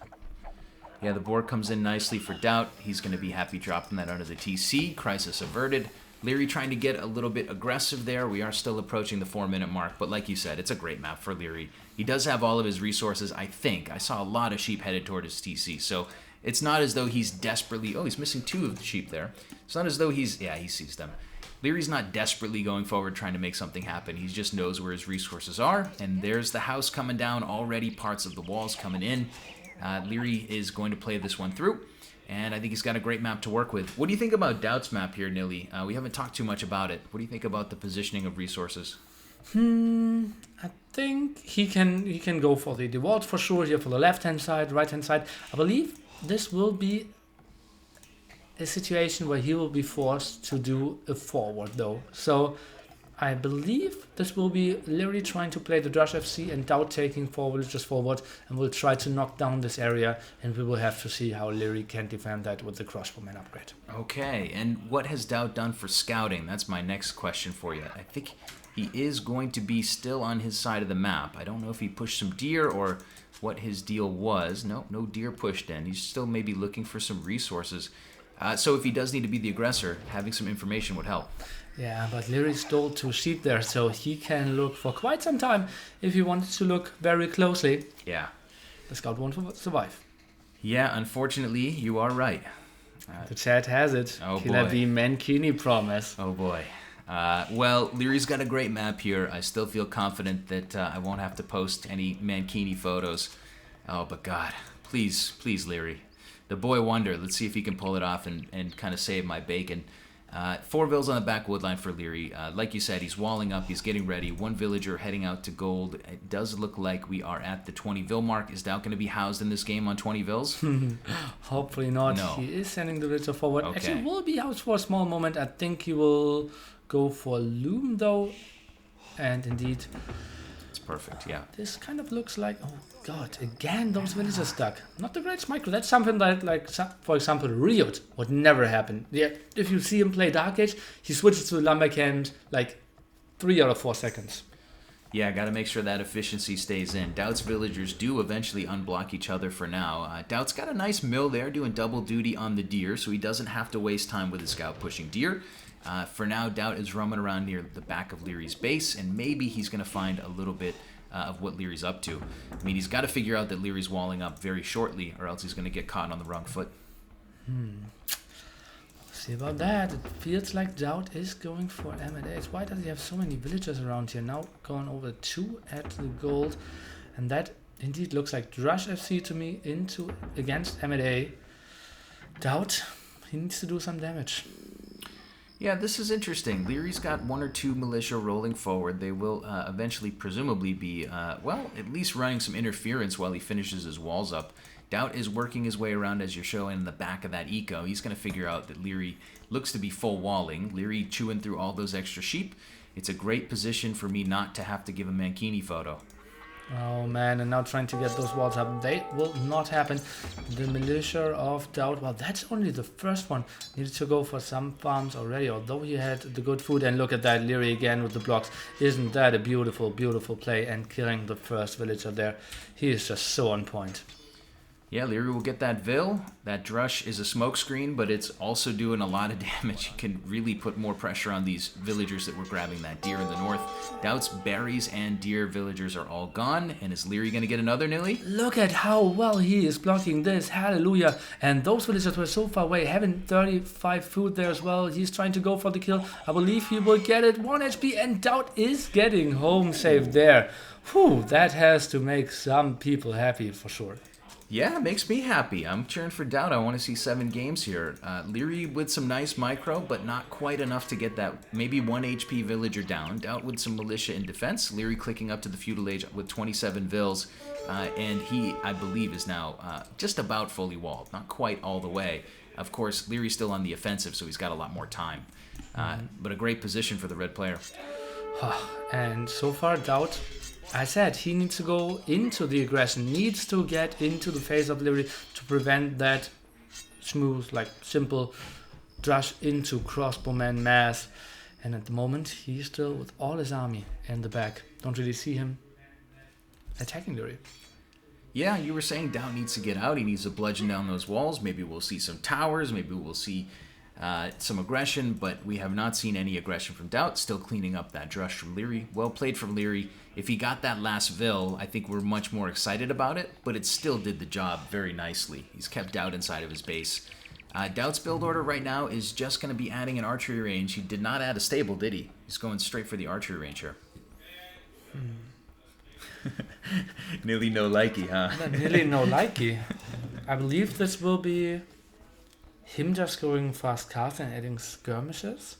Yeah, the board comes in nicely for DauT. He's going to be happy dropping that under the TC. Crisis averted. Liereyy trying to get a little bit aggressive there. We are still approaching the 4-minute mark, but like you said, it's a great map for Liereyy. He does have all of his resources, I think. I saw a lot of sheep headed toward his TC, so it's not as though he's desperately... Oh, he's missing 2 of the sheep there. It's not as though he's... Yeah, he sees them. Lierey's not desperately going forward trying to make something happen. He just knows where his resources are, and there's the house coming down already, parts of the walls coming in. Liereyy is going to play this one through, and I think he's got a great map to work with. What do you think about DauT's map here, Nili? We haven't talked too much about it. What do you think about the positioning of resources? I think he can go for the vault for sure here for the left-hand side, right-hand side. I believe this will be a situation where he will be forced to do a forward though. So I believe this will be Liereyy trying to play the Drush FC and DauT taking forward, just forward, and we'll try to knock down this area, and we will have to see how Liereyy can defend that with the crossbowman upgrade. Okay, and what has DauT done for scouting? That's my next question for you. I think he is going to be still on his side of the map. I don't know if he pushed some deer or what his deal was. No deer pushed in. He's still maybe looking for some resources. So if he does need to be the aggressor, having some information would help. Yeah, but Liereyy stole 2 sheep there, so he can look for quite some time if he wanted to look very closely. Yeah. The scout won't survive. Yeah, unfortunately, you are right. The chat has it. Oh Killer boy. B Mankini promise. Oh boy. Well, Lierey's got a great map here. I still feel confident that I won't have to post any Mankini photos. Oh, but God, please, Liereyy. The boy wonder. Let's see if he can pull it off and kind of save my bacon. 4 vills on the back wood line for Liereyy. Like you said, he's walling up. He's getting ready. 1 villager heading out to gold. It does look like we are at the 20 vil mark. Is DauT going to be housed in this game on 20 vils? Hopefully not. No. He is sending the villager forward. Okay. Actually, will be housed for a small moment. I think he will go for Loom though. And indeed, It's perfect, yeah. this kind of looks like... Oh God, again those villagers stuck. Not the greatest micro. That's something that, like, for example, Riot would never happen. Yeah, if you see him play Dark Age, he switches to Lumbercamp like 3 out of 4 seconds. Yeah, got to make sure that efficiency stays in. DauT's villagers do eventually unblock each other for now. DauT's got a nice mill there doing double duty on the deer, so he doesn't have to waste time with his scout pushing deer. For now, DauT is roaming around near the back of Lierey's base, and maybe he's going to find a little bit of what Lierey's up to. I mean, he's got to figure out that Lierey's walling up very shortly, or else he's going to get caught on the wrong foot. See about that. It feels like DauT is going for M&As. Why does he have so many villagers around here? Now going over 2 at the gold. And that indeed looks like Drush FC to me against M&A. DauT, he needs to do some damage. Yeah, this is interesting. Lierey's got 1 or 2 militia rolling forward. They will eventually, presumably, be, at least running some interference while he finishes his walls up. DauT is working his way around, as you're showing in the back of that eco. He's going to figure out that Liereyy looks to be full walling. Liereyy chewing through all those extra sheep. It's a great position for me not to have to give a Mankini photo. Oh man, and now trying to get those walls up. They will not happen. The militia of DauT, well, that's only the first one. Needed to go for some farms already, although he had the good food. And look at that, Liereyy again with the blocks. Isn't that a beautiful, beautiful play? And killing the first villager there. He is just so on point. Yeah, Liereyy will get that Vil. That Drush is a smokescreen, but it's also doing a lot of damage. You can really put more pressure on these villagers that were grabbing that deer in the north. DauT's berries and deer villagers are all gone. And is Liereyy going to get another, Nili? Look at how well he is blocking this. Hallelujah. And those villagers were so far away, having 35 food there as well. He's trying to go for the kill. I believe he will get it. 1 HP, and DauT is getting home safe there. Whew, that has to make some people happy for sure. Yeah, it makes me happy. I'm cheering for DauT. I want to see 7 games here. Liereyy with some nice micro, but not quite enough to get that maybe 1 HP villager down. DauT with some militia in defense. Liereyy clicking up to the feudal age with 27 Vils. And he, I believe, is now just about fully walled. Not quite all the way. Of course, Lierey's still on the offensive, so he's got a lot more time. But a great position for the red player. And so far, DauT, I said he needs to go into the aggression, needs to get into the face of Liereyy to prevent that smooth, like simple drush into crossbowman mass. And at the moment, he's still with all his army in the back. Don't really see him attacking Liereyy. Yeah, you were saying DauT needs to get out. He needs to bludgeon down those walls. Maybe we'll see some towers. Maybe we'll see some aggression, but we have not seen any aggression from DauT. Still cleaning up that drush from Liereyy. Well played from Liereyy. If he got that last Vil, I think we're much more excited about it, but it still did the job very nicely. He's kept DauT inside of his base. DauT's build order right now is just going to be adding an archery range. He did not add a stable, did he? He's going straight for the archery range here. Nili no likey, huh? Nili no likey. I believe this will be him just going fast cast and adding skirmishes.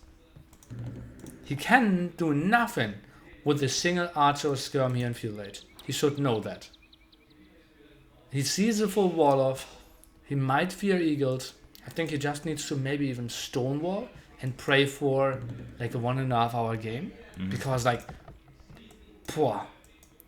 He can do nothing with a single archer or skirm here in field age. He should know that. He sees a full wall off. He might fear eagles. I think he just needs to maybe even stonewall and pray for like a 1.5 hour game. Because like,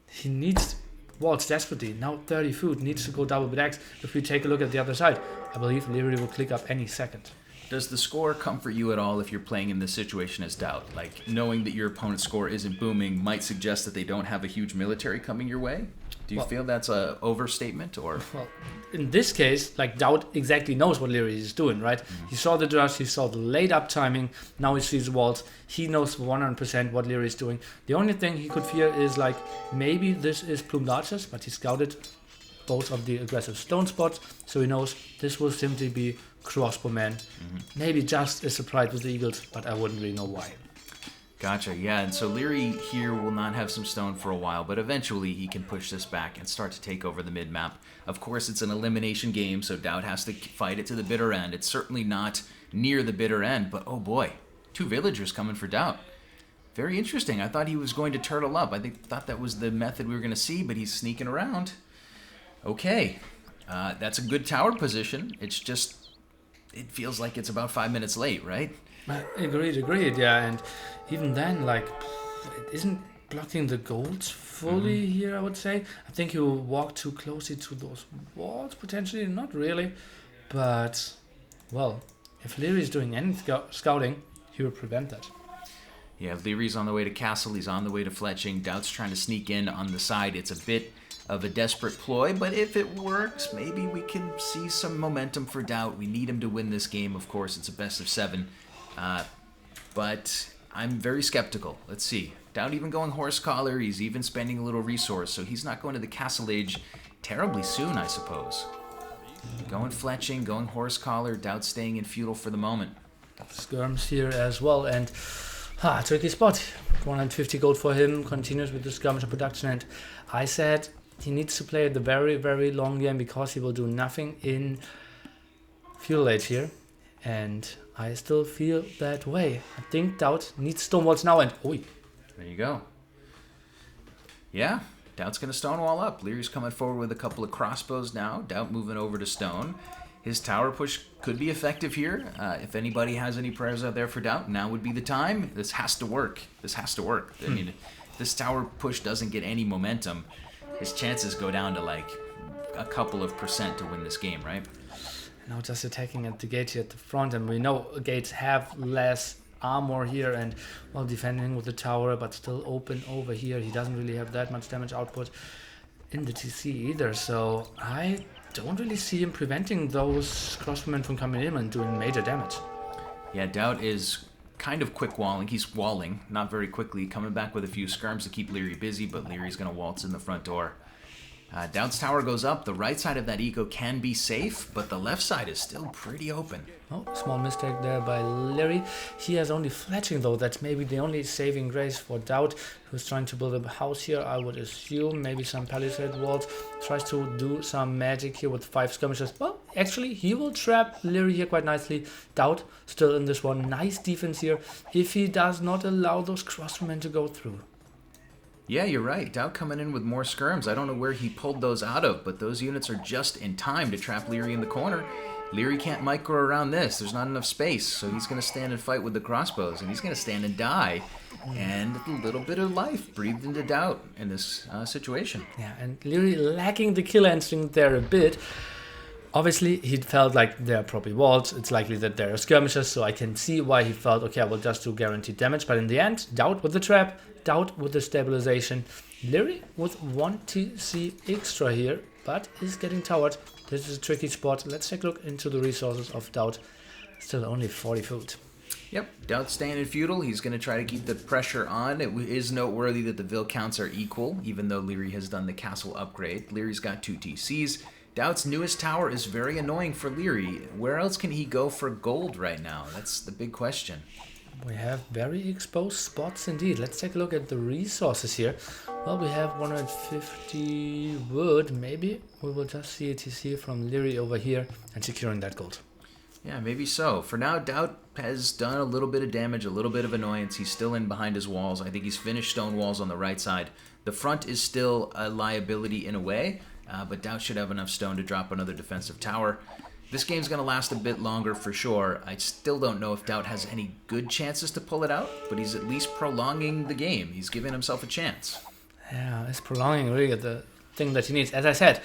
he needs walls desperately. Now 30 food, needs to go double with X. If we take a look at the other side, I believe Liereyy will click up any second. Does the score comfort you at all if you're playing in this situation as DauT? Like, knowing that your opponent's score isn't booming might suggest that they don't have a huge military coming your way? Do you feel that's a overstatement, or? Well, in this case, like DauT exactly knows what Liereyy is doing, right? He saw the drush, he saw the late up timing, now he sees the walls. He knows 100% what Liereyy is doing. The only thing he could fear is like, maybe this is plumed archers, but he scouted both of the aggressive stone spots, so he knows this will simply be crossbowmen. Maybe just a surprise with the eagles, but I wouldn't really know why. Gotcha, yeah, and so Liereyy here will not have some stone for a while, but eventually he can push this back and start to take over the mid-map. Of course, it's an elimination game, so DauT has to fight it to the bitter end. It's certainly not near the bitter end, but oh boy, 2 villagers coming for DauT. Very interesting. I thought he was going to turtle up. I thought that was the method we were going to see, but he's sneaking around. Okay, that's a good tower position. It's just, it feels like it's about 5 minutes late, right? Agreed, yeah, and even then, like, it isn't blocking the golds fully here, I would say. I think you walk too closely to those walls, potentially, not really, but, well, if Liereyy is doing any scouting, he will prevent that. Yeah, Lierey's on the way to castle, he's on the way to fletching, DauT's trying to sneak in on the side. It's a bit of a desperate ploy, but if it works, maybe we can see some momentum for DauT. We need him to win this game, of course. It's a best of 7. But I'm very skeptical. Let's see. DauT even going horse collar. He's even spending a little resource, so he's not going to the castle age terribly soon, I suppose. Going fletching, going horse collar. DauT staying in feudal for the moment. Skirms here as well, and tricky spot. 150 gold for him. Continues with the skirmisher production, and I said he needs to play the very, very long game because he will do nothing in feudal age here. And I still feel that way. I think DauT needs stone walls now, and oi. There you go. Yeah, DauT's going to stonewall up. Lierey's coming forward with a couple of crossbows now. DauT moving over to stone. His tower push could be effective here. If anybody has any prayers out there for DauT, now would be the time. This has to work. This has to work. I mean, if this tower push doesn't get any momentum, his chances go down to like a couple of % to win this game, right? Now just attacking at the gate here at the front, and we know gates have less armor here and, well, defending with the tower, but still open over here. He doesn't really have that much damage output in the TC either, so I don't really see him preventing those crossbowmen from coming in and doing major damage. Yeah, DauT is kind of quick walling. He's walling, not very quickly, coming back with a few skirms to keep Liereyy busy, but Lierey's going to waltz in the front door. DauT's tower goes up. The right side of that eco can be safe, but the left side is still pretty open. Oh, small mistake there by Liereyy. He has only fletching though. That's maybe the only saving grace for DauT, who's trying to build a house here, I would assume. Maybe some palisade walls. Tries to do some magic here with 5 skirmishers. Well, actually, he will trap Liereyy here quite nicely. DauT still in this one. Nice defense here if he does not allow those crossbowmen to go through. Yeah, you're right. DauT coming in with more skirms. I don't know where he pulled those out of, but those units are just in time to trap Liereyy in the corner. Liereyy can't micro around this. There's not enough space, so he's going to stand and fight with the crossbows, and he's going to stand and die. And a little bit of life breathed into DauT in this situation. Yeah, and Liereyy lacking the killer instinct there a bit. Obviously, he felt like they're probably walls. It's likely that they're skirmishers, so I can see why he felt, okay, I will just do guaranteed damage. But in the end, DauT with the trap, DauT with the stabilization. Liereyy with 1 TC extra here, but is getting towered. This is a tricky spot. Let's take a look into the resources of DauT. Still only 40 food. Yep, DauT's staying in feudal. He's going to try to keep the pressure on. It is noteworthy that the Vil counts are equal, even though Liereyy has done the castle upgrade. Lierey's got 2 TCs. DauT's newest tower is very annoying for Liereyy. Where else can he go for gold right now? That's the big question. We have very exposed spots indeed. Let's take a look at the resources here. Well, we have 150 wood. Maybe we will just see a TC from Liereyy over here and securing that gold. Yeah, maybe so. For now, DauT has done a little bit of damage, a little bit of annoyance. He's still in behind his walls. I think he's finished stone walls on the right side. The front is still a liability in a way, but DauT should have enough stone to drop another defensive tower. This game's going to last a bit longer for sure. I still don't know if DauT has any good chances to pull it out, but he's at least prolonging the game. He's giving himself a chance. Yeah, it's prolonging really the thing that he needs. As I said,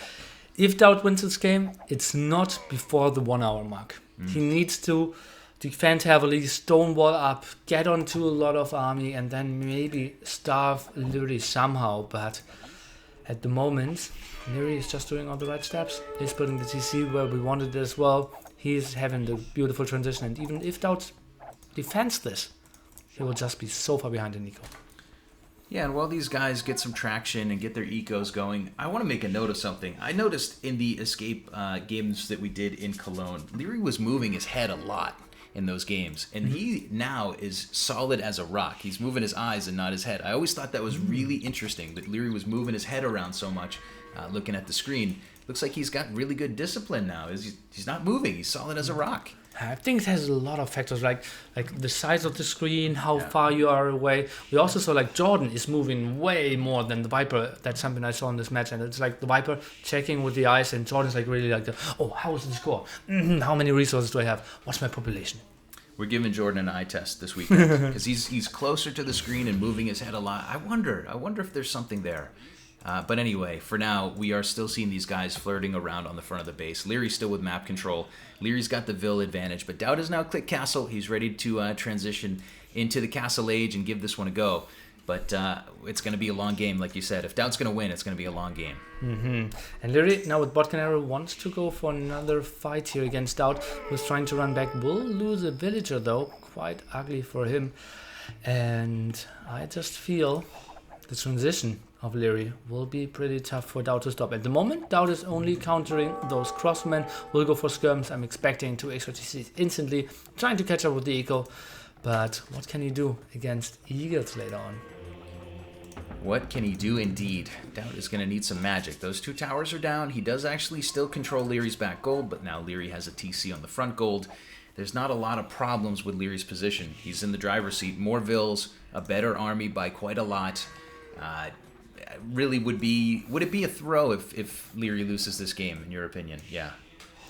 if DauT wins this game, it's not before the 1 hour mark. He needs to defend heavily, stonewall up, get onto a lot of army, and then maybe starve Liereyy somehow. But at the moment, Liereyy is just doing all the right steps. He's putting the TC where we wanted it as well. He's having the beautiful transition, and even if DauT defends this, he will just be so far behind in eco. Yeah, and while these guys get some traction and get their ecos going, I want to make a note of something. I noticed in the escape games that we did in Cologne, Liereyy was moving his head a lot in those games, and he now is solid as a rock. He's moving his eyes and not his head. I always thought that was really interesting, that Liereyy was moving his head around so much, looking at the screen. Looks like he's got really good discipline now. He's not moving. He's solid as a rock. I think it has a lot of factors, like the size of the screen, how far you are away. We also saw like Jordan is moving way more than the Viper. That's something I saw in this match, and it's like the Viper checking with the eyes, and Jordan's like really like, how is the score? How many resources do I have? What's my population? We're giving Jordan an eye test this weekend because he's closer to the screen and moving his head a lot. I wonder if there's something there. But anyway, for now, we are still seeing these guys flirting around on the front of the base. Lierey's still with map control. Lierey's got the Vil advantage, but DauT has now clicked castle. He's ready to transition into the castle age and give this one a go. But it's going to be a long game, like you said. If DauT's going to win, it's going to be a long game. And Liereyy, now with Bot Canary, wants to go for another fight here against DauT, who's trying to run back. Will lose a villager, though. Quite ugly for him. And I just feel the transition of Liereyy will be pretty tough for DauT to stop. At the moment, DauT is only countering those crossmen. Will go for skirms. I'm expecting 2 extra TCs instantly, trying to catch up with the eco. But what can he do against Eagles later on? What can he do indeed? DauT is going to need some magic. Those 2 towers are down. He does actually still control Lierey's back gold, but now Liereyy has a TC on the front gold. there's not a lot of problems with Lierey's position. He's in the driver's seat. More vills, a better army by quite a lot. Really would it be a throw if Liereyy loses this game, in your opinion? Yeah.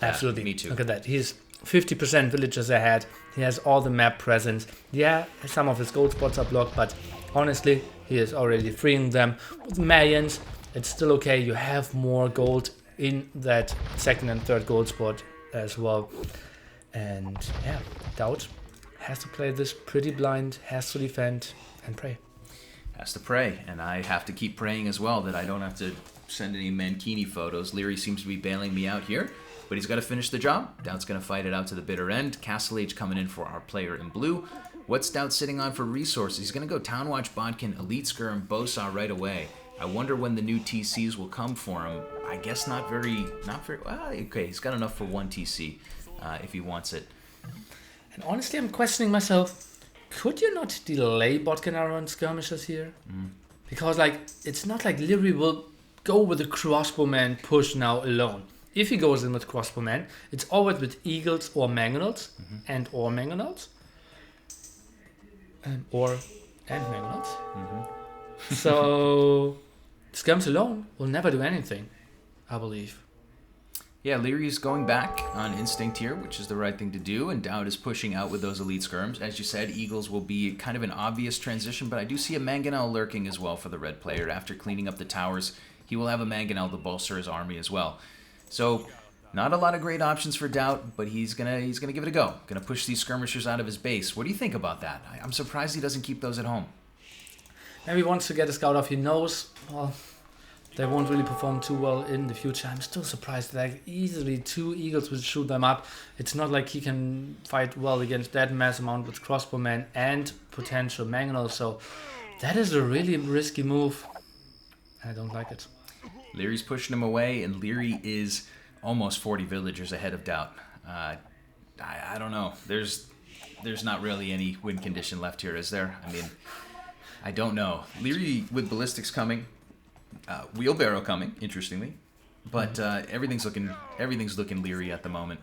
Absolutely. Me too. Look at that. He's 50% villagers ahead. He has all the map presence. Yeah, some of his gold spots are blocked, but honestly, he is already freeing them. With Mayans, it's still okay. You have more gold in that second and third gold spot as well. And yeah, DauT has to play this pretty blind, has to defend and pray. Has to pray, and I have to keep praying as well that I don't have to send any Mankini photos. Liereyy seems to be bailing me out here, but he's got to finish the job. DauT's going to fight it out to the bitter end. Castle Age coming in for our player in blue. What's DauT sitting on for resources? He's going to go Town Watch, Bodkin, Elite Skirm, Bosa right away. I wonder when the new TCs will come for him. I guess not very, well, okay, he's got enough for one TC if he wants it. And honestly, I'm questioning myself. Could you not delay Bodkin around skirmishes here? Because it's not like Liereyy will go with the crossbowman push now alone. If he goes in with crossbowman, it's always with eagles or mangonels or mangonels. And mangonels. So skirms alone will never do anything, I believe. Yeah, Lierey's going back on instinct here, which is the right thing to do, and DauT is pushing out with those elite skirms. As you said, eagles will be kind of an obvious transition, but I do see a mangonel lurking as well for the red player. After cleaning up the towers, he will have a mangonel to bolster his army as well. So, not a lot of great options for DauT, but he's gonna give it a go. Gonna push these skirmishers out of his base. What do you think about that? I'm surprised he doesn't keep those at home. Maybe he wants to get a scout off. He knows, well, they won't really perform too well in the future. I'm still surprised that easily 2 eagles will shoot them up. It's not like he can fight well against that mass amount with crossbowmen and potential mangonel. So that is a really risky move. I don't like it. Lierey's pushing him away, and Liereyy is almost 40 villagers ahead of DauT. I don't know. There's not really any win condition left here, is there? I mean, I don't know. Liereyy with ballistics coming. Wheelbarrow coming, interestingly, but everything's looking Liereyy at the moment.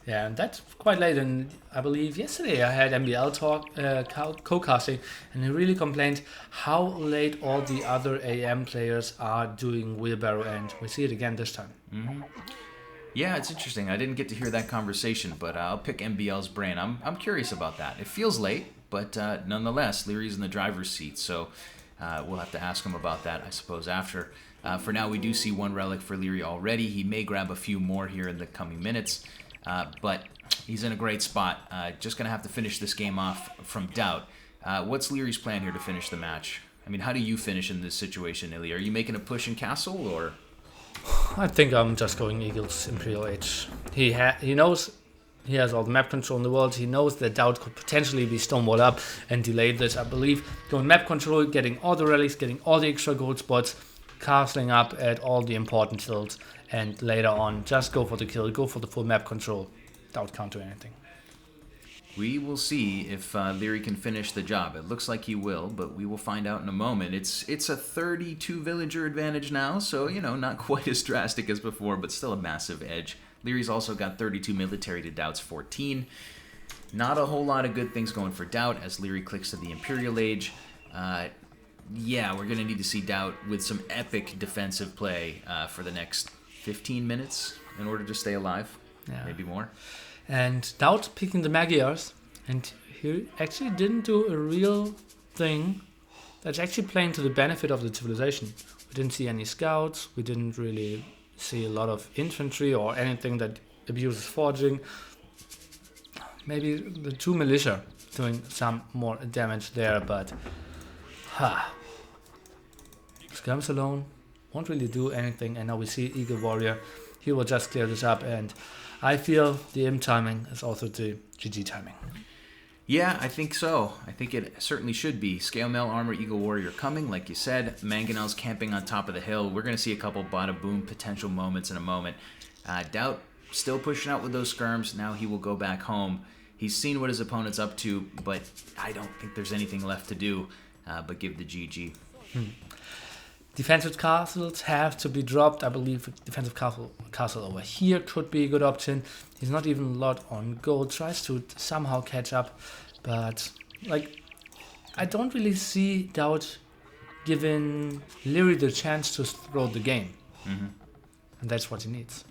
Yeah, and that's quite late. And I believe yesterday I had MBL talk co-casting, and he really complained how late all the other AM players are doing wheelbarrow, and we see it again this time. Yeah, it's interesting. I didn't get to hear that conversation, but I'll pick MBL's brain. I'm curious about that. It feels late, but nonetheless, Lierey's in the driver's seat, so. We'll have to ask him about that, I suppose, after. For now, we do see 1 relic for Liereyy already. He may grab a few more here in the coming minutes, but he's in a great spot. Just going to have to finish this game off from DauT. What's Lierey's plan here to finish the match? I mean, how do you finish in this situation, Nili? Are you making a push in Castle, or...? I think I'm just going Eagles Imperial Age. He knows... He has all the map control in the world. He knows that DauT could potentially be stonewalled up and delayed this, I believe. Going map control, getting all the relics, getting all the extra gold spots, castling up at all the important hills, and later on, just go for the kill, go for the full map control. DauT can't do anything. We will see if Liereyy can finish the job. It looks like he will, but we will find out in a moment. It's a 32 villager advantage now, so, not quite as drastic as before, but still a massive edge. Lierey's also got 32 military to DauT's 14. Not a whole lot of good things going for DauT as Liereyy clicks to the Imperial Age. Yeah, we're going to need to see DauT with some epic defensive play for the next 15 minutes in order to stay alive. Yeah. Maybe more. And DauT picking the Magyars, and he actually didn't do a real thing that's actually playing to the benefit of the civilization. We didn't see any scouts, we didn't really see a lot of infantry or anything that abuses foraging. Maybe the 2 militia doing some more damage there, but skirms alone won't really do anything. And now we see Eagle Warrior. He will just clear this up, and I feel the M timing is also the GG timing. Yeah, I think so. I think it certainly should be. Scale Mail Armor, Eagle Warrior coming, like you said. Mangonel's camping on top of the hill. We're going to see a couple bada boom potential moments in a moment. DauT still pushing out with those skirms. Now he will go back home. He's seen what his opponent's up to, but I don't think there's anything left to do but give the GG. defensive castles have to be dropped. I believe defensive castle over here could be a good option. He's not even a lot on gold. Tries to somehow catch up, but like I don't really see DauT giving Liereyy the chance to throw the game, and that's what he needs.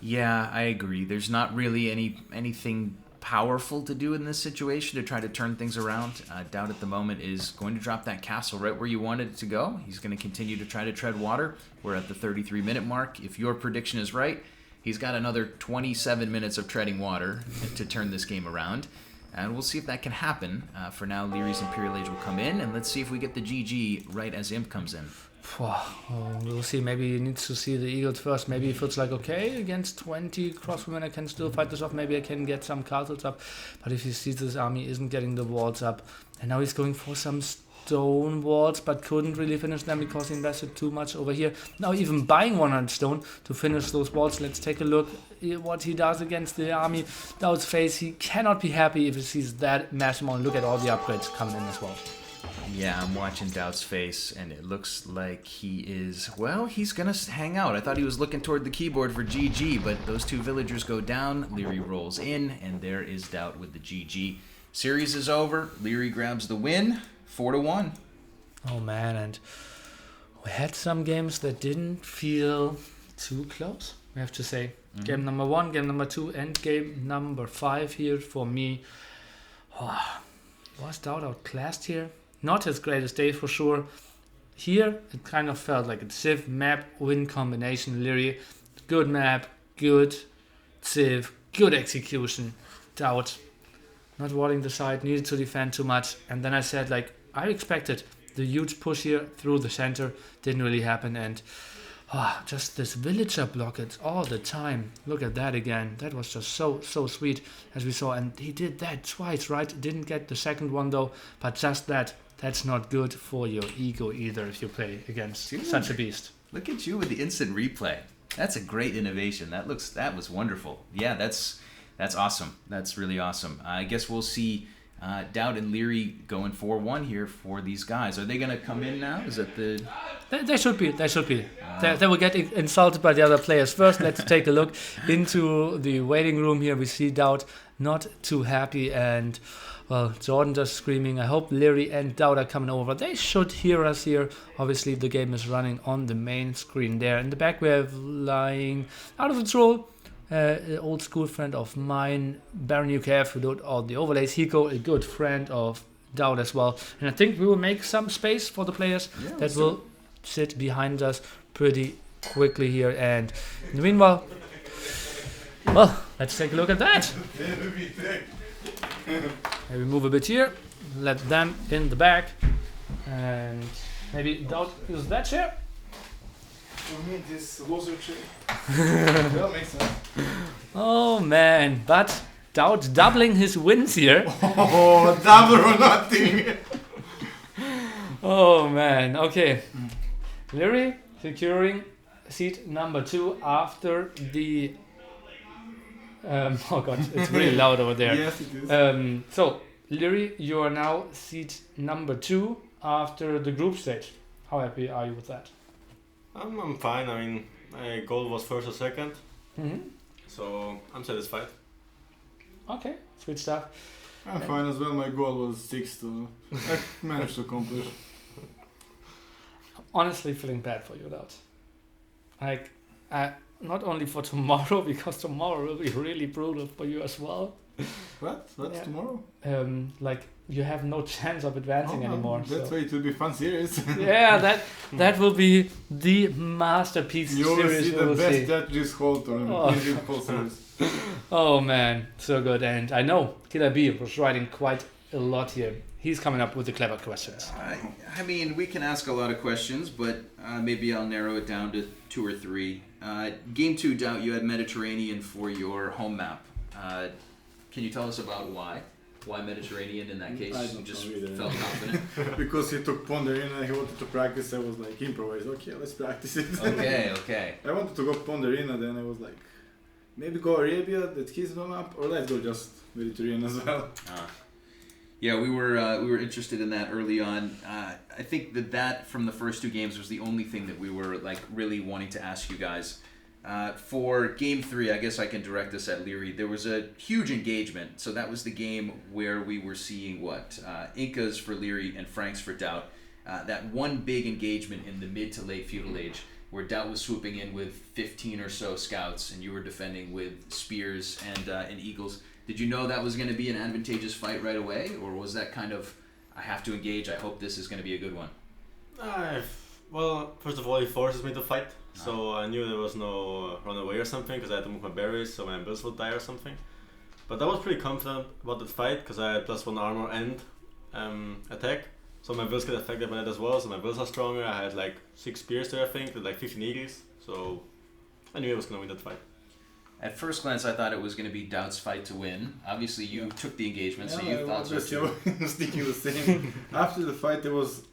Yeah, I agree. There's not really anything powerful to do in this situation to try to turn things around. DauT at the moment is going to drop that castle right where you wanted it to go. He's going to continue to try to tread water. We're at the 33-minute mark. If your prediction is right, he's got another 27 minutes of treading water to turn this game around. And we'll see if that can happen. For now, Liereyy's Imperial Age will come in, and let's see if we get the GG right as Imp comes in. We'll see. Maybe he needs to see the Eagles first. Maybe he feels like, okay, against 20 crosswomen I can still fight this off. Maybe I can get some castles up. But if he sees this army isn't getting the walls up, and now he's going for some stone walls, but couldn't really finish them because he invested too much over here. Now even buying 100 stone to finish those walls. Let's take a look what he does against the army. DauT's face, he cannot be happy if he sees that massive amount. Look at all the upgrades coming in as well. Yeah, I'm watching DauT's face, and it looks like he is, well, he's going to hang out. I thought he was looking toward the keyboard for GG, but those two villagers go down. Liereyy rolls in, and there is DauT with the GG. Series is over. Liereyy grabs the win, 4-1. Oh, man, and we had some games that didn't feel too close, we have to say. Game number 1, game number 2, and game number 5 here for me. Was DauT outclassed here? Not his greatest day for sure. Here, it kind of felt like a Civ map win combination. Liereyy, good map, good Civ, good execution. DauT, not walling the side, needed to defend too much. And then I said, like, I expected the huge push here through the center. Didn't really happen. And just this villager blockage all the time. Look at that again. That was just so sweet, as we saw. And he did that twice, right? Didn't get the second one though, but just that. That's not good for your ego either if you play against such a beast. Look at you with the instant replay. That's a great innovation. That was wonderful. Yeah, that's awesome. That's really awesome. I guess we'll see DauT and Liereyy going 4-1 here for these guys. Are they going to come in now? Is that the... They should be. They will get insulted by the other players. First, let's take a look into the waiting room here. We see DauT not too happy, and well, Jordan just screaming. I hope Liereyy and DauT are coming over. They should hear us here. Obviously, the game is running on the main screen there. In the back, we have lying out of control. An old school friend of mine, Baron UKF, who did all the overlays. Hiko, a good friend of DauT as well. And I think we will make some space for the players that will sit behind us pretty quickly here. And in the meanwhile, well, let's take a look at that. Maybe move a bit here, let them in the back, and maybe DauT use that chair. For me, this loser chair. That makes sense. Oh man, but DauT doubling his wins here. Oh, double or nothing. Oh man, okay. Liereyy securing seat number 2 after the... oh god, it's really loud over there. Yes, it is. So, Liereyy, you are now seat number 2 after the group stage. How happy are you with that? I'm fine. I mean, my goal was first or second, so I'm satisfied. Okay, sweet stuff. I'm fine as well. My goal was 6, so I managed to accomplish. Honestly, feeling bad for you, DauT. Like, not only for tomorrow, because tomorrow will be really brutal for you as well. What? That's tomorrow? Like, you have no chance of advancing anymore. That's why it will be fun series. Yeah, that will be the masterpiece you will series. see the best strategies whole tournament in the whole series. Oh man, so good. And I know Killer B was writing quite a lot here. He's coming up with the clever questions. I mean, we can ask a lot of questions, but maybe I'll narrow it down to 2 or 3. Game 2, DauT, you had Mediterranean for your home map. Can you tell us about why? Why Mediterranean in that case? I You don't just know either. felt confident? Because he took Ponder in and he wanted to practice, I was like, improvise. Okay, let's practice it. Okay. I wanted to go Ponder in and then I was like, maybe go Arabia, that's his map, or let's go just Mediterranean as well. Yeah, we were interested in that early on. I think that from the first 2 games was the only thing that we were like really wanting to ask you guys. For Game 3, I guess I can direct this at Liereyy. There was a huge engagement. So that was the game where we were seeing Incas for Liereyy and Franks for DauT. That one big engagement in the mid to late feudal age where DauT was swooping in with 15 or so scouts and you were defending with spears and eagles. Did you know that was going to be an advantageous fight right away? Or was that kind of, I have to engage, I hope this is going to be a good one? Well, first of all, he forces me to fight. So I knew there was no run away or something because I had to move my berries so my bills would die or something. But I was pretty confident about that fight because I had +1 armor and attack. So my bills get affected by that as well. So my bills are stronger. I had like 6 spears there, I think, with like 15 eagles. So I knew I was going to win that fight. At first glance, I thought it was going to be DauT's fight to win. Obviously, you took the engagement, so you thought so too. I was thinking the same. After the fight, there was,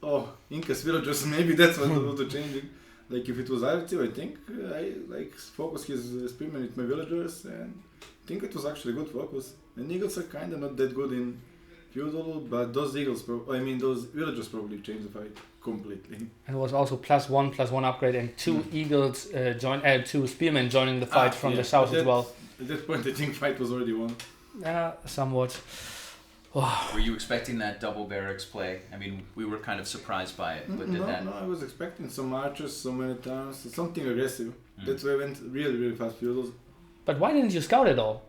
Incas villagers, maybe that's what was changing. Like, if it was AoE2, I think I focus his spearmen with my villagers, and I think it was actually good focus. And eagles are kind of not that good in feudal, but those those villagers probably changed the fight completely. And it was also +1 upgrade and 2 eagles 2 spearmen joining the fight from the south as well. At that point, I think fight was already won. Somewhat. Were you expecting that double barracks play? I mean, we were kind of surprised by it, but No, I was expecting some archers so many times, something aggressive. That's why I went really, really fast feudals. But why didn't you scout at all?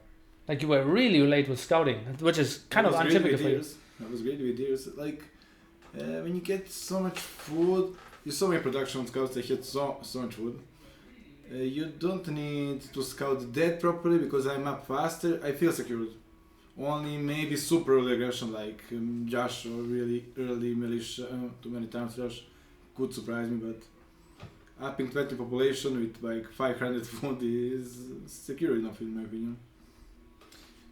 Like, you were really late with scouting, which is kind of untypical for you. I was great with deers. Like, when you get so much food, you saw my production scouts, they had so much food. You don't need to scout that properly because I'm up faster, I feel secured. Only maybe super early aggression like Josh or really early militia, too many times Josh could surprise me, but upping 20 population with like 500 food is secure enough in my opinion.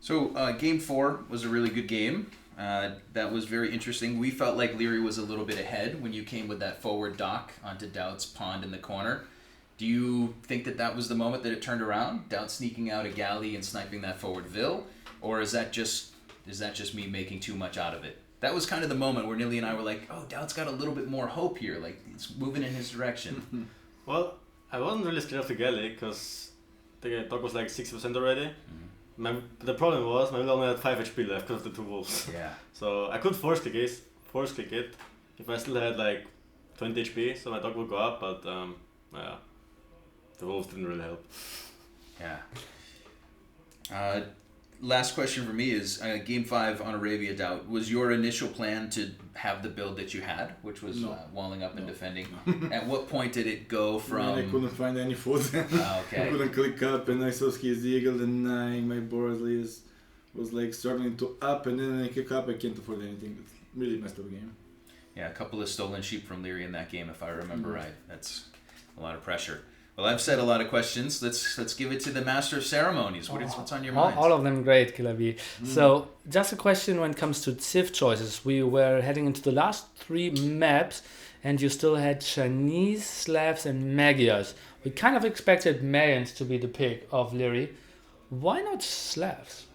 So Game 4 was a really good game. That was very interesting. We felt like Liereyy was a little bit ahead when you came with that forward dock onto DauT's pond in the corner. Do you think that was the moment that it turned around? DauT sneaking out a galley and sniping that forward vill? Or is that just me making too much out of it? That was kind of the moment where Nili and I were like, DauT's got a little bit more hope here. Like, it's moving in his direction. Well, I wasn't really scared of the galley because the dog was like 60% already. The problem was my will only had 5 HP left because of the 2 wolves. Yeah. So I could force click it if I still had like 20 HP, so my dog would go up, but the wolves didn't really help. Yeah. Last question for me is Game 5 on Arabia DauT. Was your initial plan to have the build that you had, which was walling up and defending? At what point did it go from... I couldn't find any food. Okay. I couldn't click up and I saw his eagle and my board list was like struggling to up, and then I kick up, I can't afford anything. It's really messed up game. Yeah, a couple of stolen sheep from Liereyy in that game, if I remember right. That's a lot of pressure. Well, I've said a lot of questions. Let's give it to the Master of Ceremonies. What's on your mind? All of them great, Killer B. So, just a question when it comes to Civ choices. We were heading into the last 3 maps, and you still had Chinese, Slavs, and Magyars. We kind of expected Mayans to be the pick of Liereyy. Why not Slavs?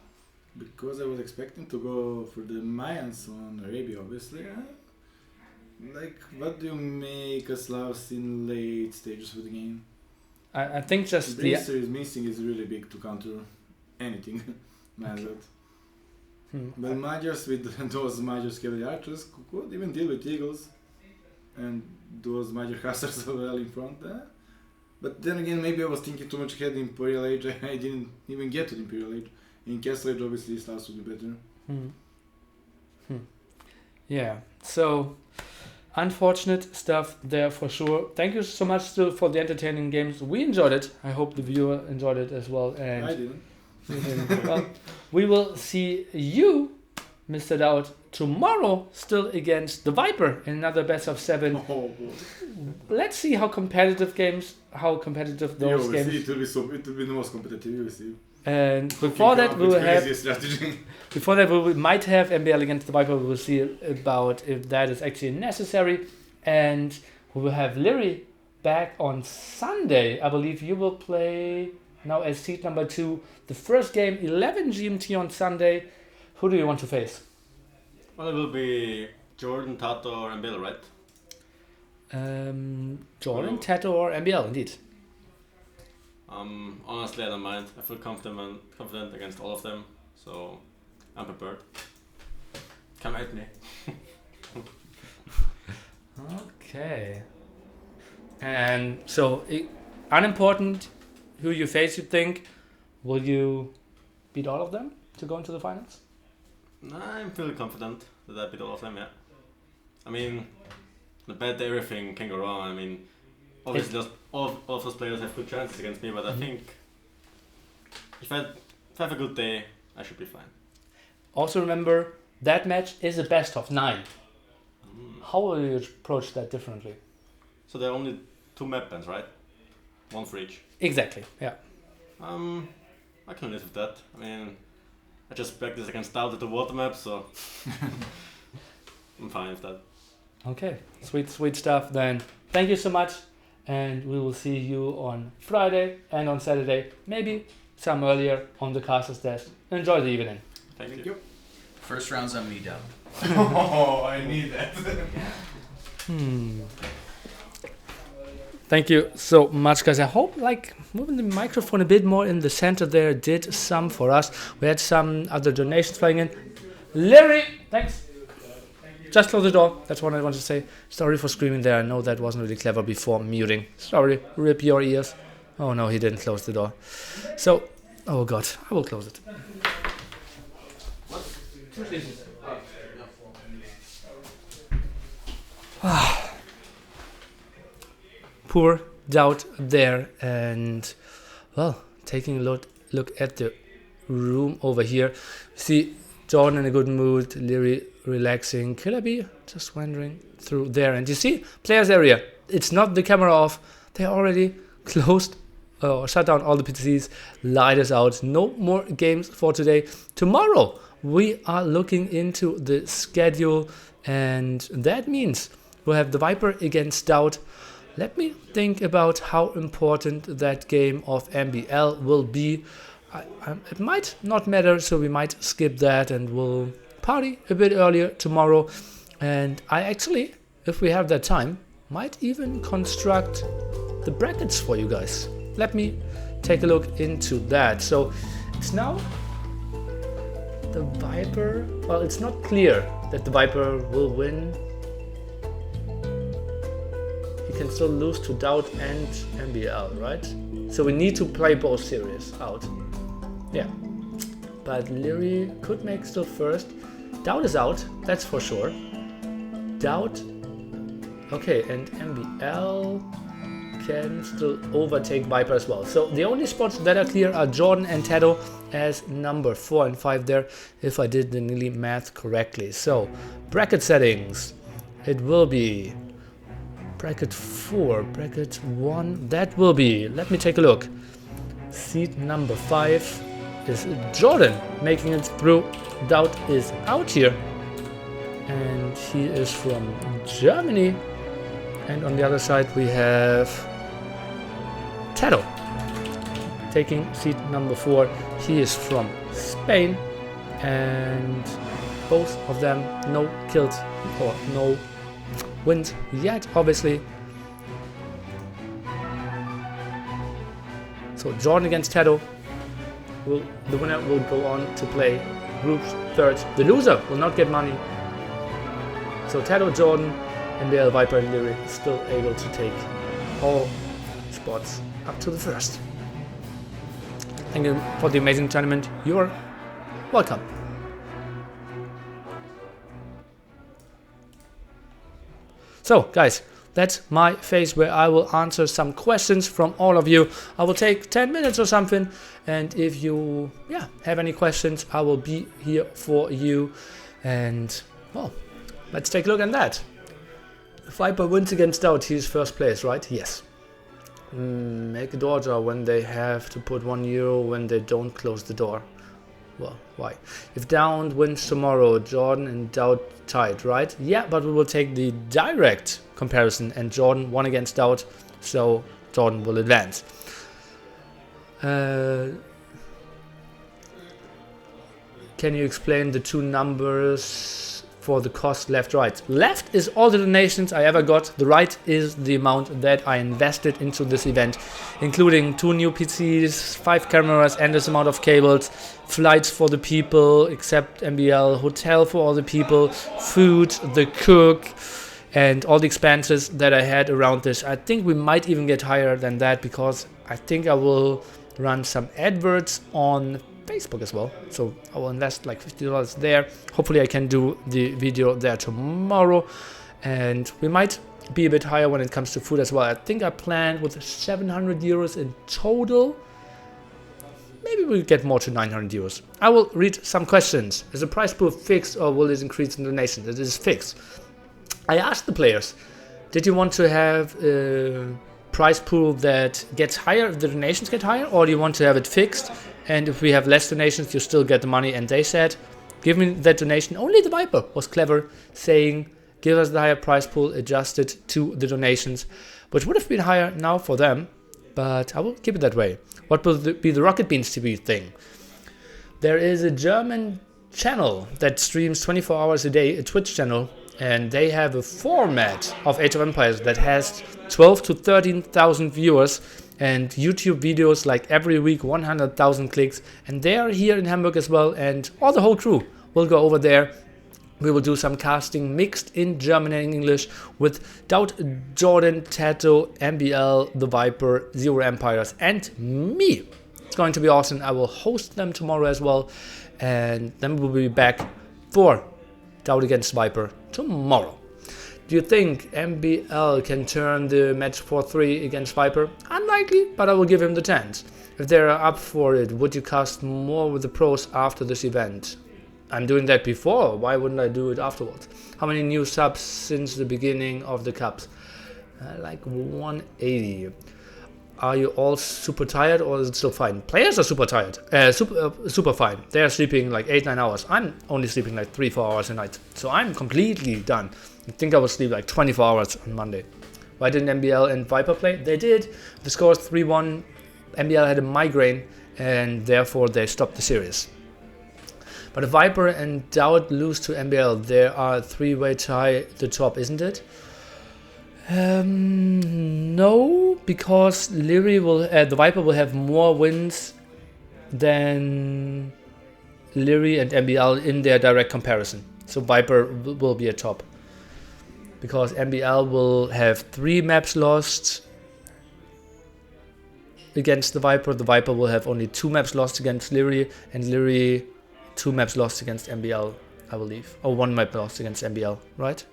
Because I was expecting to go for the Mayans on Arabia, obviously. Like, what do you make a Slavs in late stages of the game? I think just the answer is missing is really big to counter anything. But Magyars with those Magyars cavalry archers could even deal with eagles and those Magyar hussars well in front. But then again, maybe I was thinking too much ahead in Imperial Age. I didn't even get to the Imperial Age. In Castle Age, obviously, Slavs would be better. Yeah, so unfortunate stuff there for sure. Thank you so much still for the entertaining games. We enjoyed it. I hope the viewer enjoyed it as well. And I didn't. Well, we will see you, Mr. DauT, tomorrow still against the Viper in another best of 7. Let's see how competitive those games. It will be the most competitive. You will see. And before that, we might have MBL against the Viper. We will see about if that is actually necessary. And we will have Liereyy back on Sunday. I believe you will play now as seed number 2. The first game, 11 GMT on Sunday. Who do you want to face? Well, it will be Jordan, TaToH, and Bill, right? Jordan, TaToH, or MBL, indeed. Honestly, I don't mind. I feel confident against all of them, so I'm prepared. Come at me. Okay. And so, unimportant who you face, you think, will you beat all of them to go into the finals? I'm feeling confident that I beat all of them, yeah. I mean, the bet everything can go wrong. I mean, obviously just all of those players have good chances against me, but I think if I have a good day, I should be fine. Also remember, that match is a best of 9. How will you approach that differently? So there are only 2 map bans, right? 1 for each. Exactly, yeah. I can live with that. I mean, I just practice against DauT at the water map, so I'm fine with that. Okay, sweet stuff then. Thank you so much, and we will see you on Friday and on Saturday, maybe some earlier on the caster's desk. Enjoy the evening. Thank you. First round's on me, DauT. Oh, I need that. Thank you so much, guys. I hope moving the microphone a bit more in the center there did some for us. We had some other donations flying in. Liereyy, thanks. Just close the door. That's what I want to say. Sorry for screaming there. I know that wasn't really clever before muting. Sorry. Rip your ears. Oh no, he didn't close the door. So, oh god, I will close it. Poor DauT there, and well, taking a look at the room over here. See Jordan in a good mood, Liereyy relaxing, Killer B just wandering through there, and you see players area. It's not the camera off. They already closed or shut down all the PCs. Light is out. No more games for today. Tomorrow we are looking into the schedule, and that means we'll have the Viper against DauT. Let me think about how important that game of MBL will be. It might not matter, so we might skip that and we'll party a bit earlier tomorrow. And I actually, if we have that time, might even construct the brackets for you guys. Let me take a look into that. So it's now the Viper. Well, it's not clear that the Viper will win. He can still lose to DauT and MBL, right? So we need to play both series out. Yeah. But Liereyy could make still first. DauT is out, that's for sure. DauT. Okay, and MBL can still overtake Viper as well. So the only spots that are clear are Jordan and TaToH as number 4 and 5 there, if I did the Nili math correctly. So, bracket settings. It will be bracket 4, bracket 1, that will be, let me take a look. Seat number 5 is Jordan making it through. DauT is out here, and he is from Germany. And on the other side we have TaToH taking seat number 4. He is from Spain, and both of them no kills or no wins yet, obviously. So Jordan against TaToH. The winner will go on to play groups third. The loser will not get money. So TaToH, Jordan, MBL, Viper, and Liereyy still able to take all spots up to the first. Thank you for the amazing tournament. You're welcome. So, guys, that's my phase where I will answer some questions from all of you. I will take 10 minutes or something, and if you have any questions, I will be here for you. And, well, let's take a look at that. Viper wins against DauT, he is first place, right? Yes. Make a door jar when they have to put €1 when they don't close the door. Well, why? If DauT wins tomorrow, Jordan and DauT tied, right? Yeah, but we will take the direct comparison, and Jordan won against DauT, so Jordan will advance. Can you explain the two numbers for the cost left, right. Left is all the donations I ever got. The right is the amount that I invested into this event, including 2 new PCs, 5 cameras, endless amount of cables, flights for the people except MBL, hotel for all the people, food, the cook, and all the expenses that I had around this. I think we might even get higher than that, because I think I will run some adverts on Facebook as well. So I will invest like $50 there. Hopefully I can do the video there tomorrow, and we might be a bit higher when it comes to food as well. I think I planned with 700 euros in total. Maybe we'll get more to 900 euros. I will read some questions. Is the price pool fixed, or will it increase in donations? It is fixed. I asked the players, did you want to have a price pool that gets higher if the donations get higher, or do you want to have it fixed, and if we have less donations you still get the money? And they said, give me that donation. Only the Viper was clever, saying give us the higher price pool adjusted to the donations, which would have been higher now for them, but I will keep it that way. What will be the Rocket Beans TV thing? There is a German channel that streams 24 hours a day, a Twitch channel, and they have a format of Age of Empires that has 12 to 13,000 viewers, and YouTube videos like every week 100,000 clicks, and they are here in Hamburg as well, and all the whole crew will go over there. We will do some casting mixed in German and English with DauT, Jordan, TaToH, MBL, the Viper, Zero Empires, and me. It's going to be awesome. I will host them tomorrow as well, and then we'll be back for DauT against Viper tomorrow. Do you think MBL can turn the match 4-3 against Viper? Unlikely, but I will give him the chance. If they are up for it, would you cast more with the pros after this event? I'm doing that before, why wouldn't I do it afterwards? How many new subs since the beginning of the cups? Like 180. Are you all super tired, or is it still fine? Players are super tired, super fine. They are sleeping like 8-9 hours. I'm only sleeping like 3-4 hours a night. So I'm completely done. I think I will sleep like 24 hours on Monday. Why didn't MBL and Viper play? They did. The score is 3-1. MBL had a migraine, and therefore they stopped the series. But if Viper and DauT lose to MBL, there are a 3-way tie at the top, isn't it? No, because Liereyy will, the Viper will have more wins than Liereyy and MBL in their direct comparison. So Viper will be a top, because MBL will have 3 maps lost against the Viper. The Viper will have only 2 maps lost against Liereyy, and Liereyy 2 maps lost against MBL, I believe. Or 1 map lost against MBL, right?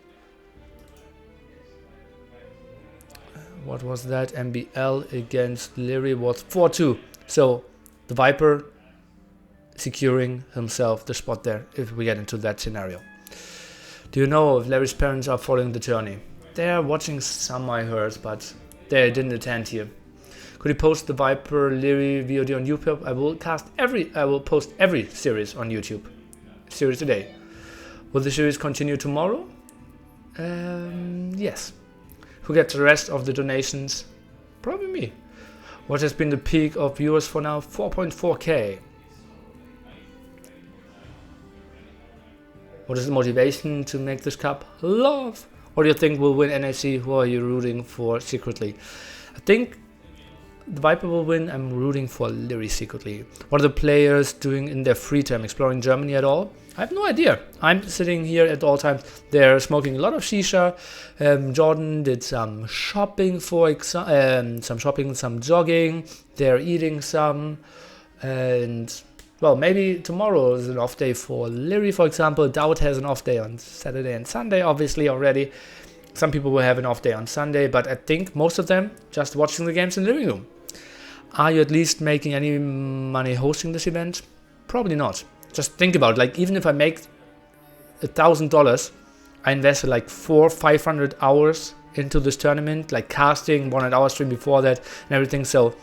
What was that? MBL against Liereyy was 4-2. So the Viper securing himself the spot there if we get into that scenario. Do you know if Larry's parents are following the journey? They are watching some, I heard, but they didn't attend here. Could you post the Viper Liereyy VOD on YouTube? I will post every series on YouTube. Series today. Will the series continue tomorrow? Yes. Who gets the rest of the donations? Probably me. What has been the peak of viewers for now? 4.4k. What is the motivation to make this cup? Love. What do you think will win NAC? Who are you rooting for secretly? I think the Viper will win. I'm rooting for Liereyy secretly. What are the players doing in their free time? Exploring Germany at all? I have no idea. I'm sitting here at all times. They're smoking a lot of shisha. Jordan did some shopping, some jogging. They're eating some. And, well, maybe tomorrow is an off day for Liereyy, for example. DauT has an off day on Saturday and Sunday, obviously, already. Some people will have an off day on Sunday, but I think most of them just watching the games in the living room. Are you at least making any money hosting this event? Probably not. Just think about it. Like, even if I make $1,000, I invested like 400-500 hours into this tournament, like casting, 1 hour stream before that and everything. So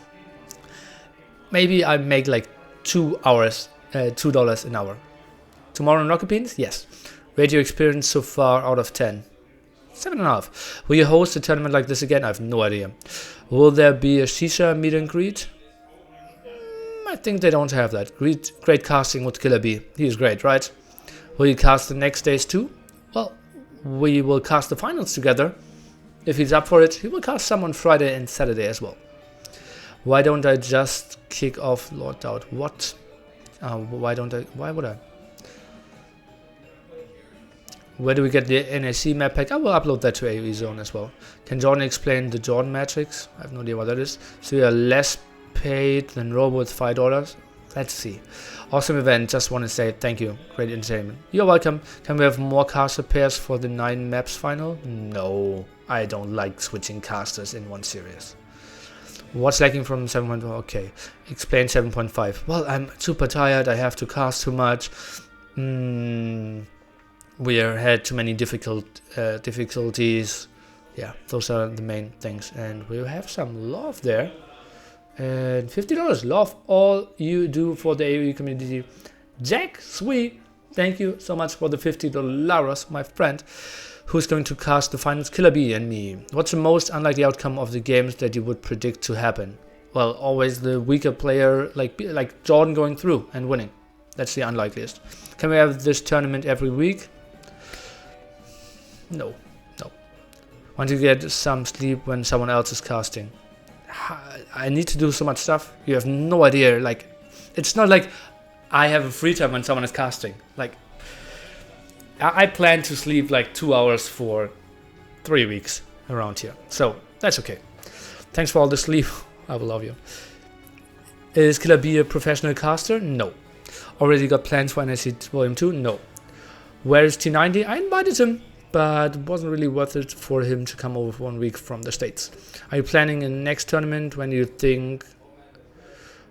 maybe I make like $2 an hour. Tomorrow in Rocket Beans? Yes. Radio experience so far out of 10. 7.5. Will you host a tournament like this again? I have no idea. Will there be a shisha meet and greet? I think they don't have that. Great casting with Killer B. He is great, right? Will you cast the next days too? well, we will cast the finals together. If he's up for it, he will cast some on Friday and Saturday as well. Why don't I just kick off Lord DauT? What? Why would I? Where do we get the NAC map pack? I will upload that to AoE Zone as well. Can Jordan explain the Jordan matrix? I have no idea what that is. So you are less paid than Robo with $5? Let's see. Awesome event. Just want to say thank you. Great entertainment. You're welcome. Can we have more caster pairs for the 9 maps final? No. I don't like switching casters in one series. What's lacking from 7.1? Okay. Explain 7.5. Well, I'm super tired. I have to cast too much. We had too many difficulties. Yeah, those are the main things. And we'll have some love there. And $50. Love all you do for the AoE community. Jack, sweet. Thank you so much for the $50, my friend. Who's going to cast the finals? Killer B and me. What's the most unlikely outcome of the games that you would predict to happen? Well, always the weaker player, like Jordan going through and winning. That's the unlikeliest. Can we have this tournament every week? No. Want to get some sleep when someone else is casting. I need to do so much stuff. You have no idea. Like, it's not like I have a free time when someone is casting. Like, I plan to sleep like 2 hours for 3 weeks around here. So that's okay. Thanks for all the sleep. I will love you. Is Killer B a professional caster? No. Already got plans for NAC Volume 2? No. Where is T90? I invited him, but it wasn't really worth it for him to come over for 1 week from the States. Are you planning a next tournament? When do you think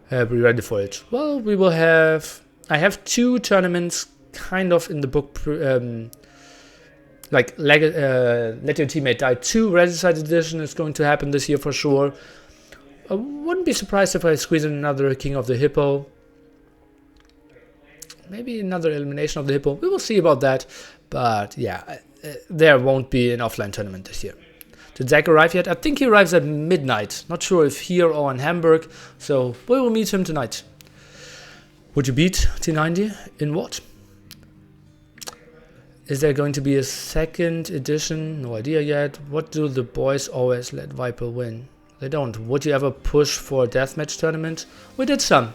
be ready for it? Well, we will have... I have 2 tournaments kind of in the book, like Let Your Teammate Die 2 Regicide Edition is going to happen this year for sure. I wouldn't be surprised if I squeeze in another King of the Hippo. Maybe another Elimination of the Hippo. We will see about that. But yeah, there won't be an offline tournament this year. Did Zach arrive yet? I think he arrives at midnight. Not sure if here or in Hamburg. So we will meet him tonight. Would you beat T90 in what? Is there going to be a second edition? No idea yet. What do the boys always let Viper win? They don't. Would you ever push for a deathmatch tournament? We did some.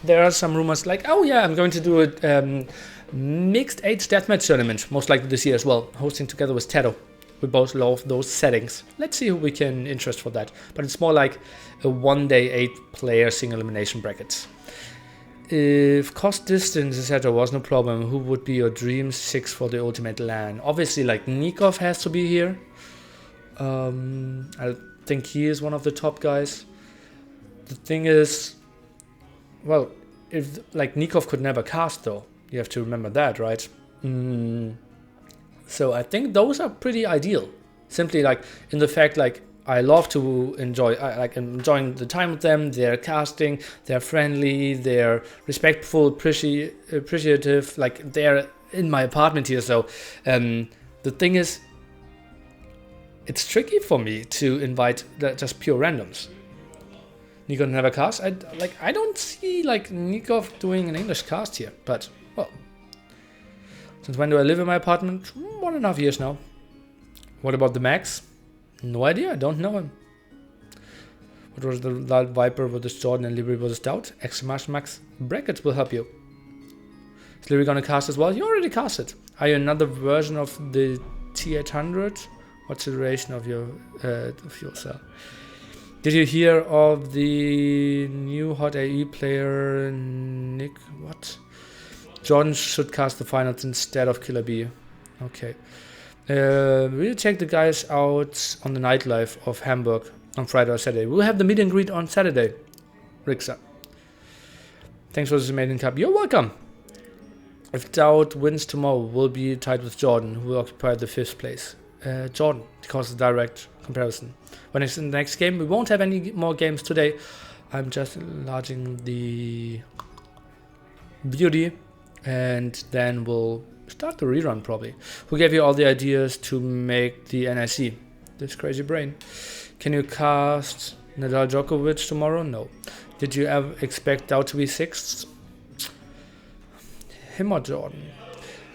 There are some rumors like, oh yeah, I'm going to do a mixed age deathmatch tournament, most likely this year as well, hosting together with TaToH. We both love those settings. Let's see who we can interest for that. But it's more like a 1-day 8-player single elimination brackets. If cost distance etc. was no problem, who would be your dream 6 for the ultimate LAN? Obviously, like Nikov has to be here. I think he is one of the top guys. The thing is, well, if like Nikov could never cast though, you have to remember that, right? So I think those are pretty ideal. Simply like in the fact like I love to enjoy, enjoying the time with them. They're casting, they're friendly, they're respectful, appreciative. Like they're in my apartment here. So the thing is, it's tricky for me to invite just pure randoms. Nikov never cast. I don't see like Nikov doing an English cast here. But well, since when do I live in my apartment? 1.5 years now. What about the Max? No idea, I don't know him. What was the Viper versus Jordan and Liereyy versus DauT? Exclamation max brackets will help you. Is Liereyy gonna cast as well? You already casted. Are you another version of the T800? What's the duration of your fuel cell? Did you hear of the new hot AE player Nick? What? Jordan should cast the finals instead of Killer B. Okay. We'll check the guys out on the nightlife of Hamburg on Friday or Saturday. We'll have the meet and greet on Saturday. Rixa. Thanks for this amazing cup. You're welcome. If DauT wins tomorrow, we'll be tied with Jordan, who will occupy the 5th place. Jordan, because of the direct comparison. When it's in the next game, we won't have any more games today. I'm just enlarging the VOD, and then we'll start the rerun probably. Who gave you all the ideas to make the NAC? This crazy brain. Can you cast Nadal Djokovic tomorrow? No. Did you ever expect DauT to be 6th? Him or Jordan?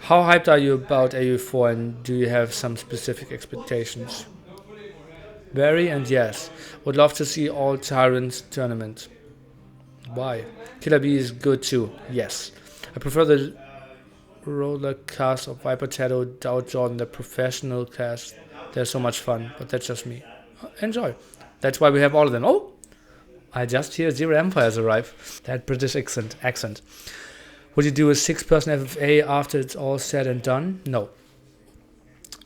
How hyped are you about AoE4 and do you have some specific expectations? Very and yes. Would love to see all Tyrants tournament. Why? Killer B is good too. Yes. I prefer the roller cast of Viper, TaToH, DauT, Jordan, the professional cast. They're so much fun, but that's just me. Enjoy. That's why we have all of them. Oh! I just hear Zero Empires arrive. That British accent. Would you do a 6-person FFA after it's all said and done? No.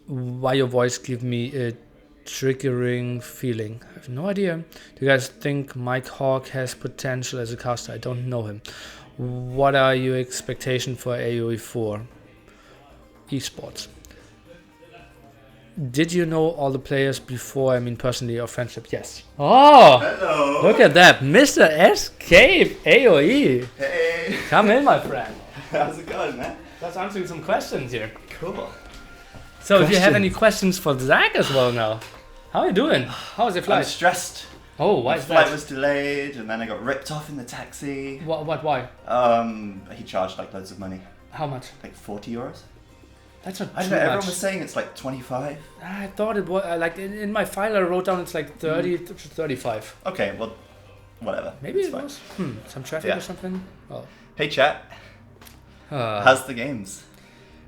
Why your voice give me a triggering feeling? I have no idea. Do you guys think Mike Hawk has potential as a caster? I don't know him. What are your expectations for AoE4 esports? Did you know all the players before? I mean, personally or friendship? Yes. Oh, hello. Look at that, Mr. Escape AoE. Hey. Come in, my friend. How's it going, man? Let's answering some questions here. Cool. So, if you have any questions for Zach as well now, how are you doing? How was your I'm flight? stressed. Oh, why My is flight that? was delayed, and then I got ripped off in the taxi. What? Why? He charged like loads of money, How much? like 40 euros. That's not I too don't know. much. Everyone was saying it's like 25. I thought it was like in my file I wrote down it's like 30 to 35. Okay, well, whatever. Maybe It's it fine. was. Some traffic Yeah. or something. Oh. Hey, chat. How's the games?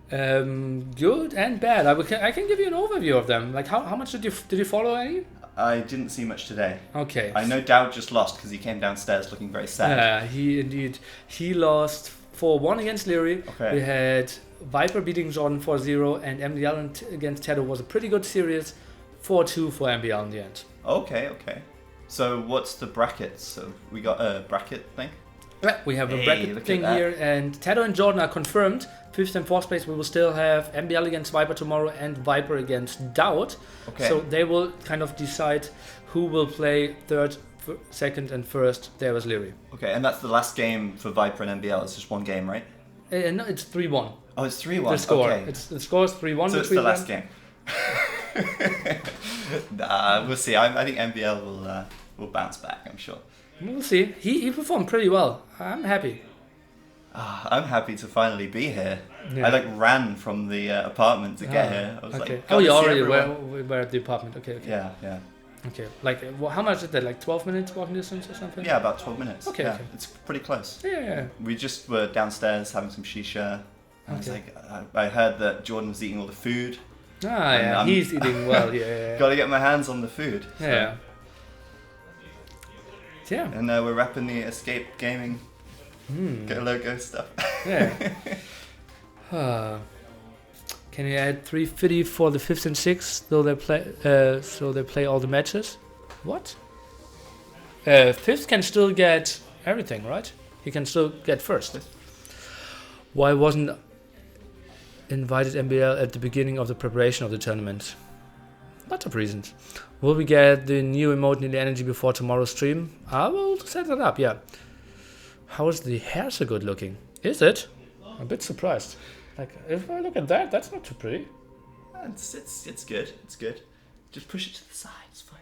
Good and bad. I can give you an overview of them. Like how much did you follow any? I didn't see much today. Okay. I know DauT just lost because he came downstairs looking very sad. He lost 4-1 against Liereyy. Okay. We had Viper beating Jordan 4-0 and MBL against TaToH was a pretty good series. 4-2 for MBL in the end. Okay. So what's the brackets? So we got a bracket thing? Yeah, we have a Hey, bracket look at thing that. here, and TaToH and Jordan are confirmed. 5th and 4th place, we will still have MBL against Viper tomorrow and Viper against DauT. Okay. So they will kind of decide who will play 3rd, 2nd, and 1st. There was Liereyy. Okay, and that's the last game for Viper and MBL. It's just one game, right? No, it's 3-1. Oh, it's 3-1. The score. Okay. The score is 3-1. So it's between the last them. game. Nah, we'll see. I think MBL will bounce back, I'm sure. We'll see. He performed pretty well. I'm happy. I'm happy to finally be here. Yeah. I ran from the apartment to get here. I was okay. like, Oh, you gotta see already everyone. were at the apartment. Okay. Yeah. Okay. Like, how much is that? Like 12 minutes walking distance or something? Yeah, about 12 minutes. Okay, Yeah, okay. it's pretty close. Yeah. We just were downstairs having some shisha. I was Okay. like, I heard that Jordan was eating all the food. Yeah. I'm- He's eating well. Yeah. Got to get my hands on the food. So. Yeah. Yeah. And we're repping the Escape Gaming Go logo stuff. Yeah. Can you add 350 for the 5th and 6th? So they play all the matches. What? 5th can still get everything, right? He can still get 1st. Why wasn't invited MBL at the beginning of the preparation of the tournament? Lots of reasons. Will we get the new emote Nili Energy before tomorrow's stream? I will set that up, yeah. How is the hair so good looking? Is it? I'm a bit surprised. Like, if I look at that, that's not too pretty. It's good. It's good. Just push it to the side. It's fine.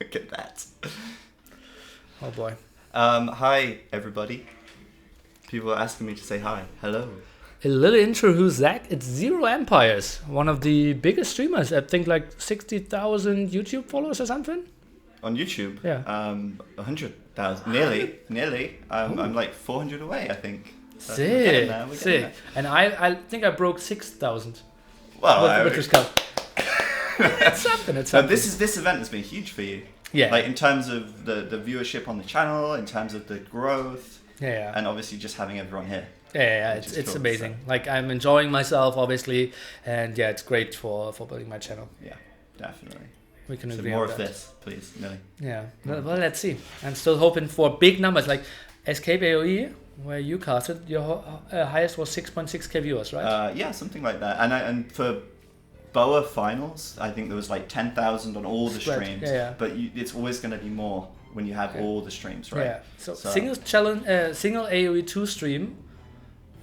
Look at that. Oh boy. Hi everybody. People are asking me to say hi. Hello. A little intro who's Zach. It's Zero Empires, one of the biggest streamers. I think like 60,000 YouTube followers or something. On YouTube. Yeah. 100,000. Nearly. I'm like 400 away, I think. So we're Sick, getting there, we're getting sick. there. And I think I broke 6,000. Well, With this cup. It's something. It's so something. this event has been huge for you. Yeah. Like in terms of the viewership on the channel, in terms of the growth, Yeah. and obviously just having everyone here. Yeah, which is it's cool, amazing. Like I'm enjoying myself, obviously, and yeah, it's great for building my channel. Yeah, definitely. We can So agree more on of that. this, please, Nili. Yeah. Well, let's see. I'm still hoping for big numbers, like Escape AoE, where you casted. Your highest was 6.6k viewers, right? Yeah, something like that. And for BOA finals, I think there was like 10,000 on all the Spread, streams. yeah. But it's always going to be more when you have all the streams, right? Yeah. So single AoE2 stream,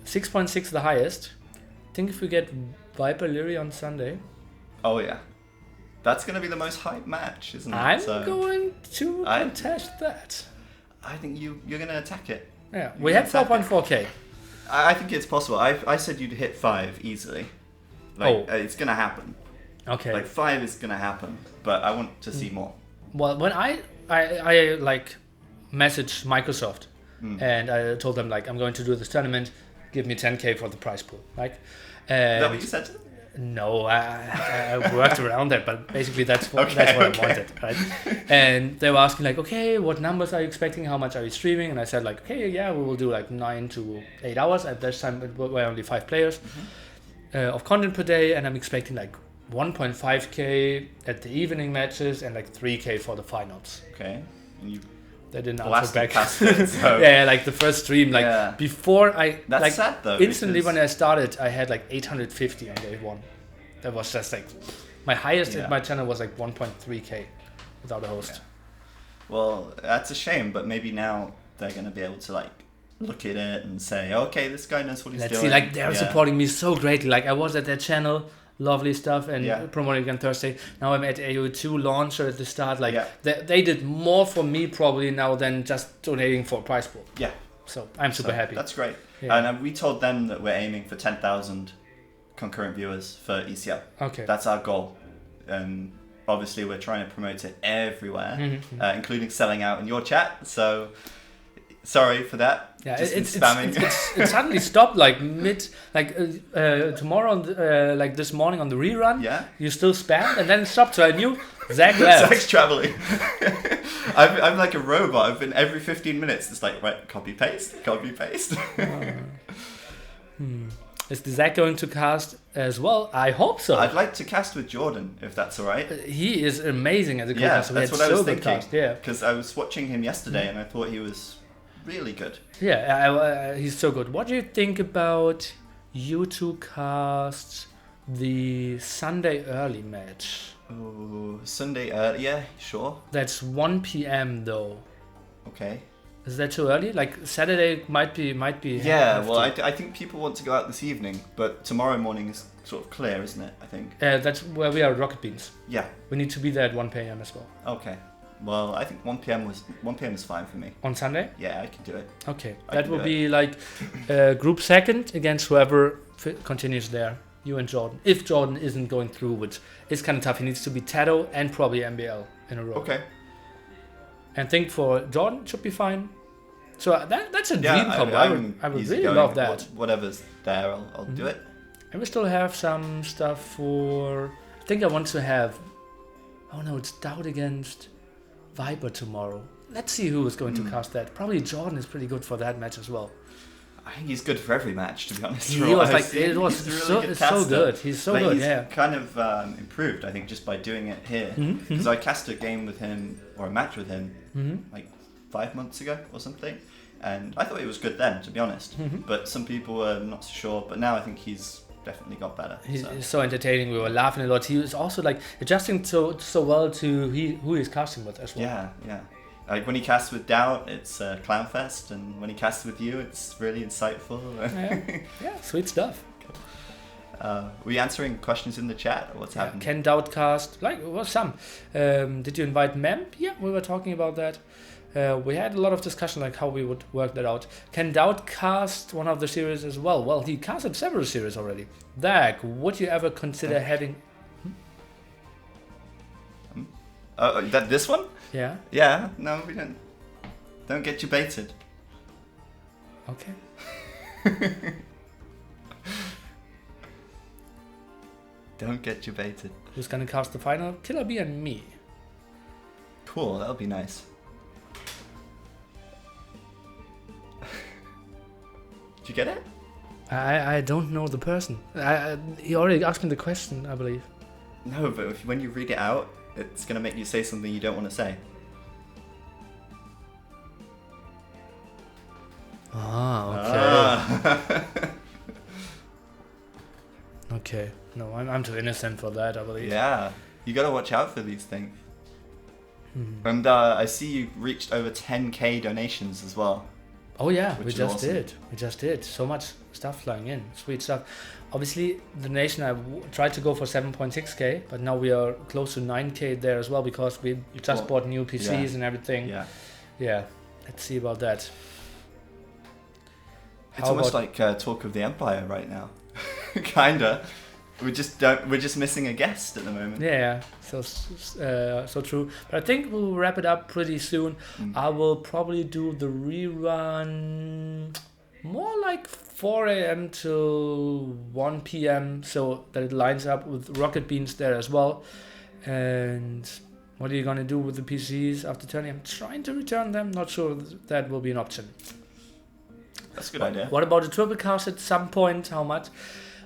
6.6 the highest. I think if we get Viper Liereyy on Sunday, Oh yeah, that's going to be the most hype match, isn't it? I'm So going to contest that. I think you're going to attack it. Yeah, You we can had attack it. 4.4k. I think it's possible. I said you'd hit 5 easily. Like, it's gonna happen. Okay. Like 5 is gonna happen, but I want to see more. Well, when I like messaged Microsoft and I told them like I'm going to do this tournament, give me 10K for the prize pool. Like, Is that what you said to them? no, I worked around that, but basically that's what Okay. I wanted, right? And they were asking like, okay, what numbers are you expecting? How much are you streaming? And I said like, okay, yeah, we will do like 9 to 8 hours. At this time, it were only 5 players of content per day, and I'm expecting like 1.5K at the evening matches and like 3K for the finals. Okay. And you They didn't answer blasted back. past it, so Yeah, like the first stream, like Yeah. before I that's like sad though. instantly because- when I started, I had like 850 on day 1. That was just like my highest Yeah. at my channel was like 1.3K without a host. Yeah. Well, that's a shame, but maybe now they're gonna be able to like look at it and say, okay, this guy knows what he's Let's doing. see, like they're Yeah. supporting me so greatly. Like I was at their channel, lovely stuff, and Yeah. promoting on Thursday. Now I'm at AoE2 launcher at the start. Like Yeah. they did more for me probably now than just donating for a prize pool. Yeah. So I'm super So, happy. That's great. Yeah. And we told them that we're aiming for 10,000 concurrent viewers for ECL. Okay. That's our goal. Obviously, we're trying to promote it everywhere, including selling out in your chat. So, sorry for that. Yeah, Just it's spamming. it suddenly stopped like mid like tomorrow on the, like this morning on the rerun. Yeah. You still spammed and then it stopped. So I knew Zach left. Zach's traveling. I'm like a robot. I've been every 15 minutes. It's like, right, copy paste, copy paste. Is Zach going to cast as well? I hope so. I'd like to cast with Jordan, if that's all right. He is amazing as a Yeah, co-caster. that's We what had I was so good thinking. cast, yeah. Because I was watching him yesterday and I thought he was really good. Yeah, he's so good. What do you think about you two cast the Sunday early match? Oh, Sunday, yeah, sure. That's 1 p.m. though. Okay. Is that too early? Like Saturday might be. Yeah, hefty. well, I think people want to go out this evening, but tomorrow morning is sort of clear, isn't it? I think. That's where we are at Rocket Beans. Yeah. We need to be there at 1 p.m. as well. Okay. Well, I think 1 p.m. is fine for me. On Sunday? Yeah, I can do it. Okay. I That can will do be like group second against whoever continues there. You and Jordan. If Jordan isn't going through, which is kind of tough, he needs to be TaToH and probably MBL in a row. Okay. And think for Jordan should be fine. So that's a dream Yeah, combo. I would easy really going. love that. Whatever's there, I'll do it. And we still have some stuff for. I think I want to have. Oh no, it's DauT against Viper tomorrow. Let's see who is going to cast that. Probably Jordan is pretty good for that match as well. I think he's good for every match, to be honest. He from what was I've like seen. it was He's a really so good it's so caster. good. He's so Like, good. he's Yeah. kind of improved, I think, just by doing it here. Because I cast a game with him or a match with him like 5 months ago or something, and I thought he was good then, to be honest. But some people were not so sure. But now I think he's definitely got better. He's so. so entertaining. We were laughing a lot. He was also like adjusting so well to who he's casting with as well. Yeah. Like when he casts with DauT, it's Clownfest, and when he casts with you, it's really insightful. Yeah, sweet stuff. Were you answering questions in the chat, or what's happening? Can DauT cast? Like, well, some. Did you invite Memp? Yeah, we were talking about that. We had a lot of discussion like how we would work that out. Can DauT cast one of the series as well? Well, he casted several series already. Dak, would you ever consider having? This one? Yeah. Yeah. No, we don't. Don't get you baited. Okay. Don't get you baited. Who's gonna cast the final? Killer B and me. Cool. That'll be nice. Did you get it? I don't know the person. He already asked me the question, I believe. No, but when you read it out, it's gonna make you say something you don't want to say. Okay. Okay. No, I'm too innocent for that, I believe. Yeah, you gotta watch out for these things. And I see you reached over 10k donations as well. Oh yeah, Which we is just awesome. did. We just did. So much stuff flying in. Sweet stuff. Obviously, the nation, I tried to go for 7.6k, but now we are close to 9k there as well because we just bought new PCs Yeah. and everything. Yeah. Yeah. Let's see about that. It's almost like Talk of the Empire right now. Kinda. We're just missing a guest at the moment. Yeah, so true. But I think we'll wrap it up pretty soon. I will probably do the rerun more like 4 a.m. till 1 p.m. so that it lines up with Rocket Beans there as well. And what are you gonna do with the PCs after turning? I'm trying to return them. Not sure that will be an option. That's a good idea. What about the triple cast at some point? How much?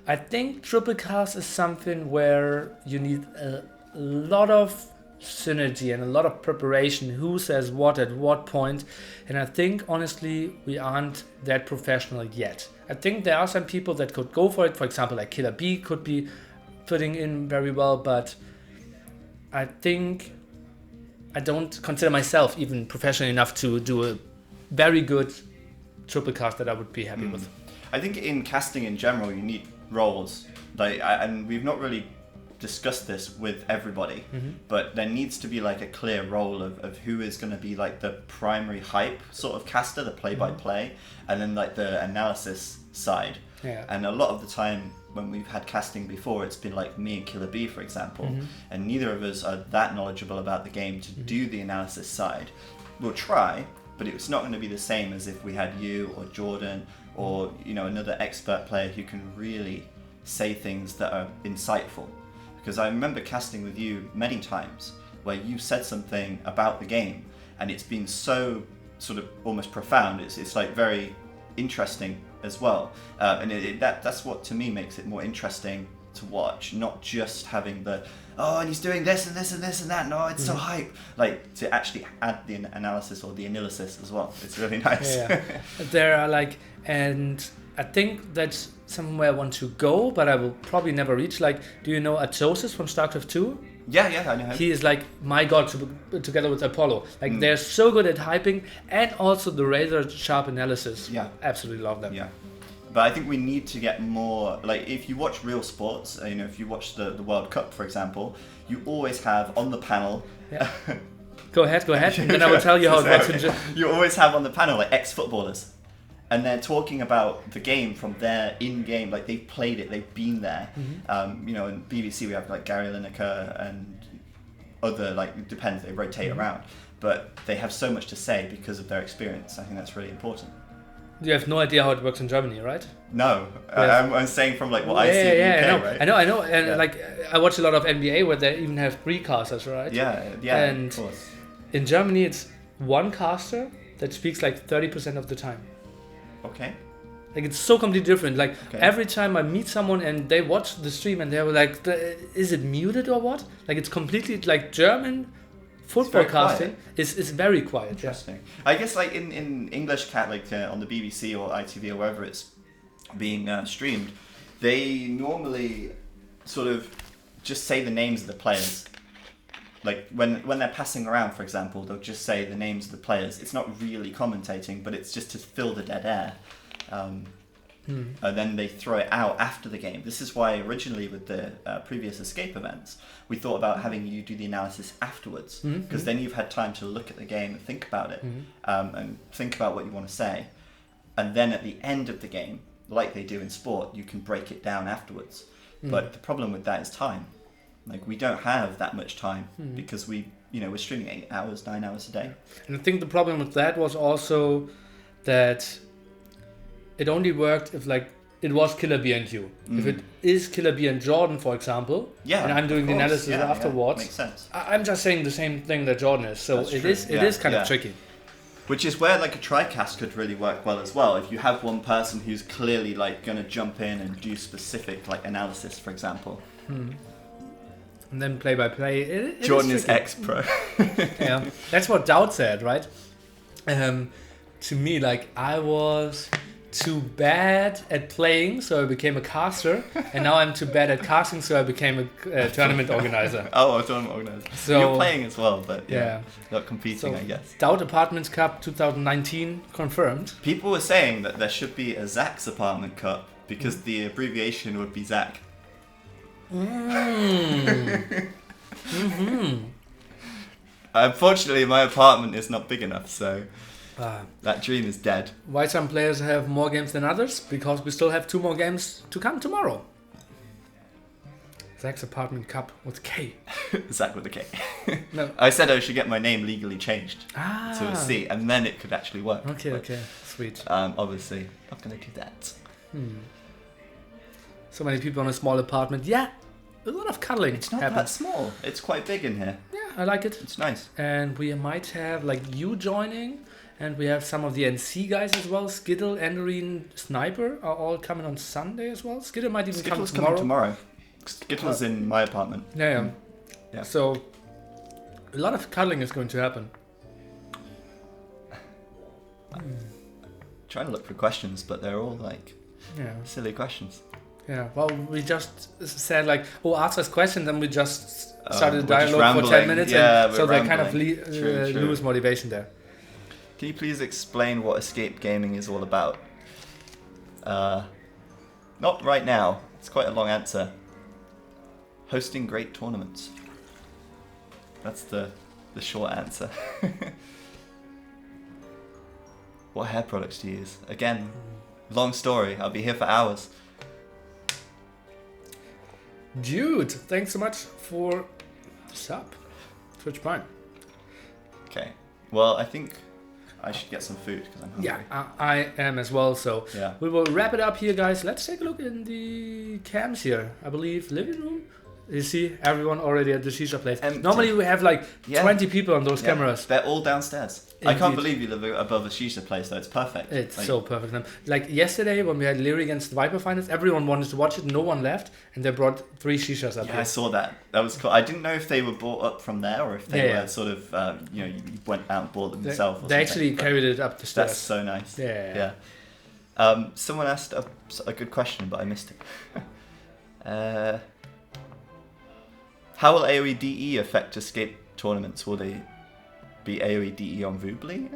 I think triple cast is something where you need a lot of synergy and a lot of preparation. Who says what at what point? And I think honestly we aren't that professional yet. I think there are some people that could go for it. For example, like Killer B could be fitting in very well, but I think I don't consider myself even professional enough to do a very good triple cast that I would be happy with. I think in casting in general, you need roles. And we've not really discussed this with everybody, but there needs to be like a clear role of who is going to be like the primary hype sort of caster, the play-by-play, and then like the analysis side. Yeah. And a lot of the time when we've had casting before, it's been like me and Killer B, for example, and neither of us are that knowledgeable about the game to do the analysis side. We'll try, but it's not going to be the same as if we had you or Jordan or another expert player who can really say things that are insightful. Because I remember casting with you many times where you said something about the game and it's been so sort of almost profound. It's like very interesting as well, and that's what to me makes it more interesting to watch, not just having and he's doing this and this and this and that. No, it's so hype. Like to actually add the analysis or the analysis as well. It's really nice. Yeah. There are and I think that's somewhere I want to go, but I will probably never reach. Like, do you know TaToH from StarCraft 2? Yeah, I know him. He is like my god together with Apollo. Like they're so good at hyping and also the razor sharp analysis. Yeah. Absolutely love them. Yeah. But I think we need to get more, like if you watch real sports, if you watch the World Cup, for example, you always have on the panel... Yeah. Go ahead, and then I will tell you how it works. You always have on the panel like ex-footballers. And they're talking about the game from their in-game, like they've played it, they've been there. In BBC we have like Gary Lineker and other, like it depends, they rotate around. But they have so much to say because of their experience. I think that's really important. You have no idea how it works in Germany, right? No, Yes. I'm saying from like what I see in the UK, right? I know, and like I watch a lot of NBA where they even have 3 casters, right? Yeah, and of course. In Germany, it's one caster that speaks like 30% of the time. Okay. Like it's so completely different. Like every time I meet someone and they watch the stream and they were like, "Is it muted or what?" Like it's completely like German football casting is very quiet. Interesting. Yeah. I guess like in English on the BBC or ITV or wherever it's being streamed, they normally sort of just say the names of the players. Like when they're passing around, for example, they'll just say the names of the players. It's not really commentating, but it's just to fill the dead air. And then they throw it out after the game. This is why originally with the previous escape events, we thought about having you do the analysis afterwards, because then you've had time to look at the game and think about it, and think about what you want to say. And then at the end of the game, like they do in sport, you can break it down afterwards. But the problem with that is time. Like we don't have that much time because we're streaming 8 hours, 9 hours a day. And I think the problem with that was also that it only worked if like it was Killer B and you. If it is Killer B and Jordan, for example, and I'm doing the analysis afterwards, makes sense. I'm just saying the same thing that Jordan is. So it is kind of tricky. Which is where like a TriCast could really work well as well. If you have one person who's clearly like going to jump in and do specific like analysis, for example. And then play by play. Jordan is ex-pro. Yeah, that's what DauT said, right? To me, like I was too bad at playing, so I became a caster, and now I'm too bad at casting, so I became a tournament organizer. Oh, a tournament organizer. So you're playing as well, but not competing, I guess. DauT Apartments Cup 2019 confirmed. People were saying that there should be a Zach's Apartment Cup because the abbreviation would be Zach. Unfortunately, my apartment is not big enough, so That dream is dead. Why some players have more games than others? Because we still have 2 more games to come tomorrow. Zach's Apartment Cup with K. Zach with a K. No. I said I should get my name legally changed Ah. to a C, and then it could actually work. Okay, But, okay. Sweet. Obviously, not going to do that. So many people in a small apartment. Yeah, a lot of cuddling. It's not that happens. small. It's quite big in here. Yeah, I like it. It's nice. And we might have like you joining, and we have some of the NC guys as well. Skittle, Enderine, Sniper are all coming on Sunday as well. Skittle might even Skittle's come coming tomorrow. tomorrow. Skittle's in my apartment. Yeah. Yeah. So a lot of cuddling is going to happen. Trying to look for questions, but they're all like Yeah. silly questions. Yeah. Well, we just said like, oh, ask us questions, and we just started a we're just dialogue for 10 rambling. minutes, Yeah, and we're so they kind of rambling. True. lose motivation there. Can you please explain what escape gaming is all about? Not right now. It's quite a long answer. Hosting great tournaments. That's the short answer. What hair products do you use? Again, long story. I'll be here for hours. Dude, thanks so much for the sub. Twitch Prime. Okay. Well, I think I should get some food because I'm hungry. Yeah, I am as well. So Yeah. we will wrap it up here, guys. Let's take a look in the cams here. I believe living room. You see everyone already at the shisha place. Empty. Normally we have like Yeah. 20 people on those Yeah, cameras. They're all downstairs. I can't Indeed. believe you live above a shisha place, though. It's perfect. It's Like, so perfect. Like yesterday when we had Liereyy against the Viper finals, everyone wanted to watch it. No one left, and they brought 3 shishas up Yeah, I here. saw that. That was cool. I didn't know if they were bought up from there or if they Yeah, were yeah. sort of, you went out and bought them They, yourself. Or they something, actually but carried it up the stairs. That's so nice. Yeah. Someone asked a good question, but I missed it. How will AoE DE affect escape tournaments? Will they be AoE DE on Voobly?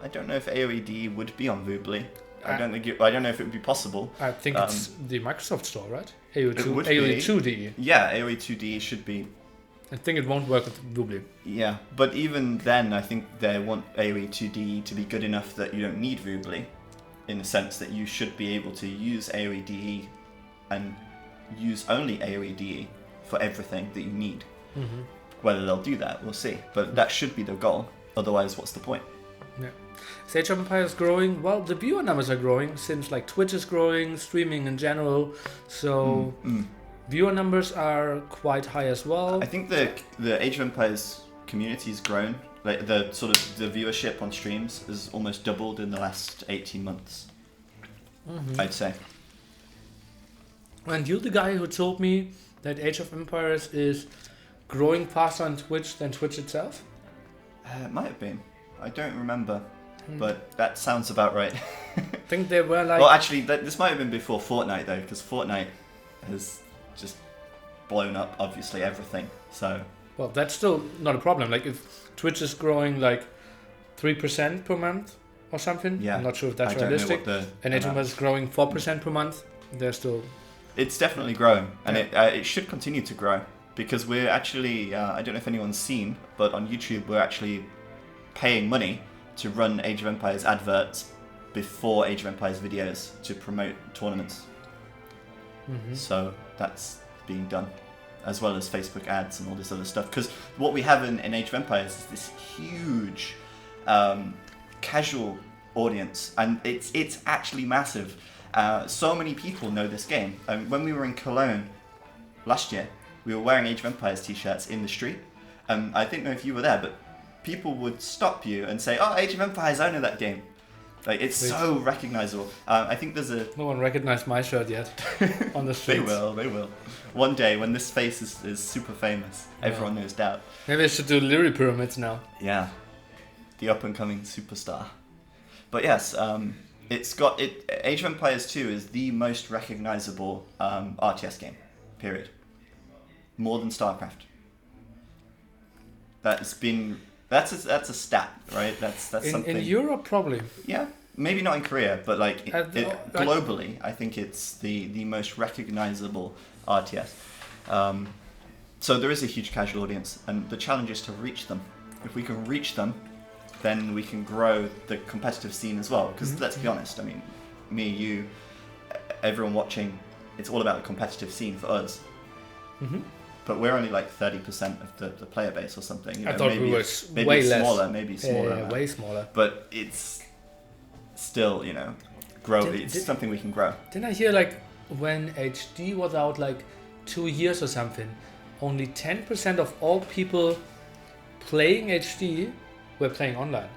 I don't know if AoE DE would be on Voobly. I don't know if it would be possible. I think it's the Microsoft store, right? AoE2, It would AoE2 be. DE. Yeah, AoE2 DE should be. I think it won't work with Voobly. Yeah, but even then, I think they want AoE2 DE to be good enough that you don't need Voobly, in the sense that you should be able to use AoE DE and use only AoE DE for everything that you need. Mm-hmm. Whether they'll do that, we'll see. But that should be the goal. Otherwise, what's the point? Yeah. Age of Empires is growing. Well, the viewer numbers are growing since like Twitch is growing, streaming in general. So viewer numbers are quite high as well. I think the Age of Empires community's grown. Like the sort of the viewership on streams has almost doubled in the last 18 months. I'd say. And you're the guy who told me that Age of Empires is growing faster on Twitch than Twitch itself? It might have been. I don't remember. But that sounds about right. I think they were like... Well, actually, this might have been before Fortnite, though, because Fortnite has just blown up, obviously, everything. So... Well, that's still not a problem. Like, if Twitch is growing, like, 3% per month or something, Yeah. I'm not sure if that's I don't know realistic. what And Age of Empires is growing 4% per month, they're still... It's definitely growing, and Yeah. it should continue to grow, because we're actually, I don't know if anyone's seen, but on YouTube we're actually paying money to run Age of Empires adverts before Age of Empires videos to promote tournaments. So that's being done, as well as Facebook ads and all this other stuff. Because what we have in Age of Empires is this huge casual audience, and it's actually massive. So many people know this game. When we were in Cologne last year, we were wearing Age of Empires t-shirts in the street. I didn't know if you were there, but people would stop you and say, "Oh, Age of Empires, I know that game." Like, it's so recognizable. I think there's a... No one recognized my shirt yet on the They streets. will. One day, when this face is super famous, everyone knows DauT. Maybe I should do Liereyy pyramids now. Yeah, the up-and-coming superstar. But yes, Age of Empires 2 is the most recognizable RTS game, period. More than StarCraft. That's a stat, right? That's something. In Europe, probably. Yeah, maybe not in Korea, but like Like- globally, I think it's the most recognizable RTS. So there is a huge casual audience, and the challenge is to reach them. If we can reach them, then we can grow the competitive scene as well. Because let's be honest, I mean, me, you, everyone watching, it's all about the competitive scene for us. But we're only like 30% of the player base or something. You know, I thought maybe we were maybe way it's less. smaller, maybe smaller. Yeah, way smaller. But it's still, you know, it's something we can grow. Didn't I hear like when HD was out like 2 years or something, only 10% of all people playing HD were playing online.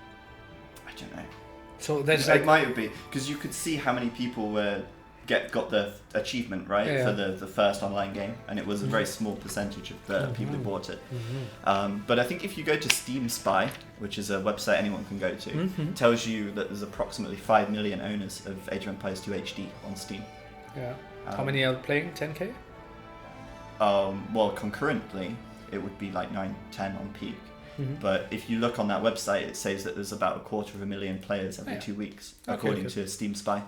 I don't know. So that's It like might be because you could see how many people got the achievement right Yeah. for the first online game, and it was a very small percentage of the people who bought it. But I think if you go to Steam Spy, which is a website anyone can go to, it tells you that there's approximately 5 million owners of Age of Empires 2 HD on Steam. Yeah. How many are playing? 10k? Well, concurrently, it would be like 9, 10 on peak. But if you look on that website, it says that there's about 250,000 players every 2 weeks, according to Steam Spy.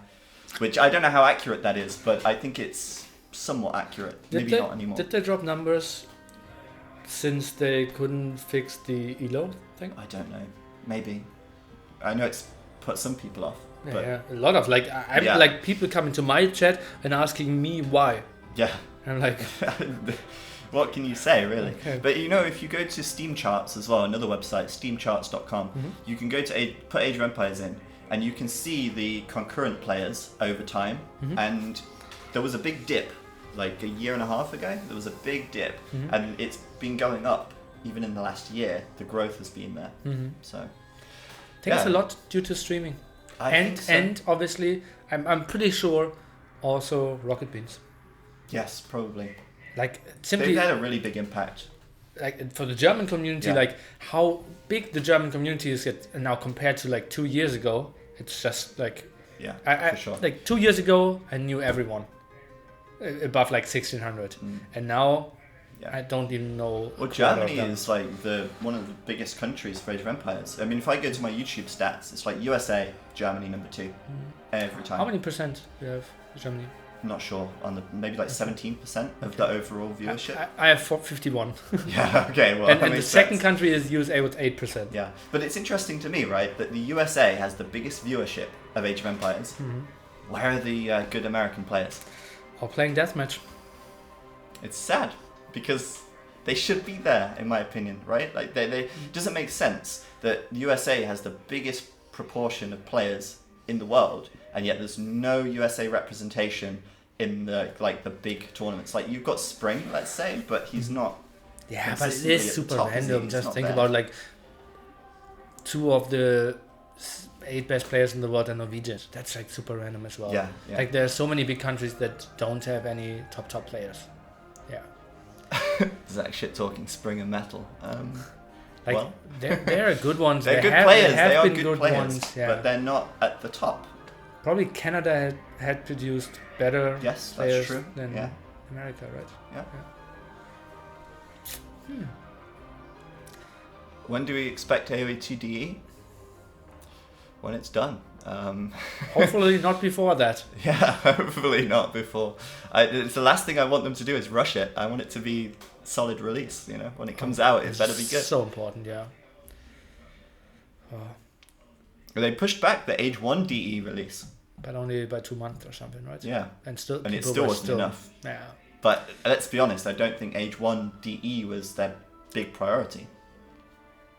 Which I don't know how accurate that is, but I think it's somewhat accurate. Maybe not anymore. Did they drop numbers since they couldn't fix the ELO thing? I don't know. Maybe. I know it's put some people off. But Yeah, a lot of like I'm like people coming to my chat and asking me why. yeah. I'm like, What can you say, really? Okay. But you know, if you go to Steam Charts as well, another website, steamcharts.com, you can go to put Age of Empires in, and you can see the concurrent players over time. And there was a big dip, like a year and a half ago. There was a big dip, and it's been going up even in the last year. The growth has been there. So, I think it's a lot due to streaming. I think so. And obviously, I'm pretty sure also Rocket Beans. Yes, probably. Like simply They've had a really big impact. like for the German community, like how big the German community is now compared to like 2 years ago. It's just like for sure. Like 2 years ago, I knew everyone above like 1600, and now I don't even know. Well, Germany is like one of the biggest countries for Age of Empires. I mean, if I go to my YouTube stats, it's like USA, Germany number 2 every time. How many percent do you have Germany? I'm not sure. Maybe like 17% of the overall viewership. I have 51. Yeah. Okay. Well, and the second country is USA with 8%. Yeah, but it's interesting to me, right, that the USA has the biggest viewership of Age of Empires. Where are the good American players? Or playing deathmatch. It's sad because they should be there, in my opinion, right? Like they doesn't make sense that the USA has the biggest proportion of players in the world, and yet there's no USA representation in the big tournaments. Like you've got Spring, let's say, but he's not. Yeah, but it is super top, random. Just think about like 2 of the 8 best players in the world are Norwegians. That's like super random as well. Yeah. Like there are so many big countries that don't have any top players. Yeah. Is that shit talking Spring and Metal? Like well. they're good ones. They're good players. They are good players, but they're not at the top. Probably Canada had produced better players than America, right? Yeah. When do we expect AoE2 DE? When it's done. Hopefully not before that. Yeah, hopefully not before. It's the last thing I want them to do is rush it. I want it to be solid release. You know, when it comes out, it better be good. So important, yeah. They pushed back the Age 1 DE release. But only by 2 months or something, right? Yeah. And it still wasn't enough. Yeah. But let's be honest, I don't think Age 1 DE was their big priority.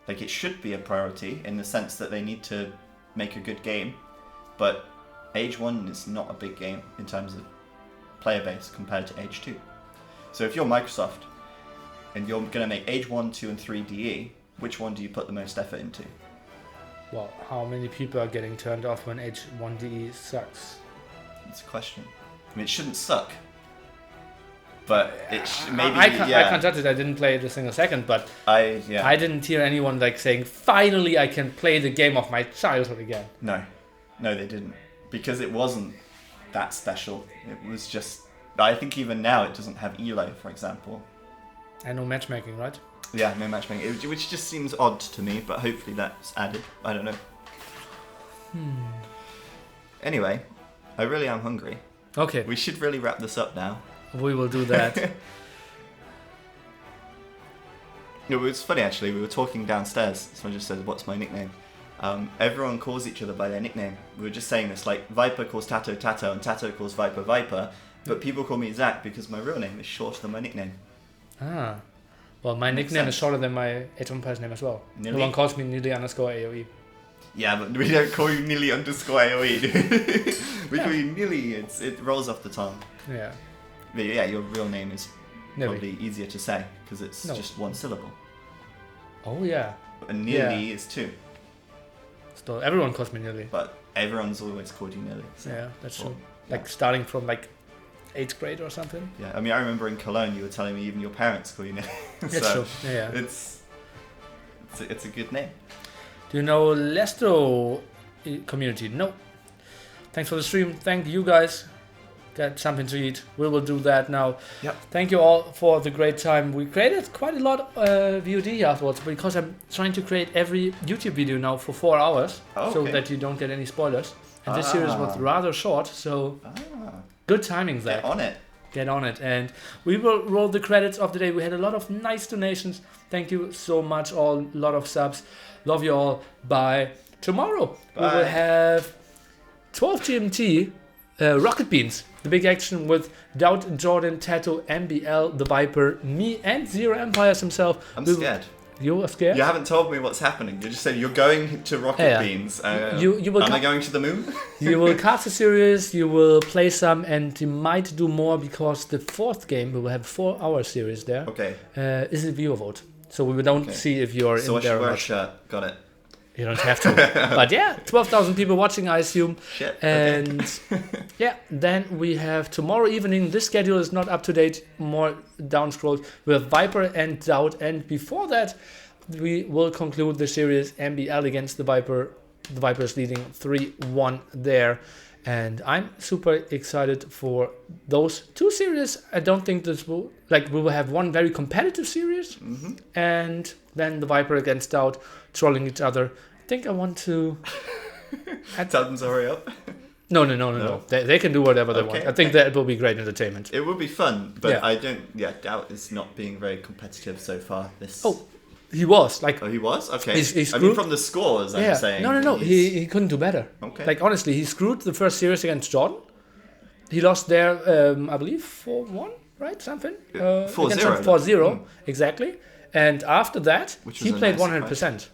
Like, it should be a priority in the sense that they need to make a good game. But Age 1 is not a big game in terms of player base compared to Age 2. So if you're Microsoft and you're going to make Age 1, 2, and 3 DE, which one do you put the most effort into? Well, how many people are getting turned off when Age 1 DE sucks? It's a question. I mean, it shouldn't suck. But maybe I can't judge it. I didn't play it a single second, but I didn't hear anyone like saying, "Finally, I can play the game of my childhood again." No, they didn't, because it wasn't that special. It was just. I think even now it doesn't have ELO, for example. And no matchmaking, right? Yeah, no matchmaking, which just seems odd to me. But hopefully that's added. I don't know. Anyway, I really am hungry. Okay. We should really wrap this up now. We will do that. It was funny actually. We were talking downstairs. Someone just said, "What's my nickname?" everyone calls each other by their nickname. We were just saying this, like Viper calls TaToH TaToH and TaToH calls Viper Viper, but people call me Zach because my real name is shorter than my nickname. Ah. Well, my nickname is shorter than my Age of Empires name as well. Nili? No one calls me Nili _AoE. Yeah, but we don't call you Nili _AoE, dude. We call you Nili, it rolls off the tongue. Yeah. But yeah, your real name is Nili. probably easier to say because it's just one syllable. Oh, yeah. And Nili is 2. So everyone calls me Nili. But everyone's always called you Nili. So. Yeah, that's true. Yeah. Like starting from like 8th grade or something. Yeah, I mean, I remember in Cologne you were telling me even your parents call you Nili. That's true. Yeah. It's a good name. Do you know Lestro community? No. Thanks for the stream. Thank you guys. Get something to eat. We will do that now. Yep. Thank you all for the great time. We created quite a lot of VOD afterwards because I'm trying to create every YouTube video now for 4 hours so that you don't get any spoilers. And this series was rather short, so good timing there. Get on it. And we will roll the credits of the day. We had a lot of nice donations. Thank you so much all. A lot of subs. Love you all. Bye. Tomorrow we will have 12 GMT Rocket Beans. The big action with DauT, Jordan, TaToH, MBL, the Viper, me, and Zero Empires himself. I'm scared. You are scared? You haven't told me what's happening. You just said you're going to Rocket Beans. You will am I going to the moon? You will cast a series, you will play some, and you might do more because the 4th game, we will have a 4-hour series there. Okay. Is a viewer vote. So we don't see if you're so in there or not. So I should wear a shirt. Got it. You don't have to. But yeah, 12,000 people watching, I assume. Shit. And yeah, then we have tomorrow evening. This schedule is not up to date, more down scrolled. We have Viper and DauT. And before that, we will conclude the series MBL against the Viper. The Viper is leading 3-1 there. And I'm super excited for those 2 series. I don't think this will, we will have one very competitive series. Mm-hmm. And then the Viper against DauT trolling each other. I think I want to... Tell them to hurry up. No. They can do whatever they want. I think that it will be great entertainment. It will be fun, but I don't... Yeah, DauT is not being very competitive so far. He was. He was? Okay. He I mean, from the scores, I'm saying. No. He couldn't do better. Okay. Honestly, he screwed the first series against Jordan. He lost there, I believe, 4-1, right? Something? 4-0. 4-0, exactly. And after that, he played 100%.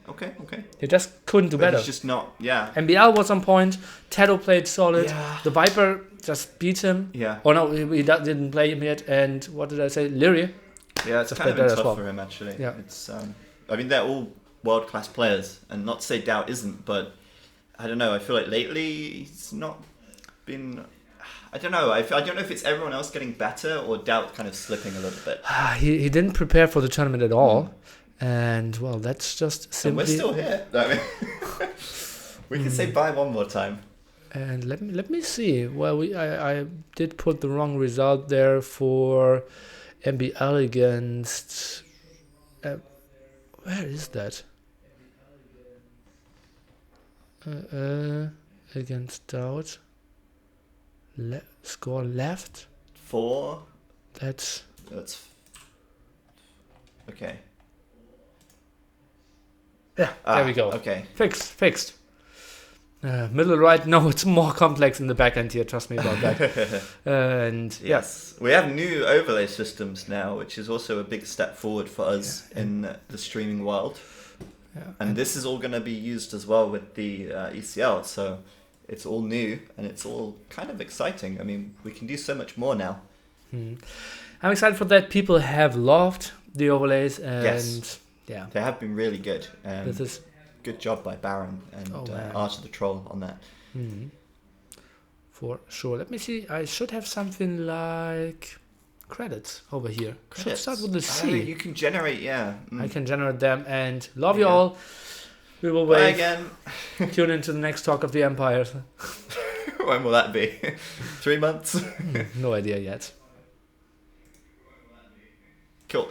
Okay. He just couldn't do better. He's just not, MBL was on point. TaToH played solid. Yeah. The Viper just beat him. Yeah. Oh no, he didn't play him yet. And what did I say? Liereyy. Yeah, it's kind of been tough for him, actually. Yeah. It's, I mean, they're all world-class players. And not to say DauT isn't, but I don't know. I feel like lately he's not been... I don't know. I don't know if it's everyone else getting better or DauT kind of slipping a little bit. He didn't prepare for the tournament at all. And, well, that's just simply... And we're still here. I mean, we can say bye one more time. And let me see. Well, I did put the wrong result there for MBL against... where is that? Against DauT. Score left. 4. That's okay. Yeah, there we go. Okay. Fixed. Middle right, no, it's more complex in the back end here, trust me about that. And yes, we have new overlay systems now, which is also a big step forward for us in the streaming world. Yeah. And this is all going to be used as well with the ECL, so it's all new and it's all kind of exciting. I mean, we can do so much more now. I'm excited for that. People have loved the overlays and yeah, they have been really good. This is good job by Baron and Art of the Troll on that. For sure. Let me see. I should have something like credits over here. Should start with the C. You can generate, I can generate them and love you all. We will wait. Bye again. Tune into the next Talk of the Empires. When will that be? 3 months? No idea yet. Cool.